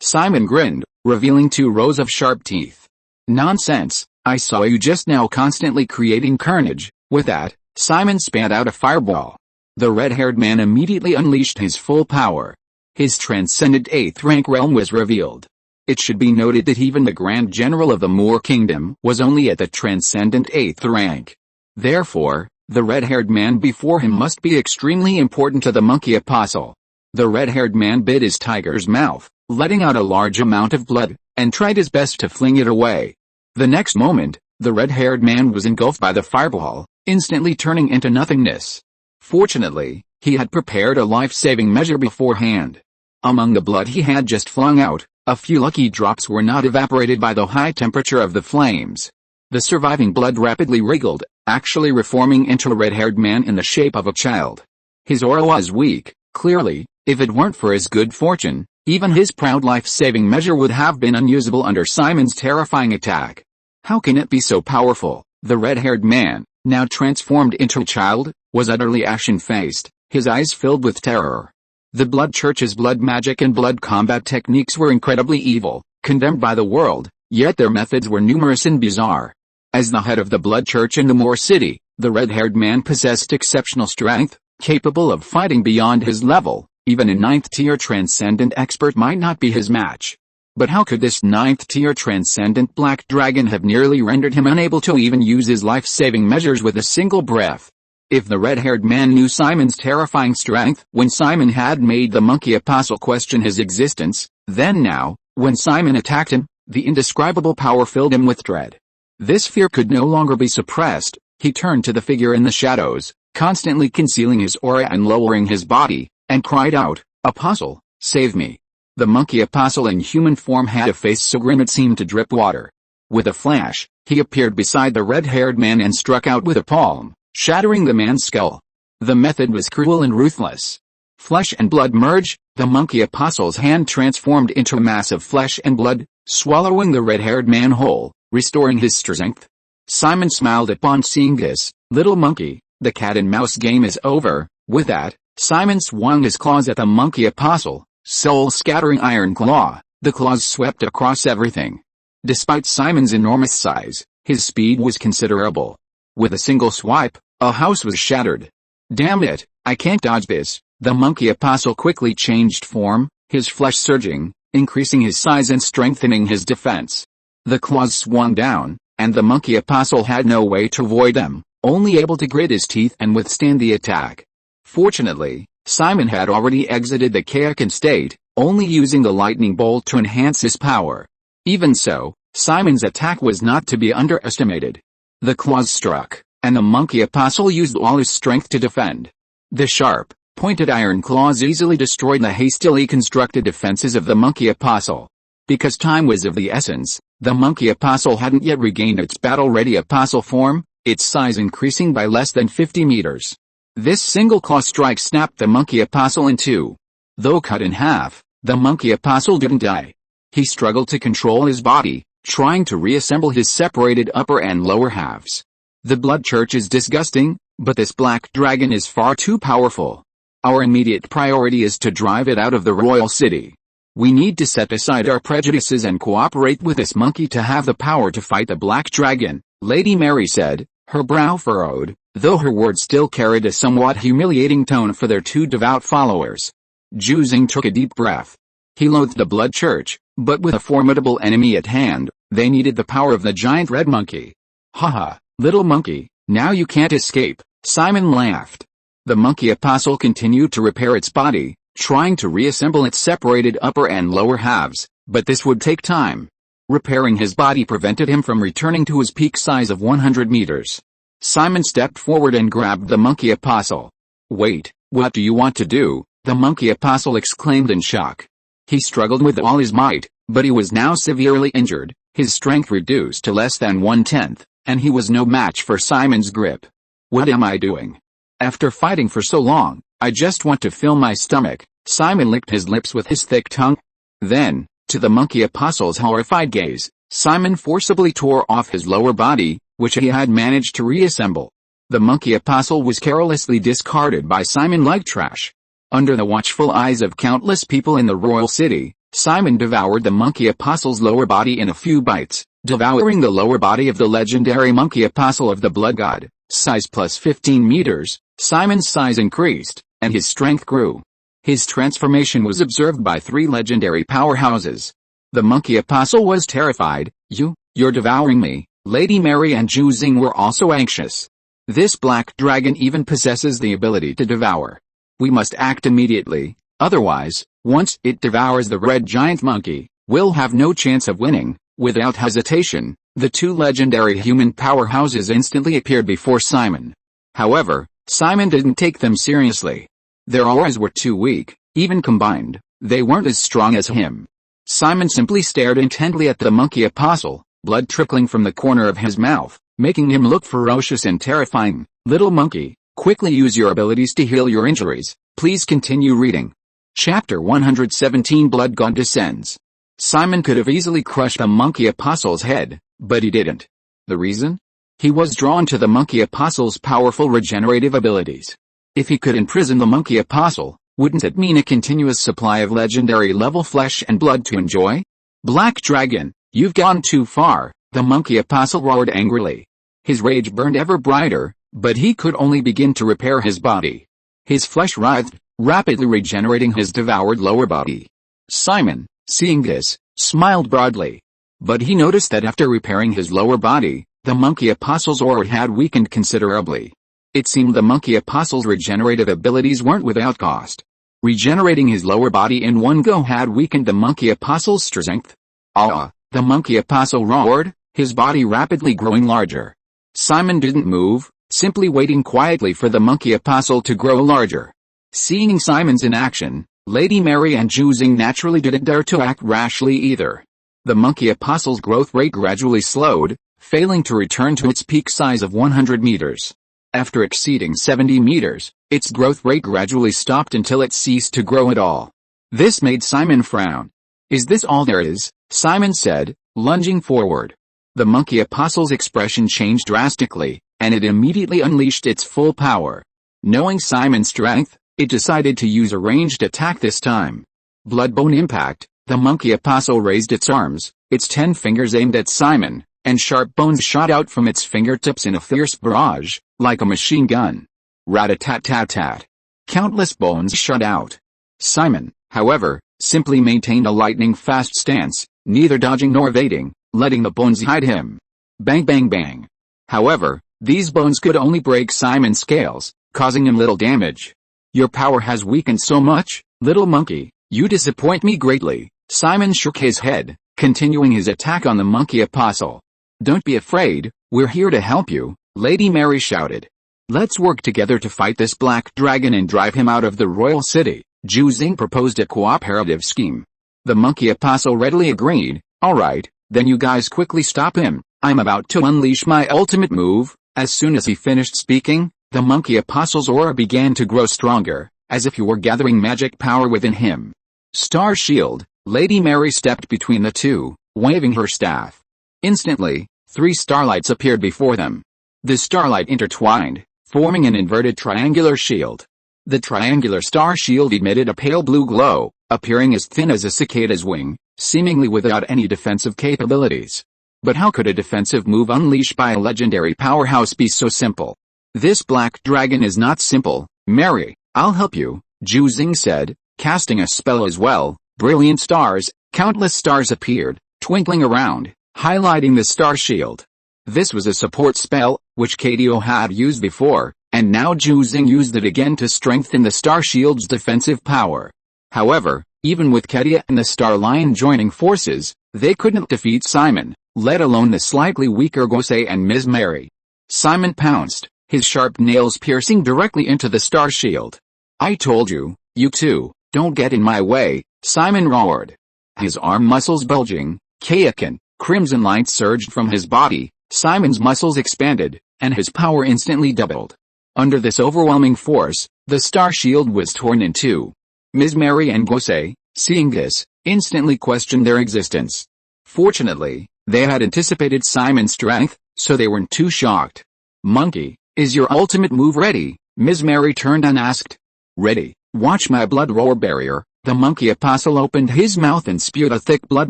Simon grinned, revealing 2 rows of sharp teeth. "Nonsense, I saw you just now constantly creating carnage." With that, Simon spat out a fireball. The red-haired man immediately unleashed his full power. His transcendent 8th rank realm was revealed. It should be noted that even the Grand General of the Moor Kingdom was only at the transcendent 8th rank. Therefore, the red-haired man before him must be extremely important to the monkey apostle. The red-haired man bit his tiger's mouth, letting out a large amount of blood, and tried his best to fling it away. The next moment, the red-haired man was engulfed by the fireball, instantly turning into nothingness. Fortunately, he had prepared a life-saving measure beforehand. Among the blood he had just flung out, a few lucky drops were not evaporated by the high temperature of the flames. The surviving blood rapidly wriggled, actually reforming into a red-haired man in the shape of a child. His aura was weak, clearly. If it weren't for his good fortune, even his proud life-saving measure would have been unusable under Simon's terrifying attack. How can it be so powerful? The red-haired man, now transformed into a child, was utterly ashen-faced, his eyes filled with terror. The Blood Church's blood magic and blood combat techniques were incredibly evil, condemned by the world, yet their methods were numerous and bizarre. As the head of the Blood Church in the Moor City, the red-haired man possessed exceptional strength, capable of fighting beyond his level. Even a 9th-tier transcendent expert might not be his match. But how could this 9th-tier transcendent black dragon have nearly rendered him unable to even use his life-saving measures with a single breath? If the red-haired man knew Simon's terrifying strength when Simon had made the monkey apostle question his existence, then now, when Simon attacked him, the indescribable power filled him with dread. This fear could no longer be suppressed. He turned to the figure in the shadows, constantly concealing his aura and lowering his body, and cried out, "Apostle, save me." The monkey apostle in human form had a face so grim it seemed to drip water. With a flash, he appeared beside the red-haired man and struck out with a palm, shattering the man's skull. The method was cruel and ruthless. Flesh and blood merged, the monkey apostle's hand transformed into a mass of flesh and blood, swallowing the red-haired man whole, restoring his strength. Simon smiled upon seeing this. "Little monkey, the cat-and-mouse game is over." With that, Simon swung his claws at the monkey apostle, soul-scattering iron claw. The claws swept across everything. Despite Simon's enormous size, his speed was considerable. With a single swipe, a house was shattered. "Damn it, I can't dodge this." The monkey apostle quickly changed form, his flesh surging, increasing his size and strengthening his defense. The claws swung down, and the monkey apostle had no way to avoid them, only able to grit his teeth and withstand the attack. Fortunately, Simon had already exited the Kayakan state, only using the lightning bolt to enhance his power. Even so, Simon's attack was not to be underestimated. The claws struck, and the monkey apostle used all his strength to defend. The sharp, pointed iron claws easily destroyed the hastily constructed defenses of the monkey apostle. Because time was of the essence, the monkey apostle hadn't yet regained its battle-ready apostle form, its size increasing by less than 50 meters. This single claw strike snapped the monkey apostle in two. Though cut in half, the monkey apostle didn't die. He struggled to control his body, trying to reassemble his separated upper and lower halves. The Blood Church is disgusting, but this black dragon is far too powerful. Our immediate priority is to drive it out of the royal city. We need to set aside our prejudices and cooperate with this monkey to have the power to fight the black dragon, Lady Mary said, her brow furrowed, though her words still carried a somewhat humiliating tone for their two devout followers. Juzing took a deep breath. He loathed the Blood Church, but with a formidable enemy at hand, they needed the power of the giant red monkey. "Haha, little monkey, now you can't escape," Simon laughed. The monkey apostle continued to repair its body, trying to reassemble its separated upper and lower halves, but this would take time. Repairing his body prevented him from returning to his peak size of 100 meters. Simon stepped forward and grabbed the monkey apostle. "Wait, what do you want to do?" the monkey apostle exclaimed in shock. He struggled with all his might, but he was now severely injured, his strength reduced to less than 1/10, and he was no match for Simon's grip. "What am I doing? After fighting for so long, I just want to fill my stomach." Simon licked his lips with his thick tongue. Then, to the monkey apostle's horrified gaze, Simon forcibly tore off his lower body, which he had managed to reassemble. The monkey apostle was carelessly discarded by Simon like trash. Under the watchful eyes of countless people in the royal city, Simon devoured the monkey apostle's lower body in a few bites, devouring the lower body of the legendary monkey apostle of the blood god. Size plus 15 meters, Simon's size increased, and his strength grew. His transformation was observed by 3 legendary powerhouses. The monkey apostle was terrified. You're devouring me." Lady Mary and Zhu Xing were also anxious. "This black dragon even possesses the ability to devour. We must act immediately, otherwise, once it devours the red giant monkey, we'll have no chance of winning." Without hesitation, the 2 legendary human powerhouses instantly appeared before Simon. However, Simon didn't take them seriously. Their auras were too weak, even combined, they weren't as strong as him. Simon simply stared intently at the monkey apostle, blood trickling from the corner of his mouth, making him look ferocious and terrifying. "Little monkey, quickly use your abilities to heal your injuries." Please continue reading. Chapter 117 Blood God Descends. Simon could have easily crushed the monkey apostle's head, but he didn't. The reason? He was drawn to the monkey apostle's powerful regenerative abilities. If he could imprison the monkey apostle, wouldn't it mean a continuous supply of legendary level flesh and blood to enjoy? "Black dragon, you've gone too far," the monkey apostle roared angrily. His rage burned ever brighter, but he could only begin to repair his body. His flesh writhed, rapidly regenerating his devoured lower body. Simon, seeing this, smiled broadly. But he noticed that after repairing his lower body, the monkey apostle's aura had weakened considerably. It seemed the monkey apostle's regenerative abilities weren't without cost. Regenerating his lower body in one go had weakened the monkey apostle's strength. "Ah!" the monkey apostle roared, his body rapidly growing larger. Simon didn't move, simply waiting quietly for the monkey apostle to grow larger. Seeing Simon's inaction, Lady Mary and Zhu Xing naturally didn't dare to act rashly either. The monkey apostle's growth rate gradually slowed, failing to return to its peak size of 100 meters. After exceeding 70 meters, its growth rate gradually stopped until it ceased to grow at all. This made Simon frown. "Is this all there is?" Simon said, lunging forward. The monkey apostle's expression changed drastically, and it immediately unleashed its full power. Knowing Simon's strength, it decided to use a ranged attack this time. Bloodbone impact, the monkey apostle raised its arms, its 10 fingers aimed at Simon, and sharp bones shot out from its fingertips in a fierce barrage, like a machine gun. Rat-a-tat-tat-tat. Countless bones shot out. Simon, however, simply maintained a lightning-fast stance, neither dodging nor evading, letting the bones hide him. Bang bang bang. However, these bones could only break Simon's scales, causing him little damage. "Your power has weakened so much, little monkey, you disappoint me greatly." Simon shook his head, continuing his attack on the monkey apostle. "Don't be afraid, we're here to help you," Lady Mary shouted. "Let's work together to fight this black dragon and drive him out of the royal city." Zhu Xing proposed a cooperative scheme. The monkey apostle readily agreed. "Alright, then you guys quickly stop him, I'm about to unleash my ultimate move." As soon as he finished speaking, the monkey apostle's aura began to grow stronger, as if he were gathering magic power within him. Star Shield, Lady Mary stepped between the two, waving her staff. Instantly, 3 starlights appeared before them. The starlight intertwined, forming an inverted triangular shield. The triangular star shield emitted a pale blue glow, appearing as thin as a cicada's wing, seemingly without any defensive capabilities. But how could a defensive move unleashed by a legendary powerhouse be so simple? "This black dragon is not simple, Mary, I'll help you," Zhu Xing said, casting a spell as well. Brilliant stars, countless stars appeared, twinkling around, highlighting the star shield. This was a support spell, which KDO had used before, and now Zhu Xing used it again to strengthen the star shield's defensive power. However, even with Kedia and the Star Lion joining forces, they couldn't defeat Simon, let alone the slightly weaker Gosei and Ms. Mary. Simon pounced, his sharp nails piercing directly into the star shield. "I told you, you two, don't get in my way," Simon roared. His arm muscles bulging, chaotic and crimson light surged from his body. Simon's muscles expanded, and his power instantly doubled. Under this overwhelming force, the star shield was torn in two. Ms. Mary and Gose, seeing this, instantly questioned their existence. Fortunately, they had anticipated Simon's strength, so they weren't too shocked. "Monkey, is your ultimate move ready?" Ms. Mary turned and asked. "Ready. Watch my blood roar barrier." The monkey apostle opened his mouth and spewed a thick blood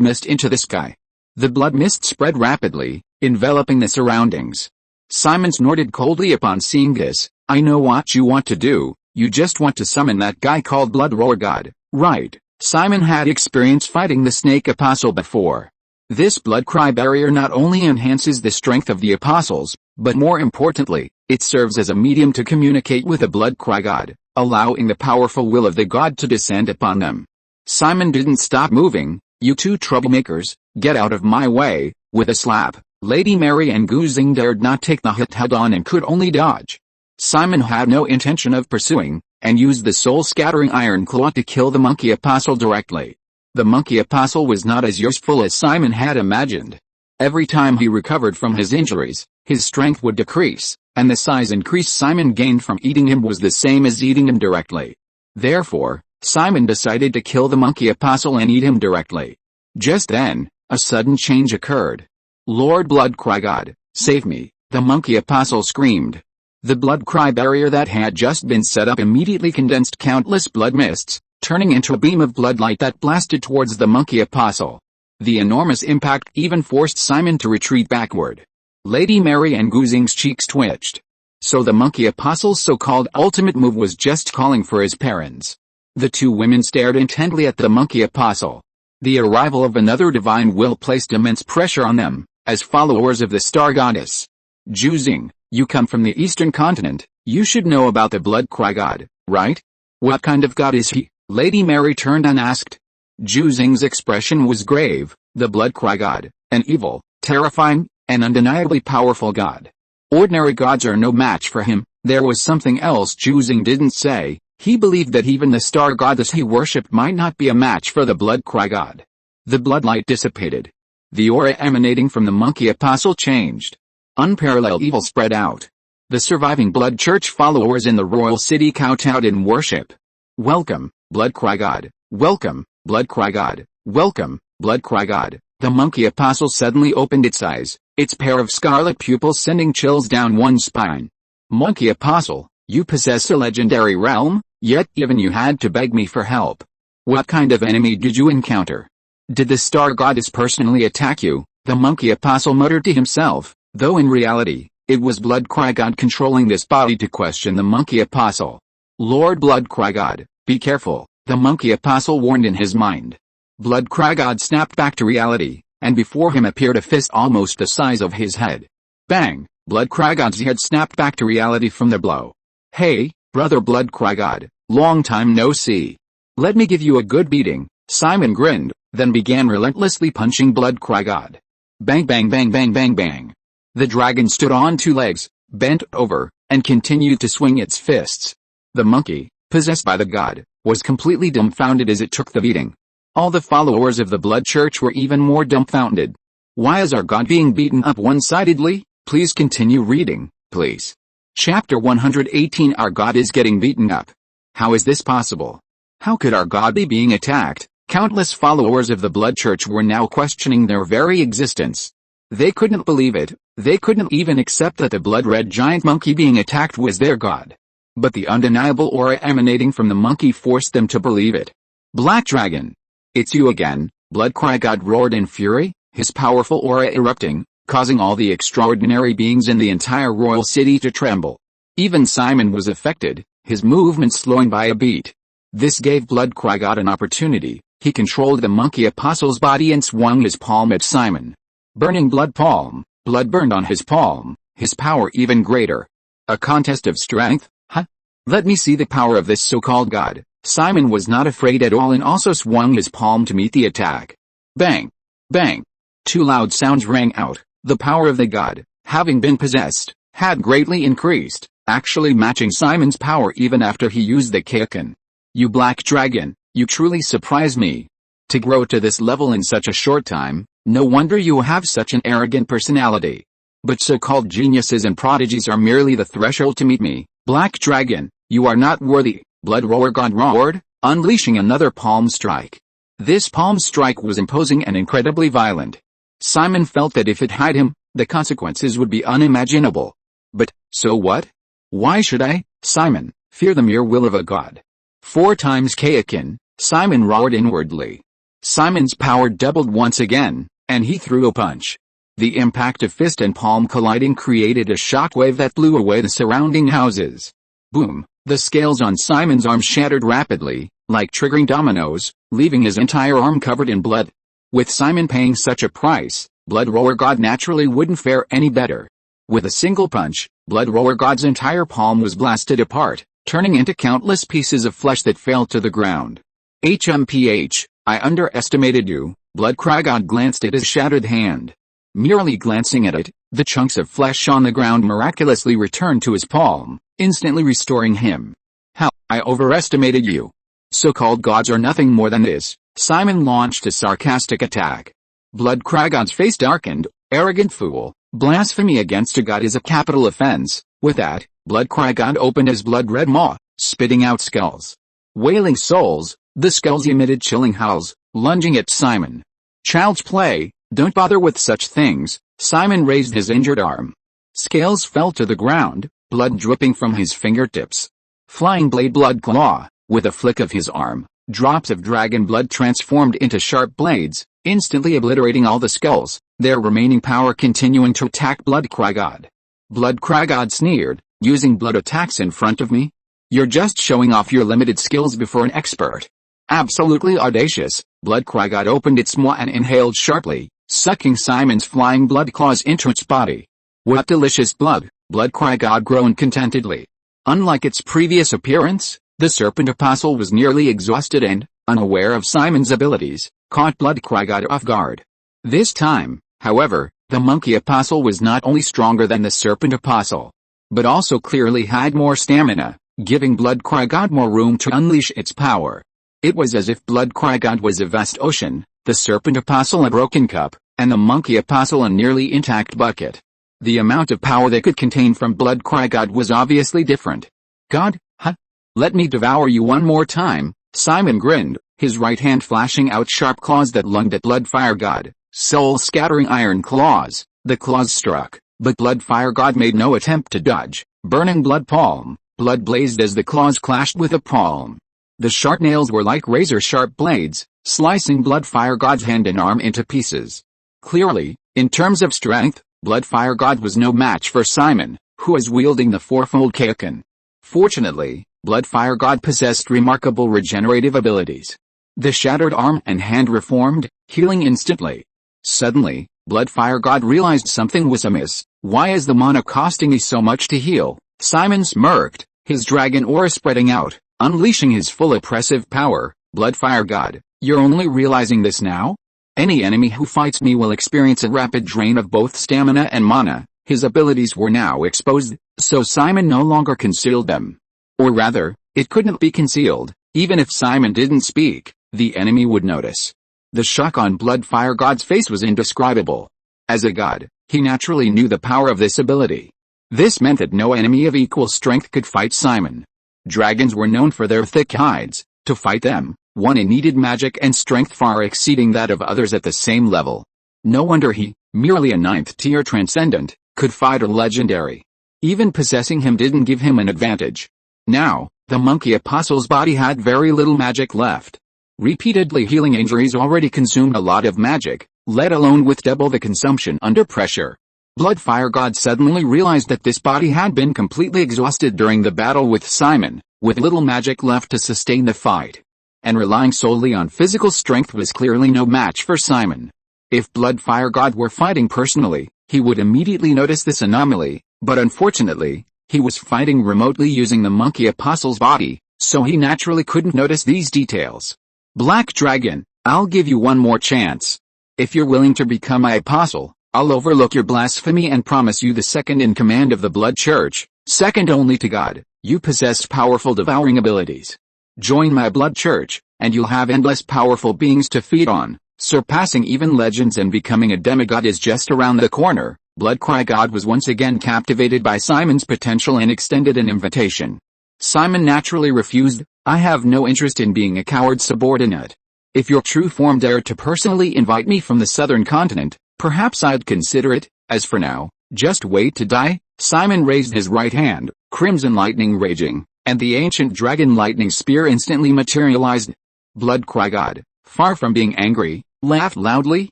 mist into the sky. The blood mist spread rapidly, enveloping the surroundings. Simon snorted coldly upon seeing this. "I know what you want to do. You just want to summon that guy called Blood Roar God, right?" Simon had experience fighting the snake apostle before. This blood cry barrier not only enhances the strength of the apostles, but more importantly, it serves as a medium to communicate with the blood cry god, allowing the powerful will of the god to descend upon them. Simon didn't stop moving. "You two troublemakers, get out of my way." With a slap, Lady Mary and Guzing dared not take the hit head-on and could only dodge. Simon had no intention of pursuing, and used the soul-scattering iron claw to kill the monkey apostle directly. The monkey apostle was not as useful as Simon had imagined. Every time he recovered from his injuries, his strength would decrease, and the size increase Simon gained from eating him was the same as eating him directly. Therefore, Simon decided to kill the monkey apostle and eat him directly. Just then, a sudden change occurred. "Lord Blood Cry God, save me," the monkey apostle screamed. The blood cry barrier that had just been set up immediately condensed countless blood mists, turning into a beam of bloodlight that blasted towards the monkey apostle. The enormous impact even forced Simon to retreat backward. Lady Mary and Guzing's cheeks twitched. So the monkey apostle's so-called ultimate move was just calling for his parents. The two women stared intently at the monkey apostle. The arrival of another divine will placed immense pressure on them, as followers of the star goddess. "Guzing, you come from the eastern continent, you should know about the blood cry god, right? What kind of god is he?" Lady Mary turned and asked. Guzing's expression was grave. "The blood cry god, an evil, terrifying, and undeniably powerful god. Ordinary gods are no match for him." There was something else Guzing didn't say. He believed that even the star goddess he worshipped might not be a match for the blood cry god. The bloodlight dissipated. The aura emanating from the monkey apostle changed. Unparalleled evil spread out. The surviving blood church followers in the royal city kowtowed in worship. "Welcome, blood cry god. Welcome, blood cry god. Welcome, blood cry god." The monkey apostle suddenly opened its eyes, its pair of scarlet pupils sending chills down one's spine. "Monkey apostle, you possess a legendary realm, yet even you had to beg me for help. What kind of enemy did you encounter? Did the star goddess personally attack you?" The monkey apostle muttered to himself, though in reality, it was Blood Cry God controlling this body to question the monkey apostle. "Lord Blood Cry God, be careful," the monkey apostle warned in his mind. Blood Cry God snapped back to reality, and before him appeared a fist almost the size of his head. Bang! Blood Cry God's head snapped back to reality from the blow. "Hey, brother Blood Cry God, long time no see. Let me give you a good beating." Simon grinned, then began relentlessly punching Blood Cry God. Bang bang bang bang bang bang. The dragon stood on two legs, bent over, and continued to swing its fists. The monkey, possessed by the god, was completely dumbfounded as it took the beating. All the followers of the blood church were even more dumbfounded. "Why is our god being beaten up one-sidedly?" Please continue reading, please. Chapter 118. Our god is getting beaten up. How is this possible? How could our god be being attacked? Countless followers of the blood church were now questioning their very existence. They couldn't believe it. They couldn't even accept that the blood-red giant monkey being attacked was their god. But the undeniable aura emanating from the monkey forced them to believe it. "Black Dragon! It's you again!" Blood Cry God roared in fury, his powerful aura erupting, causing all the extraordinary beings in the entire royal city to tremble. Even Simon was affected, his movements slowing by a beat. This gave Blood Cry God an opportunity. He controlled the monkey apostle's body and swung his palm at Simon. Burning blood palm, blood burned on his palm, his power even greater. A contest of strength, huh? Let me see the power of this so-called god. Simon was not afraid at all and also swung his palm to meet the attack. Bang! Bang! Two loud sounds rang out. The power of the god, having been possessed, had greatly increased, actually matching Simon's power even after he used the cunning. You black dragon, you truly surprise me. To grow to this level in such a short time, no wonder you have such an arrogant personality. But so-called geniuses and prodigies are merely the threshold to meet me. Black dragon, you are not worthy. Blood roar God roared, unleashing another palm strike. This palm strike was imposing and incredibly violent. Simon felt that if it had him, the consequences would be unimaginable. But, so what? Why should I, Simon, fear the mere will of a god? 4 times cunning, Simon roared inwardly. Simon's power doubled once again, and he threw a punch. The impact of fist and palm colliding created a shockwave that blew away the surrounding houses. Boom! The scales on Simon's arm shattered rapidly, like triggering dominoes, leaving his entire arm covered in blood. With Simon paying such a price, Blood Roar God naturally wouldn't fare any better. With a single punch, Blood Roar God's entire palm was blasted apart, turning into countless pieces of flesh that fell to the ground. HMPH, I underestimated you. Blood Cry God glanced at his shattered hand. Merely glancing at it, the chunks of flesh on the ground miraculously returned to his palm, instantly restoring him. How, I overestimated you. So-called gods are nothing more than this. Simon launched a sarcastic attack. Blood Cry God's face darkened. Arrogant fool, blasphemy against a god is a capital offense. With that, Blood Cry God opened his blood-red maw, spitting out skulls. Wailing souls, the skulls emitted chilling howls, lunging at Simon. Child's play. Don't bother with such things. Simon raised his injured arm. Scales fell to the ground, blood dripping from his fingertips. Flying blade blood claw, with a flick of his arm, drops of dragon blood transformed into sharp blades, instantly obliterating all the skulls, their remaining power continuing to attack Blood Cry God. Blood Cry God sneered, using blood attacks in front of me? You're just showing off your limited skills before an expert. Absolutely audacious. Blood Cry God opened its maw and inhaled sharply, sucking Simon's flying blood claws into its body. What delicious blood, Blood Cry God groaned contentedly. Unlike its previous appearance, the serpent apostle was nearly exhausted and, unaware of Simon's abilities, caught Blood Cry God off guard. This time, however, the monkey apostle was not only stronger than the serpent apostle, but also clearly had more stamina, giving Blood Cry God more room to unleash its power. It was as if Blood Cry God was a vast ocean, the serpent apostle a broken cup, and the monkey apostle a nearly intact bucket. The amount of power they could contain from Blood Cry God was obviously different. God, huh? Let me devour you one more time. Simon grinned, his right hand flashing out sharp claws that lunged at Blood Fire God, soul-scattering iron claws. The claws struck, but Blood Fire God made no attempt to dodge. Burning blood palm, blood blazed as the claws clashed with the palm. The sharp nails were like razor-sharp blades, slicing Blood Fire God's hand and arm into pieces. Clearly, in terms of strength, Blood Fire God was no match for Simon, who was wielding the fourfold cunning. Fortunately, Blood Fire God possessed remarkable regenerative abilities. The shattered arm and hand reformed, healing instantly. Suddenly, Blood Fire God realized something was amiss. Why is the mana costing me so much to heal? Simon smirked, his dragon aura spreading out, unleashing his full oppressive power. Blood Fire God, you're only realizing this now? Any enemy who fights me will experience a rapid drain of both stamina and mana. His abilities were now exposed, so Simon no longer concealed them. Or rather, it couldn't be concealed. Even if Simon didn't speak, the enemy would notice. The shock on Blood Fire God's face was indescribable. As a god, he naturally knew the power of this ability. This meant that no enemy of equal strength could fight Simon. Dragons were known for their thick hides. To fight them, one needed magic and strength far exceeding that of others at the same level. No wonder he, merely a 9th-tier transcendent, could fight a legendary. Even possessing him didn't give him an advantage. Now, the monkey apostle's body had very little magic left. Repeatedly healing injuries already consumed a lot of magic, let alone with double the consumption under pressure. Blood Fire God suddenly realized that this body had been completely exhausted during the battle with Simon, with little magic left to sustain the fight. And relying solely on physical strength was clearly no match for Simon. If Blood Fire God were fighting personally, he would immediately notice this anomaly, but unfortunately, he was fighting remotely using the monkey apostle's body, so he naturally couldn't notice these details. Black Dragon, I'll give you one more chance. If you're willing to become my apostle, I'll overlook your blasphemy and promise you the second in command of the Blood Church, second only to God. You possess powerful devouring abilities. Join my Blood Church, and you'll have endless powerful beings to feed on. Surpassing even legends and becoming a demigod is just around the corner. Bloodcry God was once again captivated by Simon's potential and extended an invitation. Simon naturally refused. I have no interest in being a coward subordinate. If your true form dared to personally invite me from the southern continent, perhaps I'd consider it. As for now, just wait to die. Simon raised his right hand, crimson lightning raging, and the ancient dragon lightning spear instantly materialized. Bloodcry God, far from being angry, laughed loudly.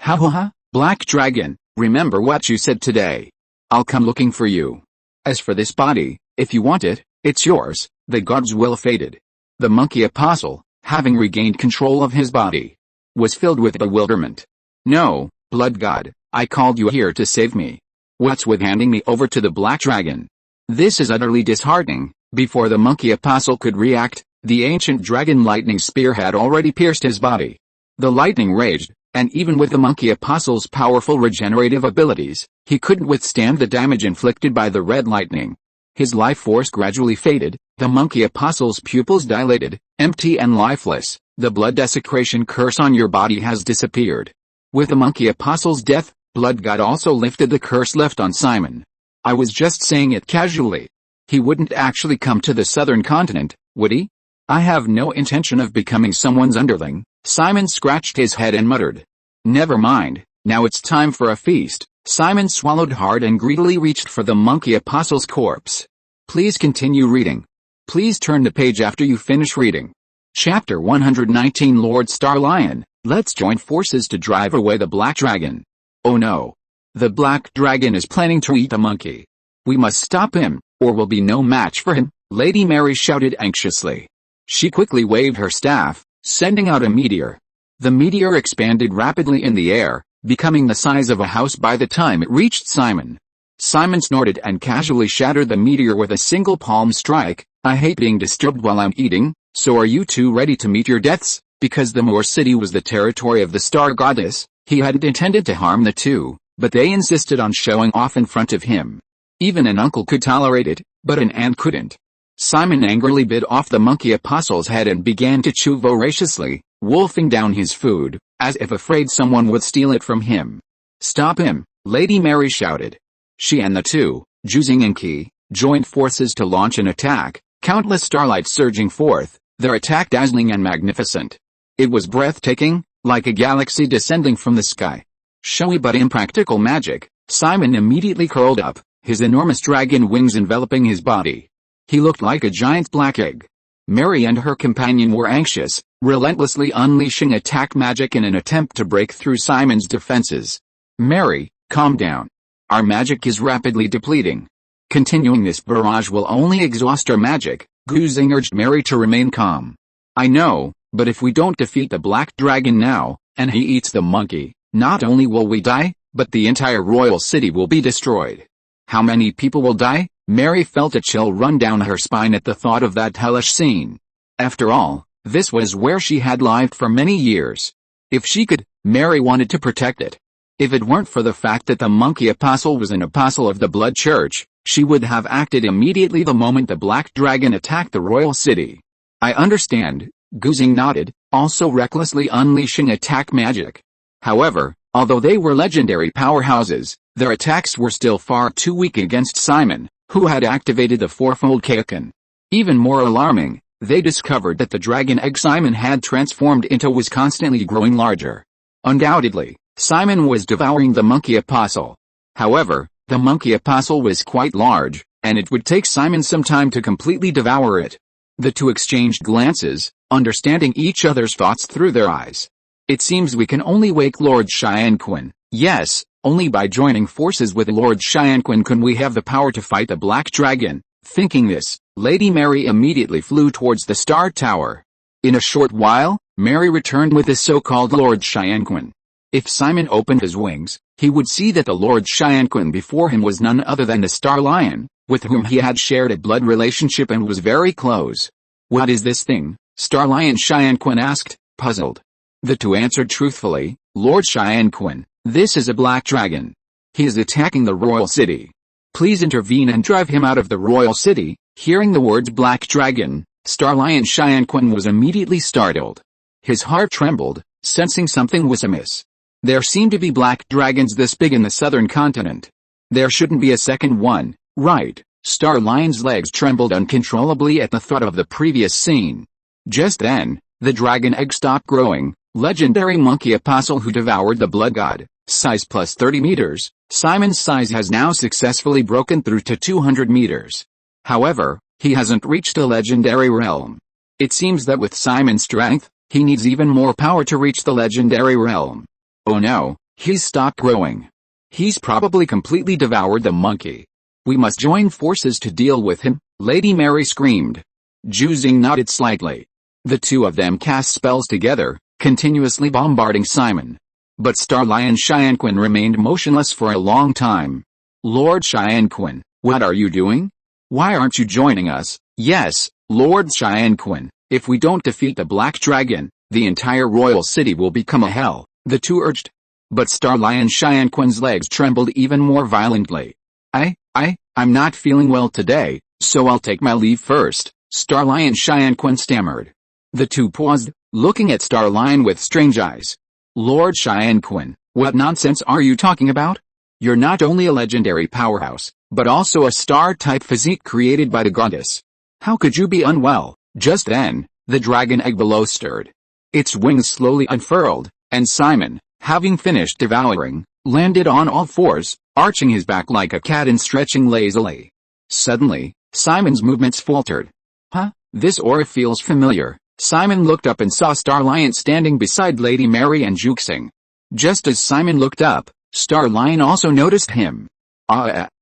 Ha ha ha, Black Dragon, remember what you said today. I'll come looking for you. As for this body, if you want it, it's yours. The god's will faded. The monkey apostle, having regained control of his body, was filled with bewilderment. No, Blood God, I called you here to save me. What's with handing me over to the Black Dragon? This is utterly disheartening. Before the monkey apostle could react, the ancient dragon lightning spear had already pierced his body. The lightning raged, and even with the monkey apostle's powerful regenerative abilities, he couldn't withstand the damage inflicted by the red lightning. His life force gradually faded, the monkey apostle's pupils dilated, empty and lifeless. The blood desecration curse on your body has disappeared. With the monkey apostle's death, Blood God also lifted the curse left on Simon. I was just saying it casually. He wouldn't actually come to the southern continent, would he? I have no intention of becoming someone's underling. Simon scratched his head and muttered. Never mind, now it's time for a feast. Simon swallowed hard and greedily reached for the monkey apostle's corpse. Please continue reading. Please turn the page after you finish reading. Chapter 119 Lord Star Lion, let's join forces to drive away the Black Dragon. Oh no. The Black Dragon is planning to eat the monkey. We must stop him, or we'll be no match for him, Lady Mary shouted anxiously. She quickly waved her staff, sending out a meteor. The meteor expanded rapidly in the air, becoming the size of a house by the time it reached Simon. Simon snorted and casually shattered the meteor with a single palm strike. I hate being disturbed while I'm eating, so are you two ready to meet your deaths? Because the Moor City was the territory of the Star Goddess, he hadn't intended to harm the two, but they insisted on showing off in front of him. Even an uncle could tolerate it, but an aunt couldn't. Simon angrily bit off the monkey apostle's head and began to chew voraciously, wolfing down his food, as if afraid someone would steal it from him. Stop him, Lady Mary shouted. She and the two, Juzing and Qi, joined forces to launch an attack, countless starlights surging forth, their attack dazzling and magnificent. It was breathtaking, like a galaxy descending from the sky. Showy but impractical magic. Simon immediately curled up, his enormous dragon wings enveloping his body. He looked like a giant black egg. Mary and her companion were anxious, relentlessly unleashing attack magic in an attempt to break through Simon's defenses. Mary, calm down. Our magic is rapidly depleting. Continuing this barrage will only exhaust our magic. Juzing urged Mary to remain calm. I know, but if we don't defeat the Black Dragon now, and he eats the monkey, not only will we die, but the entire royal city will be destroyed. How many people will die? Mary felt a chill run down her spine at the thought of that hellish scene. After all, this was where she had lived for many years. If she could, Mary wanted to protect it. If it weren't for the fact that the monkey apostle was an apostle of the Blood Church, she would have acted immediately the moment the Black Dragon attacked the royal city. I understand, Juzing nodded, also recklessly unleashing attack magic. However, although they were legendary powerhouses, their attacks were still far too weak against Simon, who had activated the fourfold Kaken. Even more alarming, they discovered that the dragon egg Simon had transformed into was constantly growing larger. Undoubtedly, Simon was devouring the monkey apostle. However, the monkey apostle was quite large, and it would take Simon some time to completely devour it. The two exchanged glances, understanding each other's thoughts through their eyes. It seems we can only wake Lord Xianquan. Yes, only by joining forces with Lord Xianquan can we have the power to fight the Black Dragon. Thinking this, Lady Mary immediately flew towards the Star Tower. In a short while, Mary returned with the so-called Lord Xianquan. If Simon opened his wings, he would see that the Lord Xianquan before him was none other than the Star Lion, with whom he had shared a blood relationship and was very close. What is this thing? Star Lion Xianquan asked, puzzled. The two answered truthfully, Lord Xianquan, this is a black dragon. He is attacking the royal city. Please intervene and drive him out of the royal city." Hearing the words Black Dragon, Star Lion Xianquan was immediately startled. His heart trembled, sensing something was amiss. There seemed to be black dragons this big in the southern continent. There shouldn't be a second one, right? Star Lion's legs trembled uncontrollably at the thought of the previous scene. Just then, the dragon egg stopped growing. Legendary monkey apostle who devoured the blood god, size plus 30 meters. Simon's size has now successfully broken through to 200 meters. However, he hasn't reached the legendary realm. It seems that with Simon's strength, he needs even more power to reach the legendary realm. Oh no, he's stopped growing. He's probably completely devoured the monkey. We must join forces to deal with him, Lady Mary screamed. Juzing nodded slightly. The two of them cast spells together, continuously bombarding Simon. But Star Lion Xianquan remained motionless for a long time. Lord Xianquan, what are you doing? Why aren't you joining us? Yes, Lord Xianquan, if we don't defeat the Black Dragon, the entire royal city will become a hell, the two urged. But Star Lion Xianquan's legs trembled even more violently. I'm not feeling well today, so I'll take my leave first, Star Lion Xianquan stammered. The two paused, looking at Star Lion with strange eyes. Lord Xianquan, what nonsense are you talking about? You're not only a legendary powerhouse, but also a star-type physique created by the goddess. How could you be unwell? Just then, the dragon egg below stirred. Its wings slowly unfurled, and Simon, having finished devouring, landed on all fours, arching his back like a cat and stretching lazily. Suddenly, Simon's movements faltered. Huh? This aura feels familiar. Simon looked up and saw Star Lion standing beside Lady Mary and juxing. Just as Simon looked up, Star Lion also noticed him.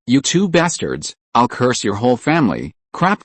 You two bastards, I'll curse your whole family, crap,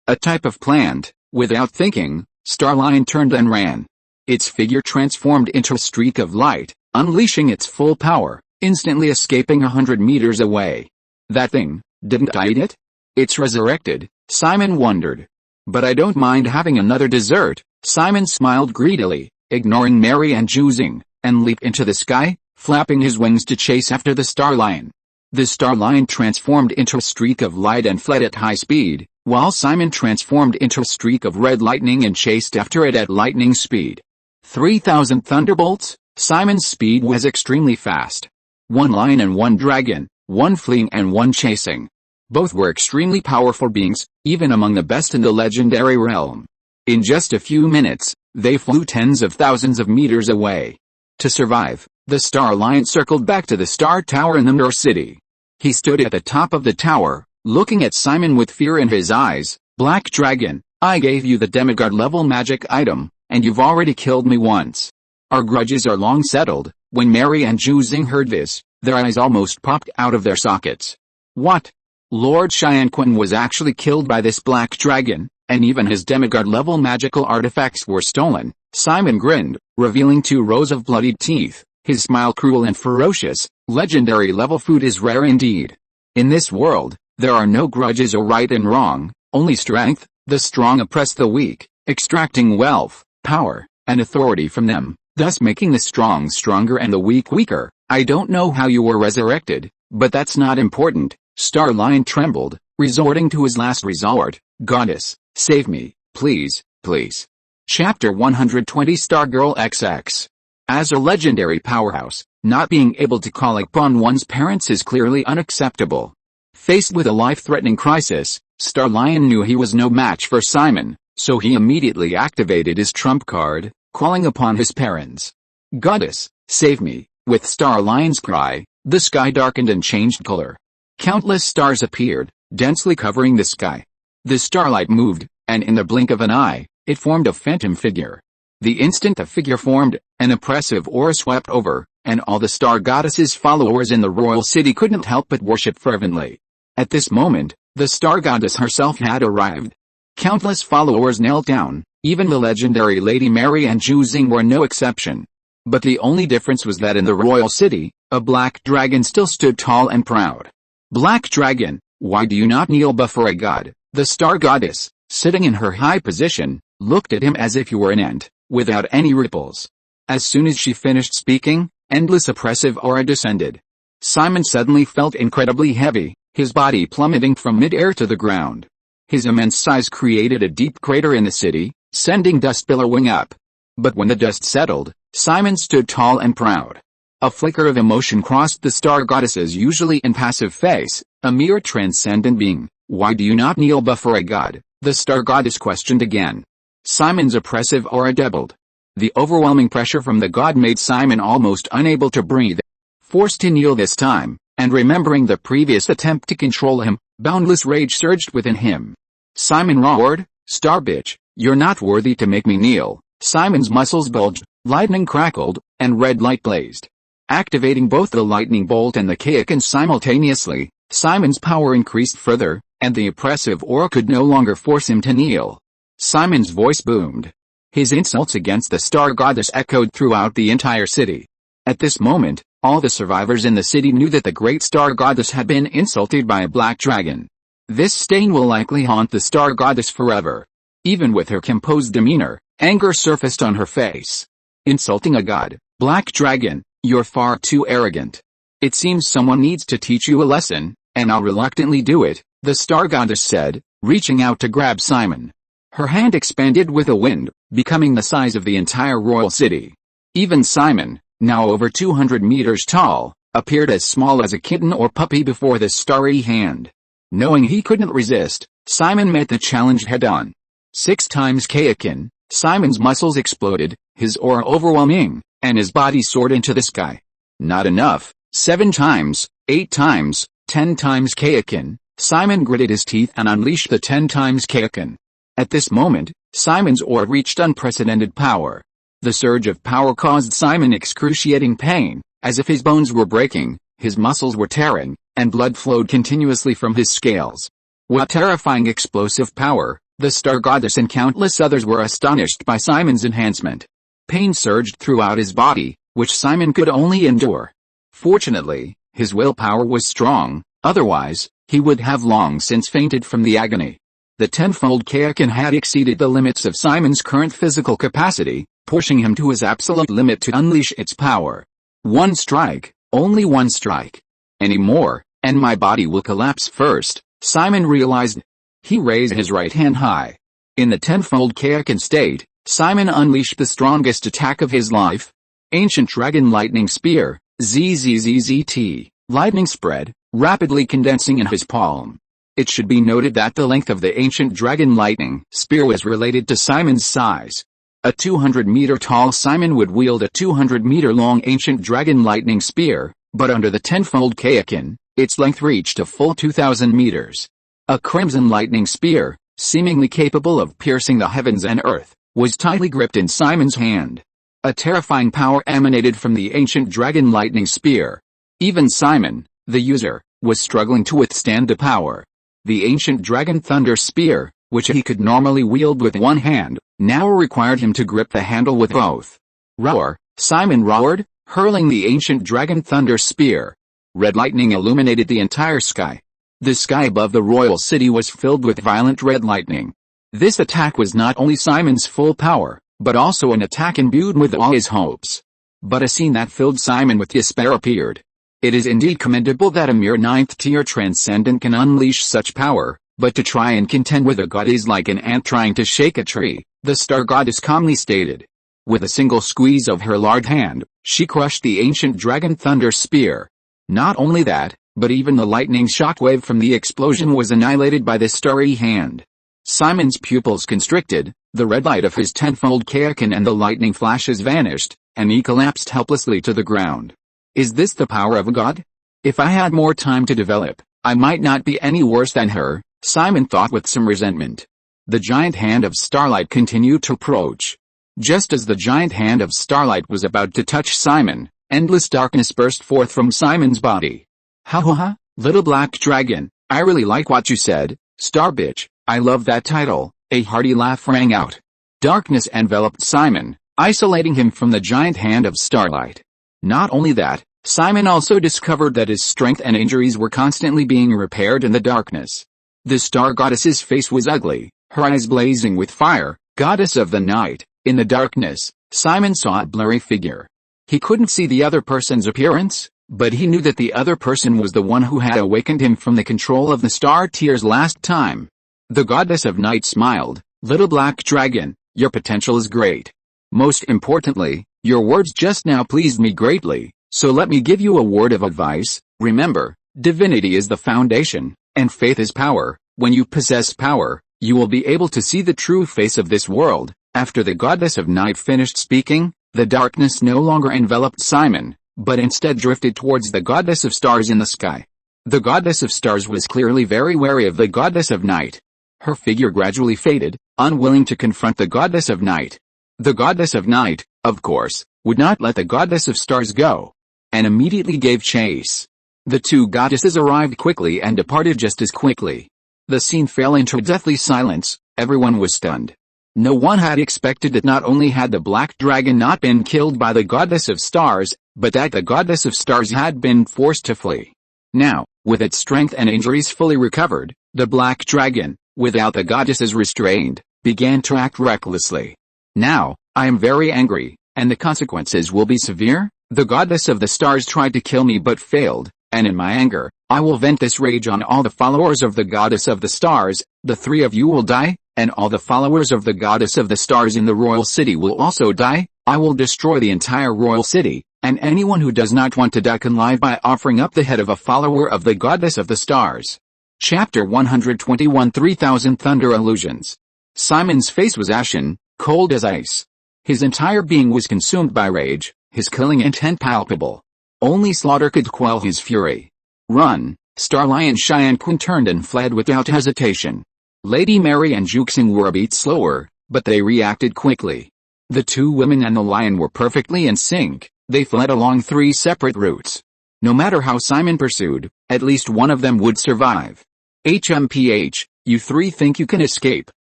a type of plant. Without thinking, Star Lion turned and ran. Its figure transformed into a streak of light, unleashing its full power, instantly escaping 100 meters away. That thing, didn't I eat it? It's resurrected, Simon wondered. But I don't mind having another dessert. Simon smiled greedily, ignoring Mary and Juzing, and leaped into the sky, flapping his wings to chase after the Star Lion. The Star Lion transformed into a streak of light and fled at high speed, while Simon transformed into a streak of red lightning and chased after it at lightning speed. 3,000 thunderbolts? Simon's speed was extremely fast. One lion and one dragon, one fleeing and one chasing. Both were extremely powerful beings, even among the best in the legendary realm. In just a few minutes, they flew tens of thousands of meters away. To survive, the Star Lion circled back to the Star Tower in the Nur City. He stood at the top of the tower, looking at Simon with fear in his eyes. Black Dragon, I gave you the demigod level magic item, and you've already killed me once. Our grudges are long settled. When Mary and Juzing heard this, their eyes almost popped out of their sockets. What? Lord Xianquan was actually killed by this black dragon, and even his demigod level magical artifacts were stolen. Simon grinned, revealing 2 rows of bloodied teeth, his smile cruel and ferocious. Legendary level food is rare indeed. In this world, there are no grudges or right and wrong, only strength. The strong oppress the weak, extracting wealth, power, and authority from them, thus making the strong stronger and the weak weaker. I don't know how you were resurrected, but that's not important. Star Lion trembled, resorting to his last resort. Goddess, save me, please, please. Chapter 120 Stargirl XX. As a legendary powerhouse, not being able to call upon one's parents is clearly unacceptable. Faced with a life-threatening crisis, Star Lion knew he was no match for Simon, so he immediately activated his trump card, calling upon his parents. Goddess, save me. With Star Lion's cry, the sky darkened and changed color. Countless stars appeared, densely covering the sky. The starlight moved, and in the blink of an eye, it formed a phantom figure. The instant the figure formed, an oppressive aura swept over, and all the star goddess's followers in the royal city couldn't help but worship fervently. At this moment, the star goddess herself had arrived. Countless followers knelt down, even the legendary Lady Mary and Juzing were no exception. But the only difference was that in the royal city, a black dragon still stood tall and proud. Black Dragon, why do you not kneel before a god? The star goddess, sitting in her high position, looked at him as if he were an ant, without any ripples. As soon as she finished speaking, endless oppressive aura descended. Simon suddenly felt incredibly heavy, his body plummeting from mid-air to the ground. His immense size created a deep crater in the city, sending dust billowing up. But when the dust settled, Simon stood tall and proud. A flicker of emotion crossed the star goddess's usually impassive face. A mere transcendent being. "Why do you not kneel before a god?" the star goddess questioned again. Simon's oppressive aura doubled. The overwhelming pressure from the god made Simon almost unable to breathe. Forced to kneel this time, and remembering the previous attempt to control him, boundless rage surged within him. Simon roared, "Star bitch, you're not worthy to make me kneel." Simon's muscles bulged, lightning crackled, and red light blazed. Activating both the lightning bolt and the Kaioken simultaneously, Simon's power increased further, and the oppressive aura could no longer force him to kneel. Simon's voice boomed. His insults against the star goddess echoed throughout the entire city. At this moment, all the survivors in the city knew that the great star goddess had been insulted by a black dragon. This stain will likely haunt the star goddess forever. Even with her composed demeanor, anger surfaced on her face. "Insulting a god, black dragon, you're far too arrogant. It seems someone needs to teach you a lesson, and I'll reluctantly do it," the star goddess said, reaching out to grab Simon. Her hand expanded with a wind, becoming the size of the entire royal city. Even Simon, now over 200 meters tall, appeared as small as a kitten or puppy before the starry hand. Knowing he couldn't resist, Simon met the challenge head-on. 6 times Kaioken, Simon's muscles exploded, his aura overwhelming, and his body soared into the sky. Not enough. 7 times, 8 times, 10 times Kaioken, Simon gritted his teeth and unleashed the 10 times Kaioken. At this moment, Simon's aura reached unprecedented power. The surge of power caused Simon excruciating pain, as if his bones were breaking, his muscles were tearing, and blood flowed continuously from his scales. What terrifying explosive power! The star goddess and countless others were astonished by Simon's enhancement. Pain surged throughout his body, which Simon could only endure. Fortunately, his willpower was strong, otherwise, he would have long since fainted from the agony. The tenfold Kaioken had exceeded the limits of Simon's current physical capacity, pushing him to his absolute limit to unleash its power. One strike, only one strike. Any more, and my body will collapse first, Simon realized. He raised his right hand high. In the tenfold Kaioken state, Simon unleashed the strongest attack of his life. Ancient Dragon Lightning Spear, ZZZZT, lightning spread, rapidly condensing in his palm. It should be noted that the length of the Ancient Dragon Lightning Spear was related to Simon's size. A 200-meter-tall Simon would wield a 200-meter-long Ancient Dragon Lightning Spear, but under the tenfold Kaioken, its length reached a full 2,000 meters. A Crimson Lightning Spear, seemingly capable of piercing the heavens and earth, was tightly gripped in Simon's hand. A terrifying power emanated from the Ancient Dragon Lightning Spear. Even Simon, the user, was struggling to withstand the power. The Ancient Dragon Thunder Spear, which he could normally wield with one hand, now required him to grip the handle with both. "Roar!" Simon roared, hurling the Ancient Dragon Thunder Spear. Red lightning illuminated the entire sky. The sky above the royal city was filled with violent red lightning. This attack was not only Simon's full power, but also an attack imbued with all his hopes. But a scene that filled Simon with despair appeared. It is indeed commendable that a mere 9th-tier transcendent can unleash such power, but to try and contend with a god is like an ant trying to shake a tree, the star goddess calmly stated. With a single squeeze of her large hand, she crushed the Ancient Dragon Thunder Spear. Not only that, but even the lightning shockwave from the explosion was annihilated by the starry hand. Simon's pupils constricted, the red light of his tenfold Kaioken and the lightning flashes vanished, and he collapsed helplessly to the ground. Is this the power of a god? If I had more time to develop, I might not be any worse than her, Simon thought with some resentment. The giant hand of starlight continued to approach. Just as the giant hand of starlight was about to touch Simon, endless darkness burst forth from Simon's body. "Ha ha ha, little black dragon, I really like what you said, star bitch, I love that title," a hearty laugh rang out. Darkness enveloped Simon, isolating him from the giant hand of starlight. Not only that, Simon also discovered that his strength and injuries were constantly being repaired in the darkness. The star goddess's face was ugly, her eyes blazing with fire. Goddess of the night. In the darkness, Simon saw a blurry figure. He couldn't see the other person's appearance, but he knew that the other person was the one who had awakened him from the control of the star tears last time. The goddess of night smiled, "Little black dragon, your potential is great. Most importantly, your words just now pleased me greatly, so let me give you a word of advice. Remember, divinity is the foundation, and faith is power. When you possess power, you will be able to see the true face of this world." After the goddess of night finished speaking, the darkness no longer enveloped Simon, but instead drifted towards the goddess of stars in the sky. The goddess of stars was clearly very wary of the goddess of night. Her figure gradually faded, unwilling to confront the goddess of night. The goddess of night, of course, would not let the goddess of stars go, and immediately gave chase. The two goddesses arrived quickly and departed just as quickly. The scene fell into deathly silence. Everyone was stunned. No one had expected that not only had the black dragon not been killed by the goddess of stars, but that the goddess of stars had been forced to flee. Now, with its strength and injuries fully recovered, the black dragon, without the goddesses restrained, began to act recklessly. "Now, I am very angry, and the consequences will be severe. The goddess of the stars tried to kill me but failed, and in my anger, I will vent this rage on all the followers of the goddess of the stars. The three of you will die, and all the followers of the goddess of the stars in the royal city will also die. I will destroy the entire royal city, and anyone who does not want to die can lie by offering up the head of a follower of the goddess of the stars." Chapter 121 3000 Thunder Illusions. Simon's face was ashen, cold as ice. His entire being was consumed by rage, his killing intent palpable. Only slaughter could quell his fury. "Run!" Star Lion Cheyenne Kun turned and fled without hesitation. Lady Mary and Juxing were a beat slower, but they reacted quickly. The two women and the lion were perfectly in sync. They fled along three separate routes. No matter how Simon pursued, at least one of them would survive. "HMPH, you three think you can escape?"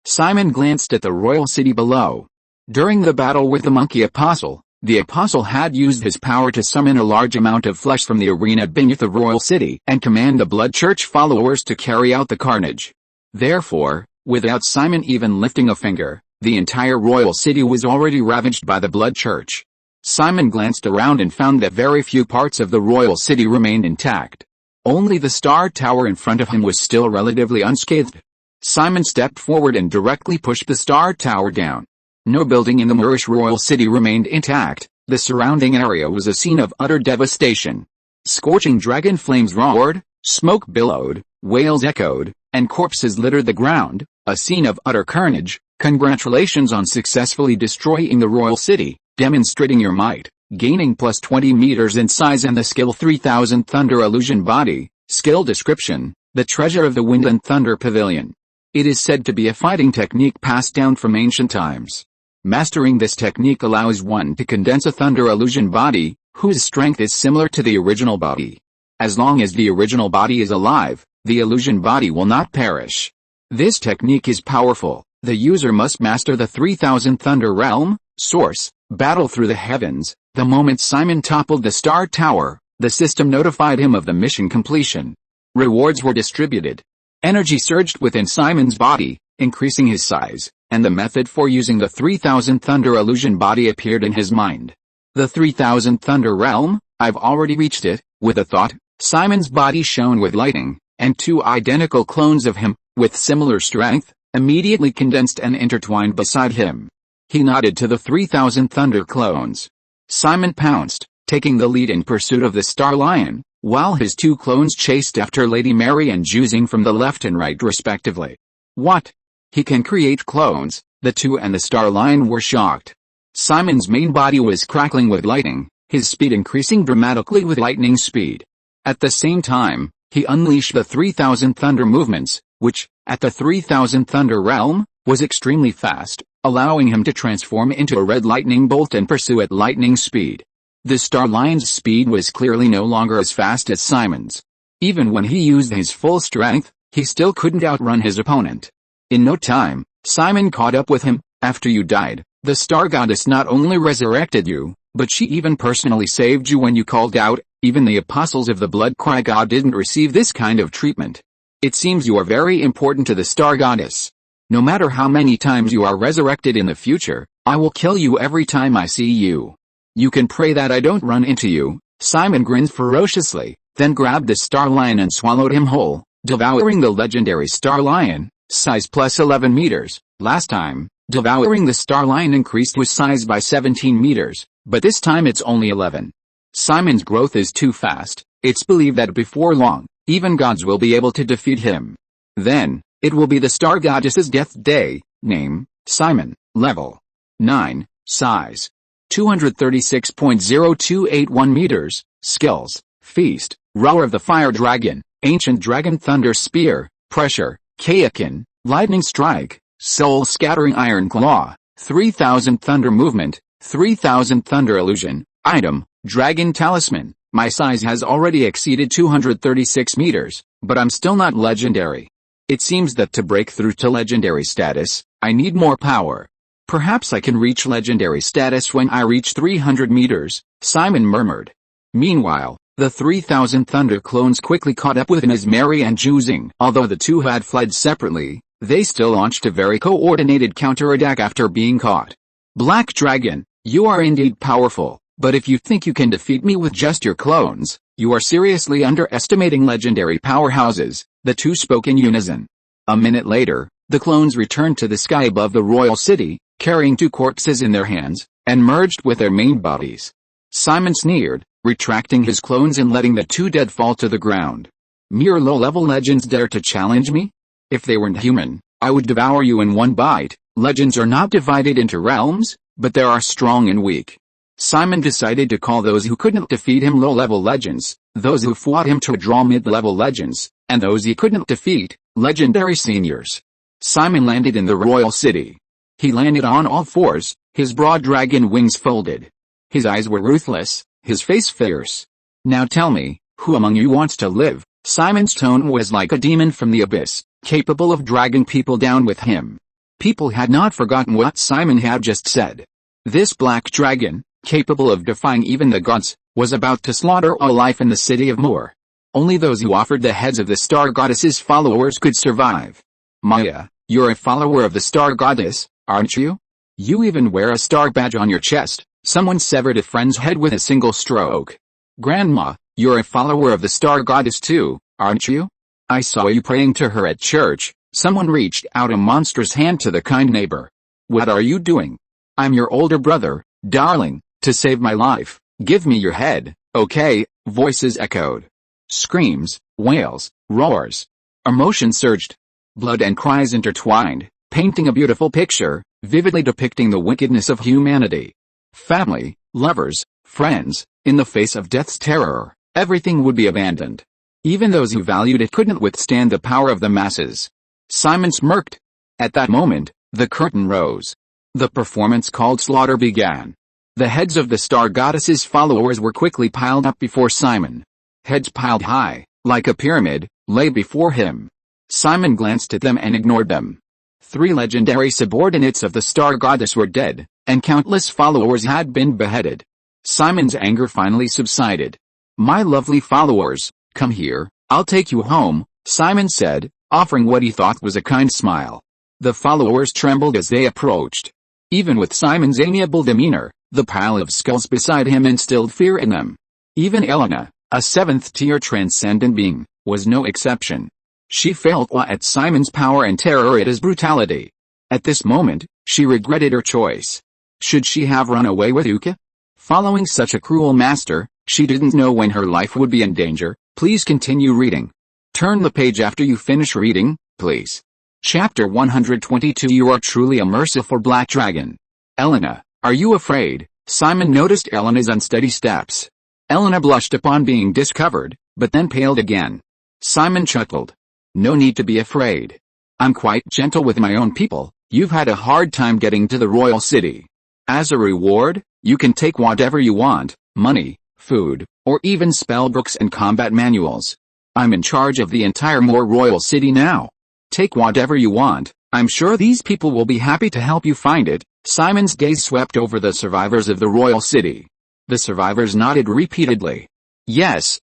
Simon glanced at the royal city below. During the battle with the monkey apostle, the apostle had used his power to summon a large amount of flesh from the arena beneath the royal city and command the Blood Church followers to carry out the carnage. Therefore, without Simon even lifting a finger, the entire royal city was already ravaged by the Blood Church. Simon glanced around and found that very few parts of the royal city remained intact. Only the star tower in front of him was still relatively unscathed. Simon stepped forward and directly pushed the star tower down. No building in the Moorish royal city remained intact. The surrounding area was a scene of utter devastation. Scorching dragon flames roared, smoke billowed, wails echoed, and corpses littered the ground, a scene of utter carnage. Congratulations on successfully destroying the royal city, demonstrating your might, gaining plus 20 meters in size and the skill 3000 Thunder Illusion Body. Skill description: the treasure of the Wind and Thunder Pavilion. It is said to be a fighting technique passed down from ancient times. Mastering this technique allows one to condense a Thunder Illusion Body, whose strength is similar to the original body. As long as the original body is alive, the illusion body will not perish. This technique is powerful. The user must master the 3000 Thunder Realm, Source, battle through the heavens. The moment Simon toppled the Star Tower, the system notified him of the mission completion. Rewards were distributed. Energy surged within Simon's body, increasing his size, and the method for using the 3000 Thunder Illusion Body appeared in his mind. The 3000 Thunder Realm, I've already reached it. With a thought, Simon's body shone with lightning, and two identical clones of him, with similar strength, immediately condensed and intertwined beside him. He nodded to the 3000 Thunder clones. Simon pounced, taking the lead in pursuit of the Star Lion, while his two clones chased after Lady Mary and Juxing from the left and right respectively. What? He can create clones? The two and the Star Lion were shocked. Simon's main body was crackling with lightning, his speed increasing dramatically with lightning speed. At the same time, he unleashed the 3000 Thunder movements, which, at the 3000 Thunder Realm, was extremely fast, allowing him to transform into a red lightning bolt and pursue at lightning speed. The Star Lion's speed was clearly no longer as fast as Simon's. Even when he used his full strength, he still couldn't outrun his opponent. In no time, Simon caught up with him. After you died, the Star Goddess not only resurrected you, but she even personally saved you when you called out. Even the apostles of the Blood Cry God didn't receive this kind of treatment. It seems you are very important to the Star Goddess. No matter how many times you are resurrected in the future, I will kill you every time I see you. You can pray that I don't run into you. Simon grinned ferociously, then grabbed the star lion and swallowed him whole, devouring the legendary star lion, size plus 11 meters. Last time, devouring the star lion increased his size by 17 meters, but this time it's only 11. Simon's growth is too fast. It's believed that before long, even gods will be able to defeat him. Then, it will be the star goddess's death day. Name, Simon. Level 9. Size 236.0281 meters. Skills, Feast, Roar of the Fire Dragon, Ancient Dragon Thunder Spear, Pressure, Kayakin, Lightning Strike, Soul Scattering Iron Claw, 3000 Thunder Movement, 3000 Thunder Illusion. Item, Dragon Talisman. My size has already exceeded 236 meters, but I'm still not legendary. It seems that to break through to legendary status, I need more power. Perhaps I can reach legendary status when I reach 300 meters, Simon murmured. Meanwhile, the 3000 Thunder clones quickly caught up with Nazmeri and Juzing. Although the two had fled separately, they still launched a very coordinated counterattack after being caught. Black Dragon, you are indeed powerful. But if you think you can defeat me with just your clones, you are seriously underestimating legendary powerhouses, the two spoke in unison. A minute later, the clones returned to the sky above the royal city, carrying two corpses in their hands, and merged with their main bodies. Simon sneered, retracting his clones and letting the two dead fall to the ground. Mere low-level legends dare to challenge me? If they weren't human, I would devour you in one bite. Legends are not divided into realms, but there are strong and weak. Simon decided to call those who couldn't defeat him low-level legends, those who fought him to draw mid-level legends, and those he couldn't defeat, legendary seniors. Simon landed in the royal city. He landed on all fours, his broad dragon wings folded. His eyes were ruthless, his face fierce. Now tell me, who among you wants to live? Simon's tone was like a demon from the abyss, capable of dragging people down with him. People had not forgotten what Simon had just said. This black dragon, capable of defying even the gods, was about to slaughter all life in the city of Moor. Only those who offered the heads of the star goddess's followers could survive. Maya, you're a follower of the star goddess, aren't you? You even wear a star badge on your chest. Someone severed a friend's head with a single stroke. Grandma, you're a follower of the star goddess too, aren't you? I saw you praying to her at church. Someone reached out a monstrous hand to the kind neighbor. What are you doing? I'm your older brother, darling. To save my life, give me your head, okay? Voices echoed. Screams, wails, roars. Emotion surged. Blood and cries intertwined, painting a beautiful picture, vividly depicting the wickedness of humanity. Family, lovers, friends, in the face of death's terror, everything would be abandoned. Even those who valued it couldn't withstand the power of the masses. Simon smirked. At that moment, the curtain rose. The performance called Slaughter began. The heads of the star goddess's followers were quickly piled up before Simon. Heads piled high, like a pyramid, lay before him. Simon glanced at them and ignored them. 3 legendary subordinates of the star goddess were dead, and countless followers had been beheaded. Simon's anger finally subsided. My lovely followers, come here, I'll take you home, Simon said, offering what he thought was a kind smile. The followers trembled as they approached. Even with Simon's amiable demeanor, the pile of skulls beside him instilled fear in them. Even Yulina, a 7th-tier transcendent being, was no exception. She felt awe at Simon's power and terror at his brutality. At this moment, she regretted her choice. Should she have run away with Yuka? Following such a cruel master, she didn't know when her life would be in danger. Please continue reading. Turn the page after you finish reading, please. Chapter 122. You are truly a merciful black dragon. Yulina, are you afraid? Simon noticed Yulina's unsteady steps. Yulina blushed upon being discovered, but then paled again. Simon chuckled. No need to be afraid. I'm quite gentle with my own people. You've had a hard time getting to the royal city. As a reward, you can take whatever you want, money, food, or even spellbooks and combat manuals. I'm in charge of the entire Moor royal city now. Take whatever you want. I'm sure these people will be happy to help you find it. Simon's gaze swept over the survivors of the royal city. The survivors nodded repeatedly. Yes,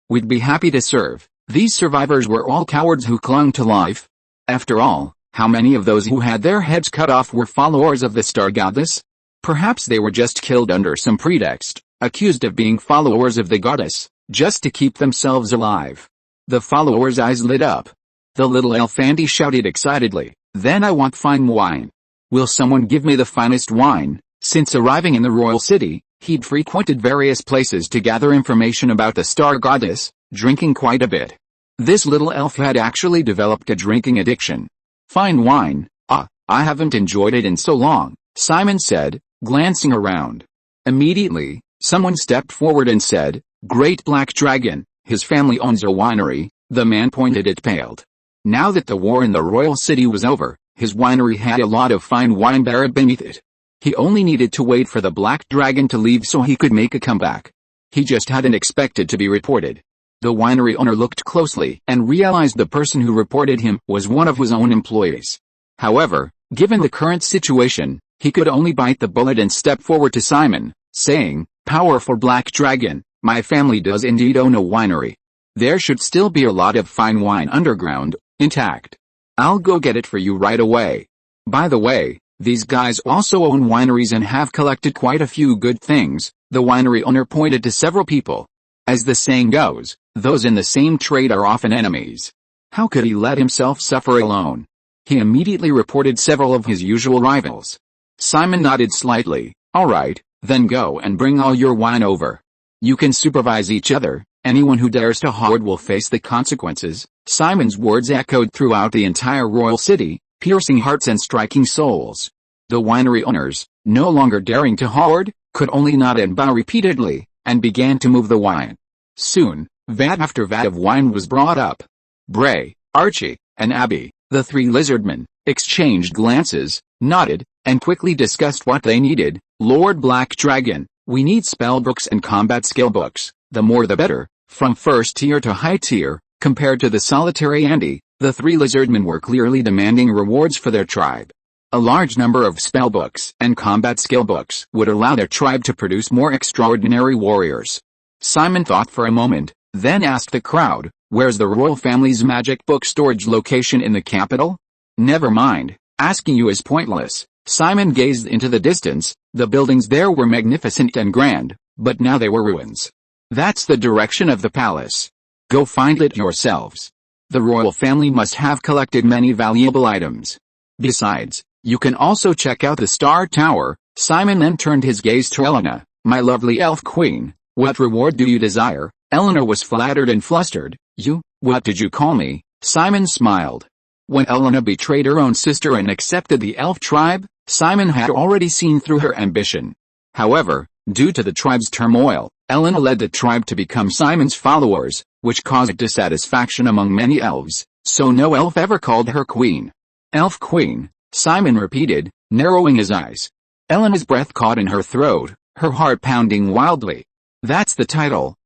we'd be happy to serve. These survivors were all cowards who clung to life. After all, how many of those who had their heads cut off were followers of the star goddess? Perhaps they were just killed under some pretext. accused of being followers of the goddess, just to keep themselves alive. The followers' eyes lit up. The little elf Andy shouted excitedly, "Then I want fine wine. Will someone give me the finest wine?" Since arriving in the royal city, he'd frequented various places to gather information about the star goddess, drinking quite a bit. This little elf had actually developed a drinking addiction. "Fine wine? I haven't enjoyed it in so long," Simon said, glancing around. Immediately, someone stepped forward and said, "Great Black Dragon, his family owns a winery." The man pointed at paled. Now that the war in the royal city was over, his winery had a lot of fine wine buried beneath it. He only needed to wait for the Black Dragon to leave so he could make a comeback. He just hadn't expected to be reported. The winery owner looked closely and realized the person who reported him was one of his own employees. However, given the current situation, he could only bite the bullet and step forward to Simon, saying, "Powerful Black Dragon, my family does indeed own a winery. There should still be a lot of fine wine underground, intact. I'll go get it for you right away. By the way, these guys also own wineries and have collected quite a few good things." The winery owner pointed to several people. As the saying goes, those in the same trade are often enemies. How could he let himself suffer alone? He immediately reported several of his usual rivals. Simon nodded slightly. "All right, then go and bring all your wine over. You can supervise each other. Anyone who dares to hoard will face the consequences." Simon's words echoed throughout the entire royal city, piercing hearts and striking souls. The winery owners, no longer daring to hoard, could only nod and bow repeatedly, and began to move the wine. Soon, vat after vat of wine was brought up. Bray, Archie, and Abby, the three lizardmen, exchanged glances, nodded, and quickly discussed what they needed. "Lord Black Dragon, we need spellbooks and combat skill books, the more the better, from first tier to high tier." Compared to the solitary Andy, the three lizardmen were clearly demanding rewards for their tribe. A large number of spellbooks and combat skill books would allow their tribe to produce more extraordinary warriors. Simon thought for a moment, then asked the crowd, "Where's the royal family's magic book storage location in the capital?" "Never mind, asking you is pointless." Simon gazed into the distance. The buildings there were magnificent and grand, but now they were ruins. "That's the direction of the palace. Go find it yourselves. The royal family must have collected many valuable items. Besides, you can also check out the Star Tower." Simon then turned his gaze to Yulina. "My lovely elf queen, what reward do you desire?" Yulina was flattered and flustered. What did you call me?" Simon smiled. When Yulina betrayed her own sister and accepted the elf tribe, Simon had already seen through her ambition. However, due to the tribe's turmoil, Yulina led the tribe to become Simon's followers, which caused dissatisfaction among many elves, so no elf ever called her queen. "Elf queen," Simon repeated, narrowing his eyes. Yulina's breath caught in her throat, her heart pounding wildly. That's the title.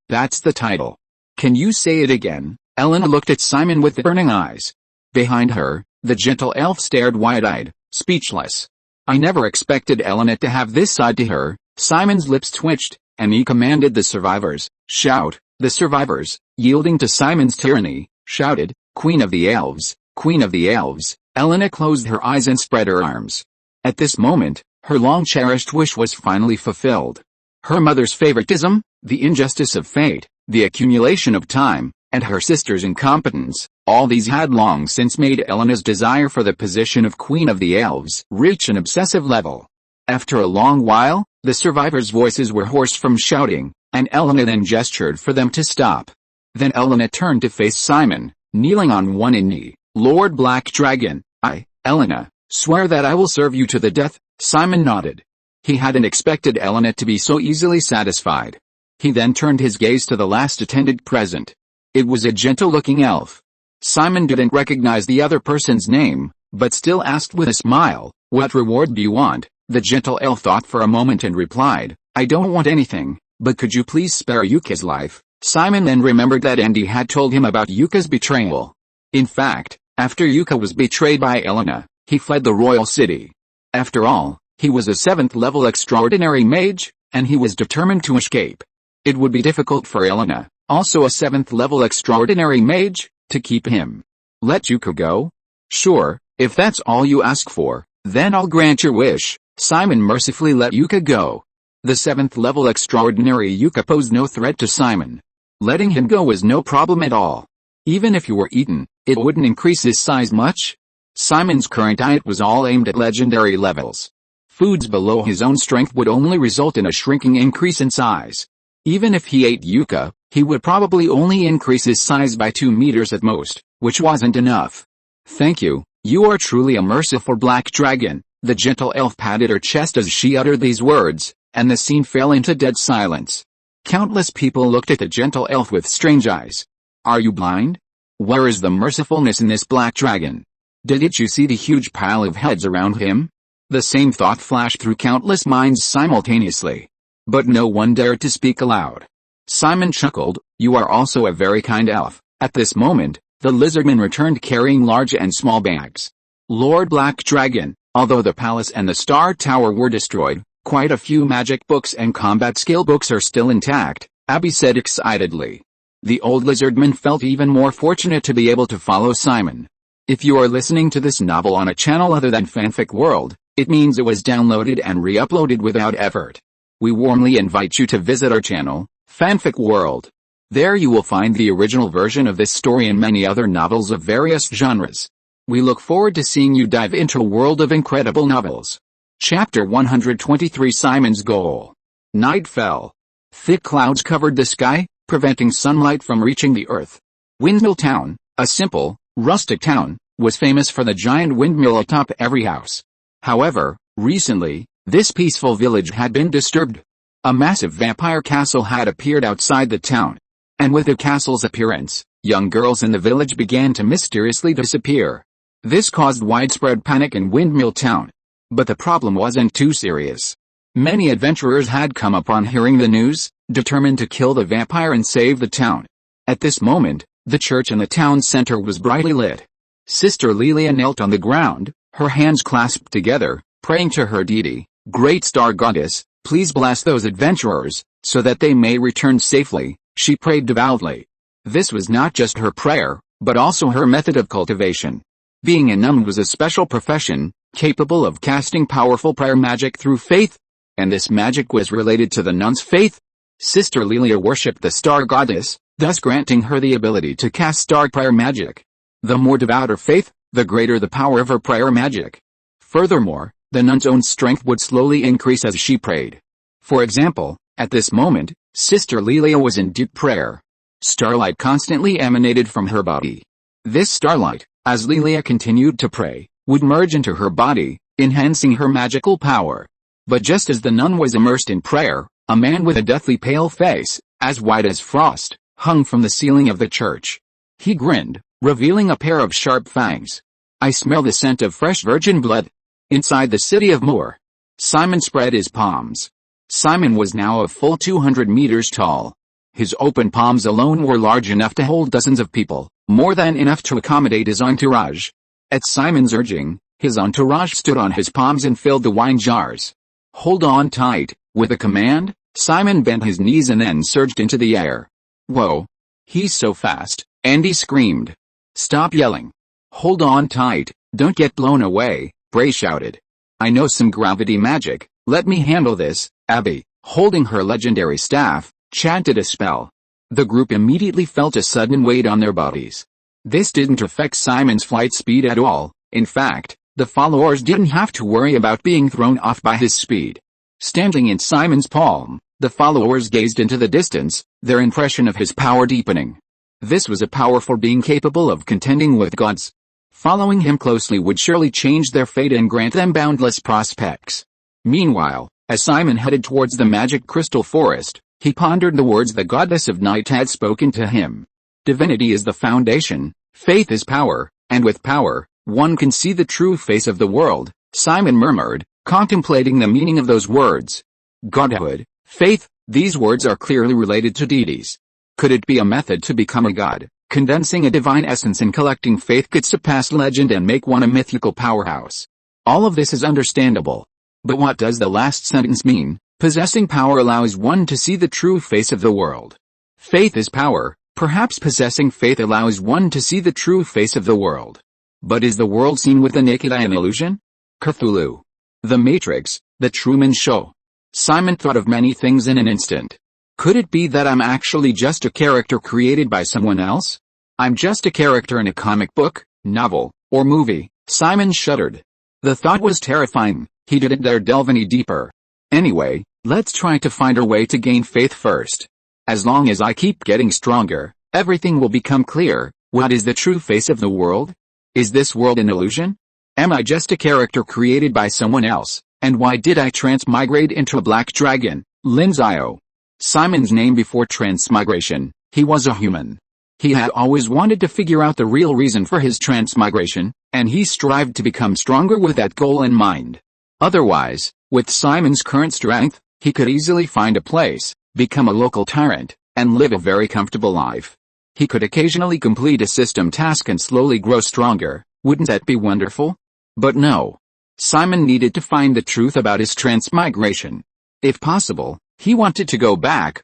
Can you say it again?" Yulina looked at Simon with burning eyes. Behind her, the gentle elf stared wide-eyed, speechless. I never expected Yulina to have this side to her. Simon's lips twitched, and he commanded the survivors, "Shout." The survivors, yielding to Simon's tyranny, shouted, "Queen of the Elves, Queen of the Elves." Yulina closed her eyes and spread her arms. At this moment, her long-cherished wish was finally fulfilled. Her mother's favoritism, the injustice of fate, the accumulation of time, and her sister's incompetence, all these had long since made Yulina's desire for the position of Queen of the Elves reach an obsessive level. After a long while, the survivors' voices were hoarse from shouting, and Yulina then gestured for them to stop. Then Yulina turned to face Simon, kneeling on one knee. "Lord Black Dragon, Yulina, swear that I will serve you to the death." Simon nodded. He hadn't expected Yulina to be so easily satisfied. He then turned his gaze to the last attendant present. It was a gentle-looking elf. Simon didn't recognize the other person's name, but still asked with a smile, "What reward do you want?" The gentle elf thought for a moment and replied, "I don't want anything, but could you please spare Yuka's life?" Simon then remembered that Andy had told him about Yuka's betrayal. In fact, after Yuka was betrayed by Yulina, he fled the royal city. After all, he was a 7th-level extraordinary mage, and he was determined to escape. It would be difficult for Yulina, also a 7th-level extraordinary mage, to keep him. "Let Yuka go?" "Sure, if that's all you ask for, then I'll grant your wish." Simon mercifully let Yuka go. The 7th level extraordinary Yucca posed no threat to Simon. Letting him go was no problem at all. Even if you were eaten, it wouldn't increase his size much. Simon's current diet was all aimed at legendary levels. Foods below his own strength would only result in a shrinking increase in size. Even if he ate Yucca, he would probably only increase his size by 2 meters at most, which wasn't enough. Thank you, you are truly a merciful black dragon. The gentle elf patted her chest as she uttered these words, and the scene fell into dead silence. Countless people looked at the gentle elf with strange eyes. Are you blind? Where is the mercifulness in this black dragon? Didn't you see the huge pile of heads around him? The same thought flashed through countless minds simultaneously. But no one dared to speak aloud. Simon chuckled, you are also a very kind elf. At this moment, the lizardman returned carrying large and small bags. Lord Black Dragon, although the palace and the Star Tower were destroyed, quite a few magic books and combat skill books are still intact, Abby said excitedly. The old lizardman felt even more fortunate to be able to follow Simon. If you are listening to this novel on a channel other than Fanfic World, it means it was downloaded and re-uploaded without effort. We warmly invite you to visit our channel, Fanfic World. There you will find the original version of this story and many other novels of various genres. We look forward to seeing you dive into a world of incredible novels. Chapter 123 Simon's Goal. Night fell. Thick clouds covered the sky, preventing sunlight from reaching the earth. Windmill Town, a simple, rustic town, was famous for the giant windmill atop every house. However, recently, this peaceful village had been disturbed. A massive vampire castle had appeared outside the town. And with the castle's appearance, young girls in the village began to mysteriously disappear. This caused widespread panic in Windmill Town. But the problem wasn't too serious. Many adventurers had come upon hearing the news, determined to kill the vampire and save the town. At this moment, the church in the town center was brightly lit. Sister Lilia knelt on the ground, her hands clasped together, praying to her deity, Great Star Goddess, please bless those adventurers, so that they may return safely, she prayed devoutly. This was not just her prayer, but also her method of cultivation. Being a nun was a special profession, capable of casting powerful prayer magic through faith, and this magic was related to the nun's faith. Sister Lilia worshipped the star goddess, thus granting her the ability to cast star prayer magic. The more devout her faith, the greater the power of her prayer magic. Furthermore, the nun's own strength would slowly increase as she prayed. For example, at this moment, Sister Lilia was in deep prayer. Starlight constantly emanated from her body. This starlight, as Lilia continued to pray, would merge into her body, enhancing her magical power. But just as the nun was immersed in prayer, a man with a deathly pale face, as white as frost, hung from the ceiling of the church. He grinned, revealing a pair of sharp fangs. I smell the scent of fresh virgin blood. Inside the city of Moor. Simon spread his palms. Simon was now a full 200 meters tall. His open palms alone were large enough to hold dozens of people, more than enough to accommodate his entourage. At Simon's urging, his entourage stood on his palms and filled the wine jars. Hold on tight, with a command, Simon bent his knees and then surged into the air. Whoa! He's so fast, Andy screamed. Stop yelling. Hold on tight, don't get blown away, Bray shouted. I know some gravity magic, let me handle this, Abby, holding her legendary staff, chanted a spell. The group immediately felt a sudden weight on their bodies. This didn't affect Simon's flight speed at all. In fact, the followers didn't have to worry about being thrown off by his speed. Standing in Simon's palm, the followers gazed into the distance, their impression of his power deepening. This was a powerful being capable of contending with gods. Following him closely would surely change their fate and grant them boundless prospects. Meanwhile, as Simon headed towards the magic crystal forest, he pondered the words the goddess of night had spoken to him. Divinity is the foundation, faith is power, and with power, one can see the true face of the world, Simon murmured, contemplating the meaning of those words. Godhood, faith, these words are clearly related to deities. Could it be a method to become a god? Condensing a divine essence and collecting faith could surpass legend and make one a mythical powerhouse. All of this is understandable. But what does the last sentence mean? Possessing power allows one to see the true face of the world. Faith is power, perhaps possessing faith allows one to see the true face of the world. But is the world seen with the naked eye an illusion? Cthulhu. The Matrix, The Truman Show. Simon thought of many things in an instant. Could it be that I'm actually just a character created by someone else? I'm just a character in a comic book, novel, or movie. Simon shuddered. The thought was terrifying. He didn't dare delve any deeper. Anyway, let's try to find a way to gain faith first. As long as I keep getting stronger, everything will become clear. What is the true face of the world? Is this world an illusion? Am I just a character created by someone else? And why did I transmigrate into a black dragon? Linzio. Simon's name before transmigration, he was a human. He had always wanted to figure out the real reason for his transmigration, and he strived to become stronger with that goal in mind. Otherwise, with Simon's current strength, he could easily find a place, become a local tyrant, and live a very comfortable life. He could occasionally complete a system task and slowly grow stronger. Wouldn't that be wonderful? But no. Simon needed to find the truth about his transmigration. If possible, he wanted to go back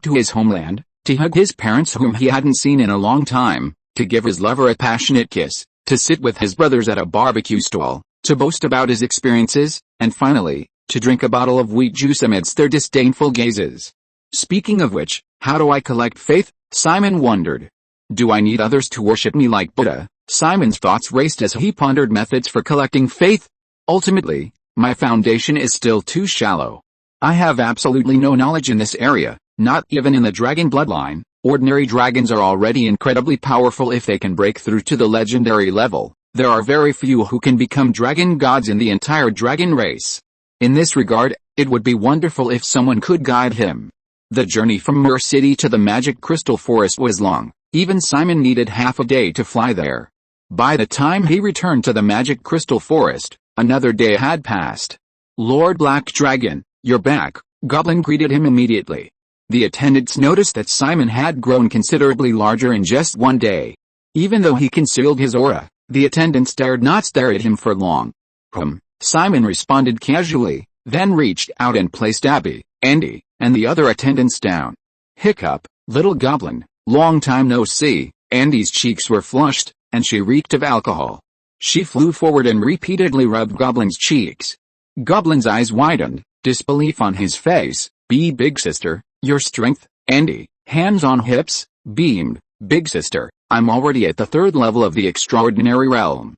to his homeland, to hug his parents whom he hadn't seen in a long time, to give his lover a passionate kiss, to sit with his brothers at a barbecue stall, to boast about his experiences, and finally, to drink a bottle of wheat juice amidst their disdainful gazes. Speaking of which, how do I collect faith? Simon wondered. Do I need others to worship me like Buddha? Simon's thoughts raced as he pondered methods for collecting faith. Ultimately, my foundation is still too shallow. I have absolutely no knowledge in this area, not even in the dragon bloodline. Ordinary dragons are already incredibly powerful if they can break through to the legendary level. There are very few who can become dragon gods in the entire dragon race. In this regard, it would be wonderful if someone could guide him. The journey from Mer City to the magic crystal forest was long. Even Simon needed half a day to fly there. By the time he returned to the magic crystal forest, another day had passed. Lord Black Dragon, you're back, Goblin greeted him immediately. The attendants noticed that Simon had grown considerably larger in just one day. Even though he concealed his aura, the attendants dared not stare at him for long. Simon responded casually, then reached out and placed Abby, Andy, and the other attendants down. Hiccup, little goblin, long time no see. Andy's cheeks were flushed, and she reeked of alcohol. She flew forward and repeatedly rubbed Goblin's cheeks. Goblin's eyes widened, disbelief on his face. Big sister, your strength. Andy, hands on hips, beamed. Big sister, I'm already at the 3rd level of the extraordinary realm.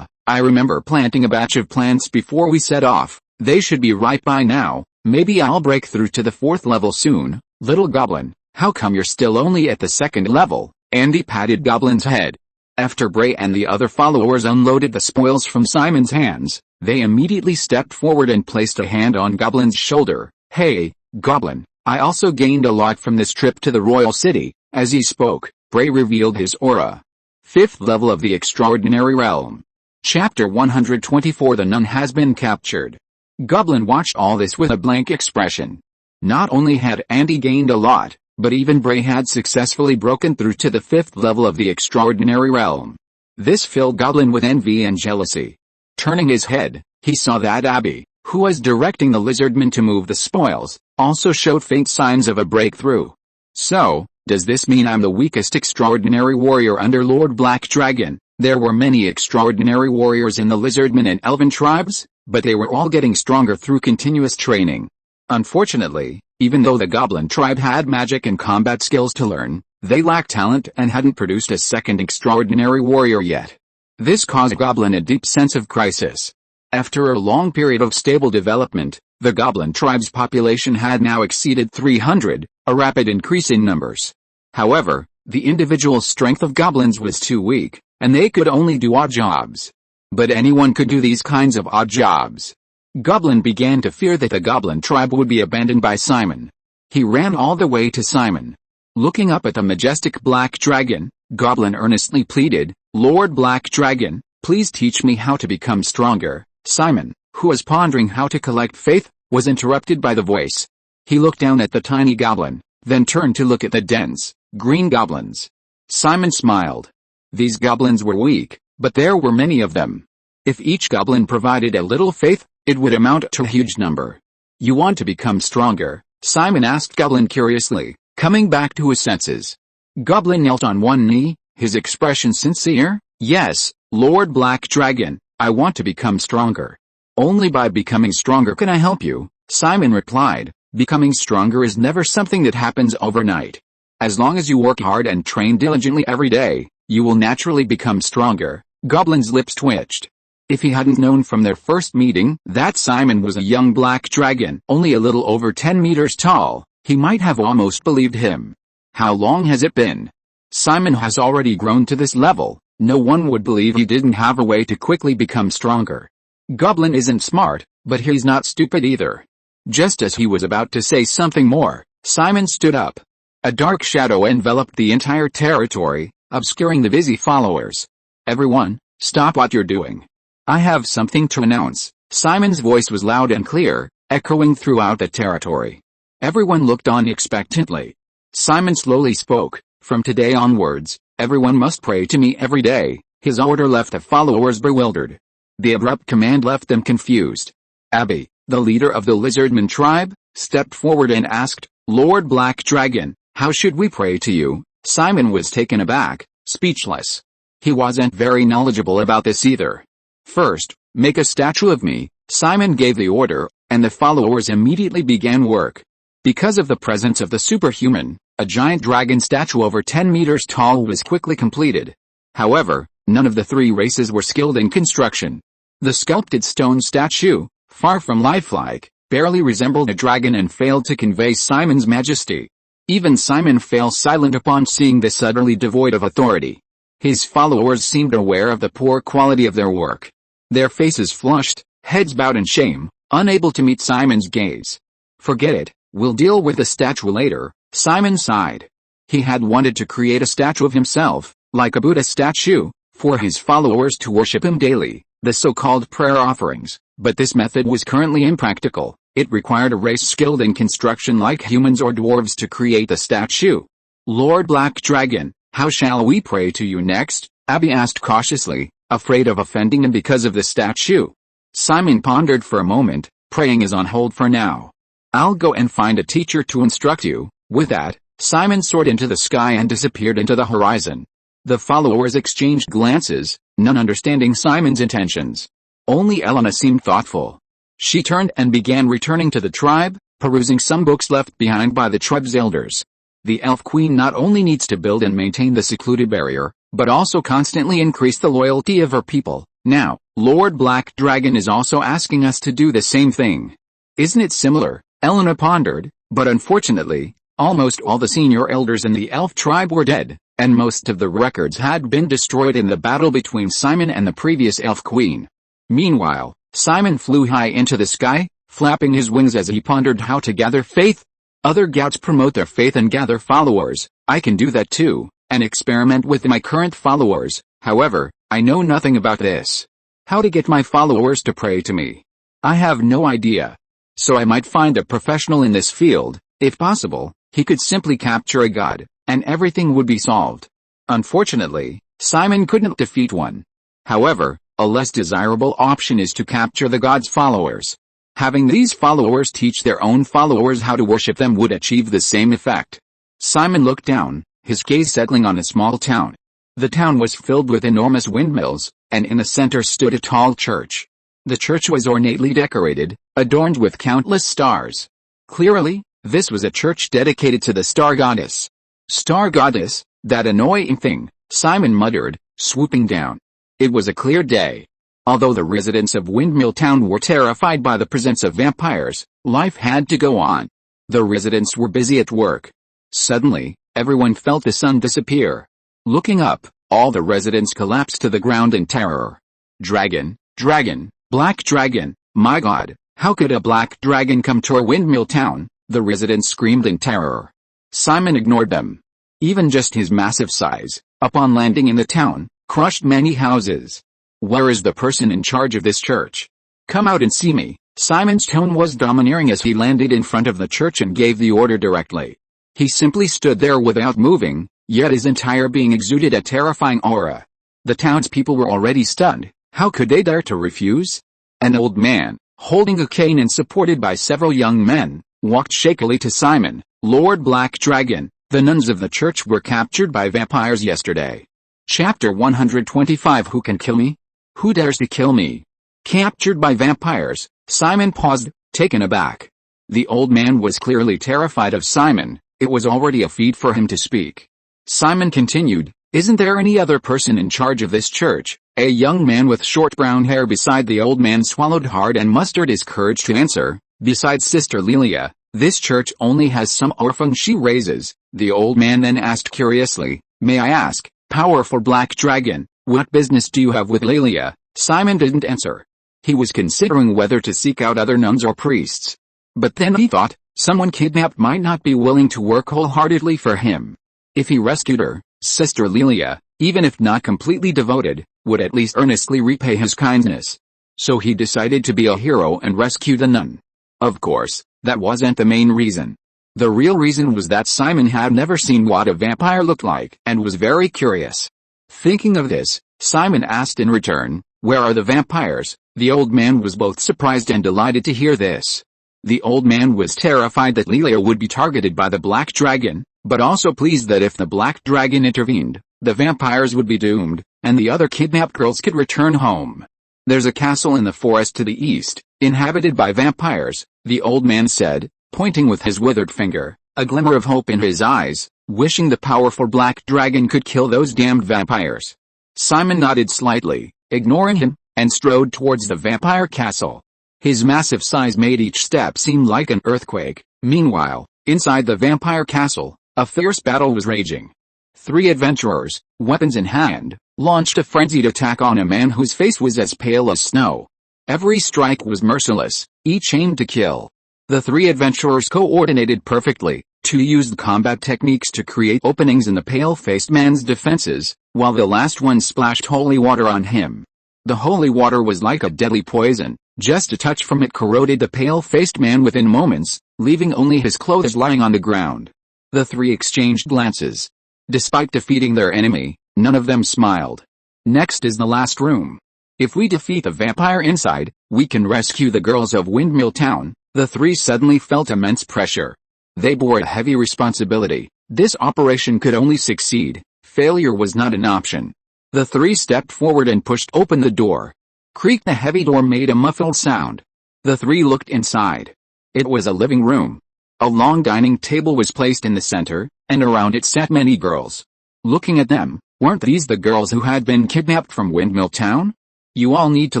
I remember planting a batch of plants before we set off. They should be ripe by now. Maybe I'll break through to the 4th level soon. Little goblin, how come you're still only at the 2nd level? Andy patted Goblin's head. After Bray and the other followers unloaded the spoils from Simon's hands, they immediately stepped forward and placed a hand on Goblin's shoulder. Hey, Goblin, I also gained a lot from this trip to the royal city. As he spoke, Bray revealed his aura. 5th level of the extraordinary realm. Chapter 124 The nun has been captured. Goblin watched all this with a blank expression. Not only had Andy gained a lot, but even Bray had successfully broken through to the 5th level of the extraordinary realm. This filled Goblin with envy and jealousy. Turning his head, he saw that Abby, who was directing the lizardmen to move the spoils, also showed faint signs of a breakthrough. So, does this mean I'm the weakest extraordinary warrior under Lord Black Dragon? There were many extraordinary warriors in the lizardmen and elven tribes, but they were all getting stronger through continuous training. Unfortunately, even though the Goblin tribe had magic and combat skills to learn, they lacked talent and hadn't produced a second extraordinary warrior yet. This caused Goblin a deep sense of crisis. After a long period of stable development, the Goblin tribe's population had now exceeded 300, a rapid increase in numbers. However, the individual strength of Goblins was too weak, and they could only do odd jobs. But anyone could do these kinds of odd jobs. Goblin began to fear that the Goblin tribe would be abandoned by Simon. He ran all the way to Simon. Looking up at the majestic Black Dragon, Goblin earnestly pleaded, Lord Black Dragon, please teach me how to become stronger. Simon, who was pondering how to collect faith, was interrupted by the voice. He looked down at the tiny Goblin, then turned to look at the dense, green Goblins. Simon smiled. These Goblins were weak, but there were many of them. If each Goblin provided a little faith, it would amount to a huge number. You want to become stronger? Simon asked Goblin curiously, coming back to his senses. Goblin knelt on one knee, his expression sincere. Yes, Lord Black Dragon, I want to become stronger. Only by becoming stronger can I help you. Simon replied, becoming stronger is never something that happens overnight. As long as you work hard and train diligently every day, you will naturally become stronger. Goblin's lips twitched. If he hadn't known from their first meeting that Simon was a young black dragon, only a little over 10 meters tall, he might have almost believed him. How long has it been? Simon has already grown to this level. No one would believe he didn't have a way to quickly become stronger. Goblin isn't smart, but he's not stupid either. Just as he was about to say something more, Simon stood up. A dark shadow enveloped the entire territory, obscuring the busy followers. Everyone, stop what you're doing. I have something to announce. Simon's voice was loud and clear, echoing throughout the territory. Everyone looked on expectantly. Simon slowly spoke, from today onwards, everyone must pray to me every day. His order left the followers bewildered. The abrupt command left them confused. Abby, the leader of the lizardman tribe, stepped forward and asked, Lord Black Dragon, how should we pray to you? Simon was taken aback, speechless. He wasn't very knowledgeable about this either. First, make a statue of me, Simon gave the order, and the followers immediately began work. Because of the presence of the superhuman, a giant dragon statue over 10 meters tall was quickly completed. However, none of the three races were skilled in construction. The sculpted stone statue, far from lifelike, barely resembled a dragon and failed to convey Simon's majesty. Even Simon fell silent upon seeing this utterly devoid of authority. His followers seemed aware of the poor quality of their work. Their faces flushed, heads bowed in shame, unable to meet Simon's gaze. Forget it, we'll deal with the statue later, Simon sighed. He had wanted to create a statue of himself, like a Buddha statue, for his followers to worship him daily, the so-called prayer offerings, but this method was currently impractical. It required a race skilled in construction like humans or dwarves to create the statue. Lord Black Dragon, how shall we pray to you next? Abby asked cautiously, afraid of offending him because of the statue. Simon pondered for a moment. Praying is on hold for now. I'll go and find a teacher to instruct you. With that, Simon soared into the sky and disappeared into the horizon. The followers exchanged glances, none understanding Simon's intentions. Only Yulina seemed thoughtful. She turned and began returning to the tribe, perusing some books left behind by the tribe's elders. The elf queen not only needs to build and maintain the secluded barrier, but also constantly increase the loyalty of her people. Now, Lord Black Dragon is also asking us to do the same thing. Isn't it similar? Yulina pondered, but unfortunately, almost all the senior elders in the elf tribe were dead, and most of the records had been destroyed in the battle between Simon and the previous elf queen. Meanwhile, Simon flew high into the sky, flapping his wings as he pondered how to gather faith. Other gouts promote their faith and gather followers. I can do that too, and experiment with my current followers. However, I know nothing about this. How to get my followers to pray to me? I have no idea. So I might find a professional in this field. If possible, he could simply capture a god, and everything would be solved. Unfortunately, Simon couldn't defeat one. However, a less desirable option is to capture the god's followers. Having these followers teach their own followers how to worship them would achieve the same effect. Simon looked down, his gaze settling on a small town. The town was filled with enormous windmills, and in the center stood a tall church. The church was ornately decorated, adorned with countless stars. Clearly, this was a church dedicated to the star goddess. Star goddess, that annoying thing, Simon muttered, swooping down. It was a clear day. Although the residents of Windmill Town were terrified by the presence of vampires, life had to go on. The residents were busy at work. Suddenly, everyone felt the sun disappear. Looking up, all the residents collapsed to the ground in terror. Dragon, dragon, black dragon, my god, how could a black dragon come to our Windmill Town? The residents screamed in terror. Simon ignored them. Even just his massive size, upon landing in the town, crushed many houses. Where is the person in charge of this church? Come out and see me. Simon's tone was domineering as he landed in front of the church and gave the order directly. He simply stood there without moving, yet his entire being exuded a terrifying aura. The townspeople were already stunned. How could they dare to refuse? An old man, holding a cane and supported by several young men, walked shakily to Simon. Lord Black Dragon, the nuns of the church were captured by vampires yesterday. Chapter 125. Who can kill me? Who dares to kill me? Captured by vampires. Simon paused, taken aback. The old man was clearly terrified of Simon. It was already a feat for him to speak. Simon continued, "Isn't there any other person in charge of this church?" A young man with short brown hair beside the old man swallowed hard and mustered his courage to answer, "Besides Sister Lilia, this church only has some orphans she raises." The old man then asked curiously, "May I ask, powerful black dragon, what business do you have with Lilia?" Simon didn't answer. He was considering whether to seek out other nuns or priests. But then he thought, someone kidnapped might not be willing to work wholeheartedly for him. If he rescued her, Sister Lilia, even if not completely devoted, would at least earnestly repay his kindness. So he decided to be a hero and rescue the nun. Of course, that wasn't the main reason. The real reason was that Simon had never seen what a vampire looked like and was very curious. Thinking of this, Simon asked in return, "Where are the vampires?" The old man was both surprised and delighted to hear this. The old man was terrified that Lilia would be targeted by the black dragon, but also pleased that if the black dragon intervened, the vampires would be doomed, and the other kidnapped girls could return home. "There's a castle in the forest to the east, inhabited by vampires," the old man said, pointing with his withered finger, a glimmer of hope in his eyes, wishing the powerful black dragon could kill those damned vampires. Simon nodded slightly, ignoring him, and strode towards the vampire castle. His massive size made each step seem like an earthquake. Meanwhile, inside the vampire castle, a fierce battle was raging. 3 adventurers, weapons in hand, launched a frenzied attack on a man whose face was as pale as snow. Every strike was merciless, each aimed to kill. The 3 adventurers coordinated perfectly, 2 used combat techniques to create openings in the pale-faced man's defenses, while the last one splashed holy water on him. The holy water was like a deadly poison. Just a touch from it corroded the pale-faced man within moments, leaving only his clothes lying on the ground. The 3 exchanged glances. Despite defeating their enemy, none of them smiled. Next is the last room. If we defeat the vampire inside, we can rescue the girls of Windmill Town. The 3 suddenly felt immense pressure. They bore a heavy responsibility. This operation could only succeed. Failure was not an option. The 3 stepped forward and pushed open the door. Creak! The heavy door made a muffled sound. The 3 looked inside. It was a living room. A long dining table was placed in the center, and around it sat many girls. Looking at them, weren't these the girls who had been kidnapped from Windmill Town? "You all need to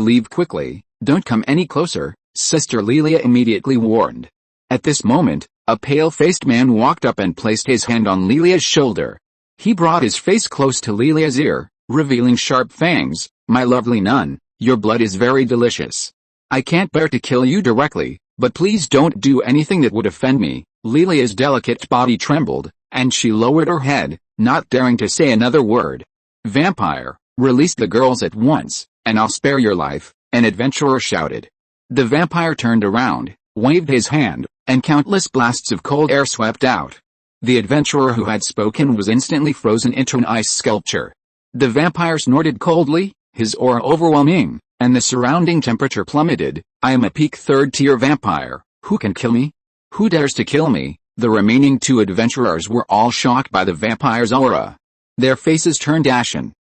leave quickly, don't come any closer," Sister Lilia immediately warned. At this moment, a pale-faced man walked up and placed his hand on Lilia's shoulder. He brought his face close to Lilia's ear, revealing sharp fangs. "My lovely nun, your blood is very delicious. I can't bear to kill you directly, but please don't do anything that would offend me." Lilia's delicate body trembled, and she lowered her head, not daring to say another word. "Vampire, release the girls at once, and I'll spare your life," an adventurer shouted. The vampire turned around, waved his hand, and countless blasts of cold air swept out. The adventurer who had spoken was instantly frozen into an ice sculpture. The vampire snorted coldly, his aura overwhelming, and the surrounding temperature plummeted. "I am a peak 3rd-tier vampire. Who can kill me? Who dares to kill me?" The remaining 2 adventurers were all shocked by the vampire's aura. Their faces turned ashen.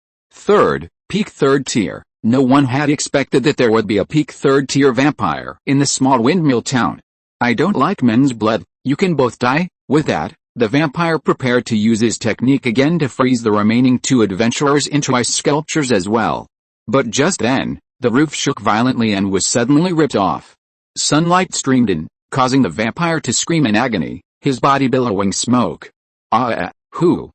Peak 3rd tier. No one had expected that there would be a peak 3rd-tier vampire in the small Windmill Town. "I don't like men's blood, you can both die." With that, the vampire prepared to use his technique again to freeze the remaining 2 adventurers into ice sculptures as well. But just then, the roof shook violently and was suddenly ripped off. Sunlight streamed in, causing the vampire to scream in agony, his body billowing smoke. Who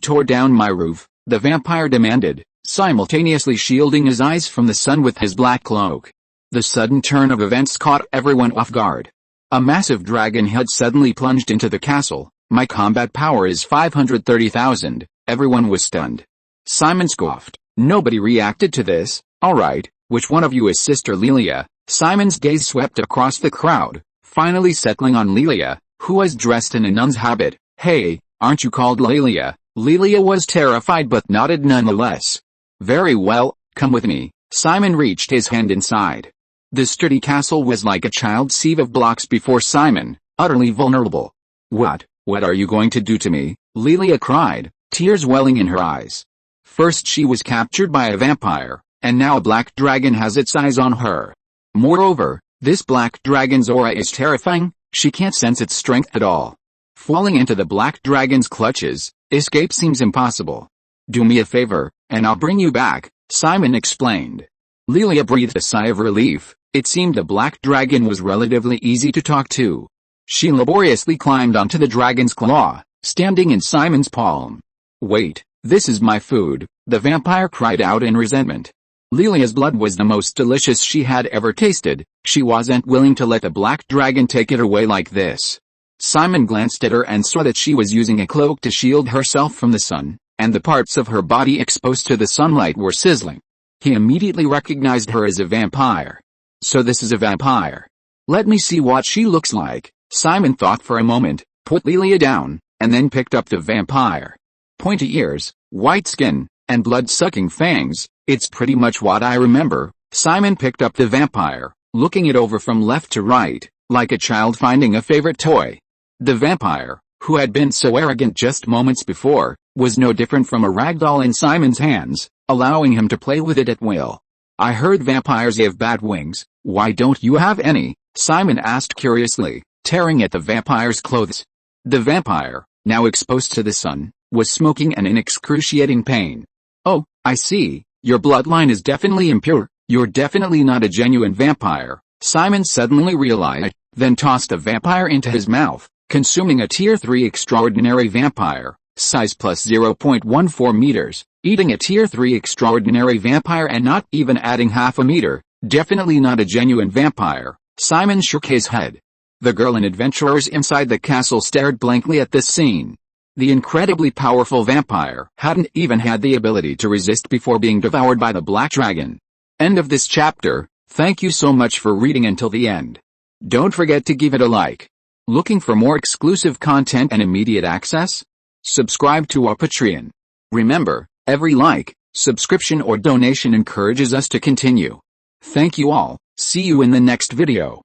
tore down my roof?" the vampire demanded, simultaneously shielding his eyes from the sun with his black cloak. The sudden turn of events caught everyone off guard. A massive dragon had suddenly plunged into the castle. "My combat power is 530,000, everyone was stunned. Simon scoffed. "Nobody reacted to this. Alright, which one of you is Sister Lilia?" Simon's gaze swept across the crowd, finally settling on Lilia, who was dressed in a nun's habit. "Hey, aren't you called Lilia?" Lilia was terrified but nodded nonetheless. "Very well, come with me." Simon reached his hand inside. The sturdy castle was like a child's sieve of blocks before Simon, utterly vulnerable. What are you going to do to me?" Lilia cried, tears welling in her eyes. First she was captured by a vampire, and now a black dragon has its eyes on her. Moreover, this black dragon's aura is terrifying. She can't sense its strength at all. Falling into the black dragon's clutches, escape seems impossible. "Do me a favor, and I'll bring you back," Simon explained. Lilia breathed a sigh of relief. It seemed the black dragon was relatively easy to talk to. She laboriously climbed onto the dragon's claw, standing in Simon's palm. "Wait, this is my food," the vampire cried out in resentment. Lilia's blood was the most delicious she had ever tasted. She wasn't willing to let the black dragon take it away like this. Simon glanced at her and saw that she was using a cloak to shield herself from the sun, and the parts of her body exposed to the sunlight were sizzling. He immediately recognized her as a vampire. So this is a vampire. Let me see what she looks like. Simon thought for a moment, put Lilia down, and then picked up the vampire. Pointy ears, white skin, and blood-sucking fangs. It's pretty much what I remember. Simon picked up the vampire, looking it over from left to right, like a child finding a favorite toy. The vampire, who had been so arrogant just moments before, was no different from a ragdoll in Simon's hands, allowing him to play with it at will. "I heard vampires have bat wings. Why don't you have any?" Simon asked curiously, tearing at the vampire's clothes. The vampire, now exposed to the sun, was smoking and in excruciating pain. "Oh, I see. Your bloodline is definitely impure. You're definitely not a genuine vampire," Simon suddenly realized, then tossed a vampire into his mouth, consuming a Tier 3 extraordinary vampire, size plus 0.14 meters, eating a Tier 3 extraordinary vampire and not even adding half a meter, definitely not a genuine vampire. Simon shook his head. The girl and adventurers inside the castle stared blankly at this scene. The incredibly powerful vampire hadn't even had the ability to resist before being devoured by the black dragon. End of this chapter. Thank you so much for reading until the end. Don't forget to give it a like. Looking for more exclusive content and immediate access? Subscribe to our Patreon. Remember, every like, subscription or donation encourages us to continue. Thank you all. See you in the next video.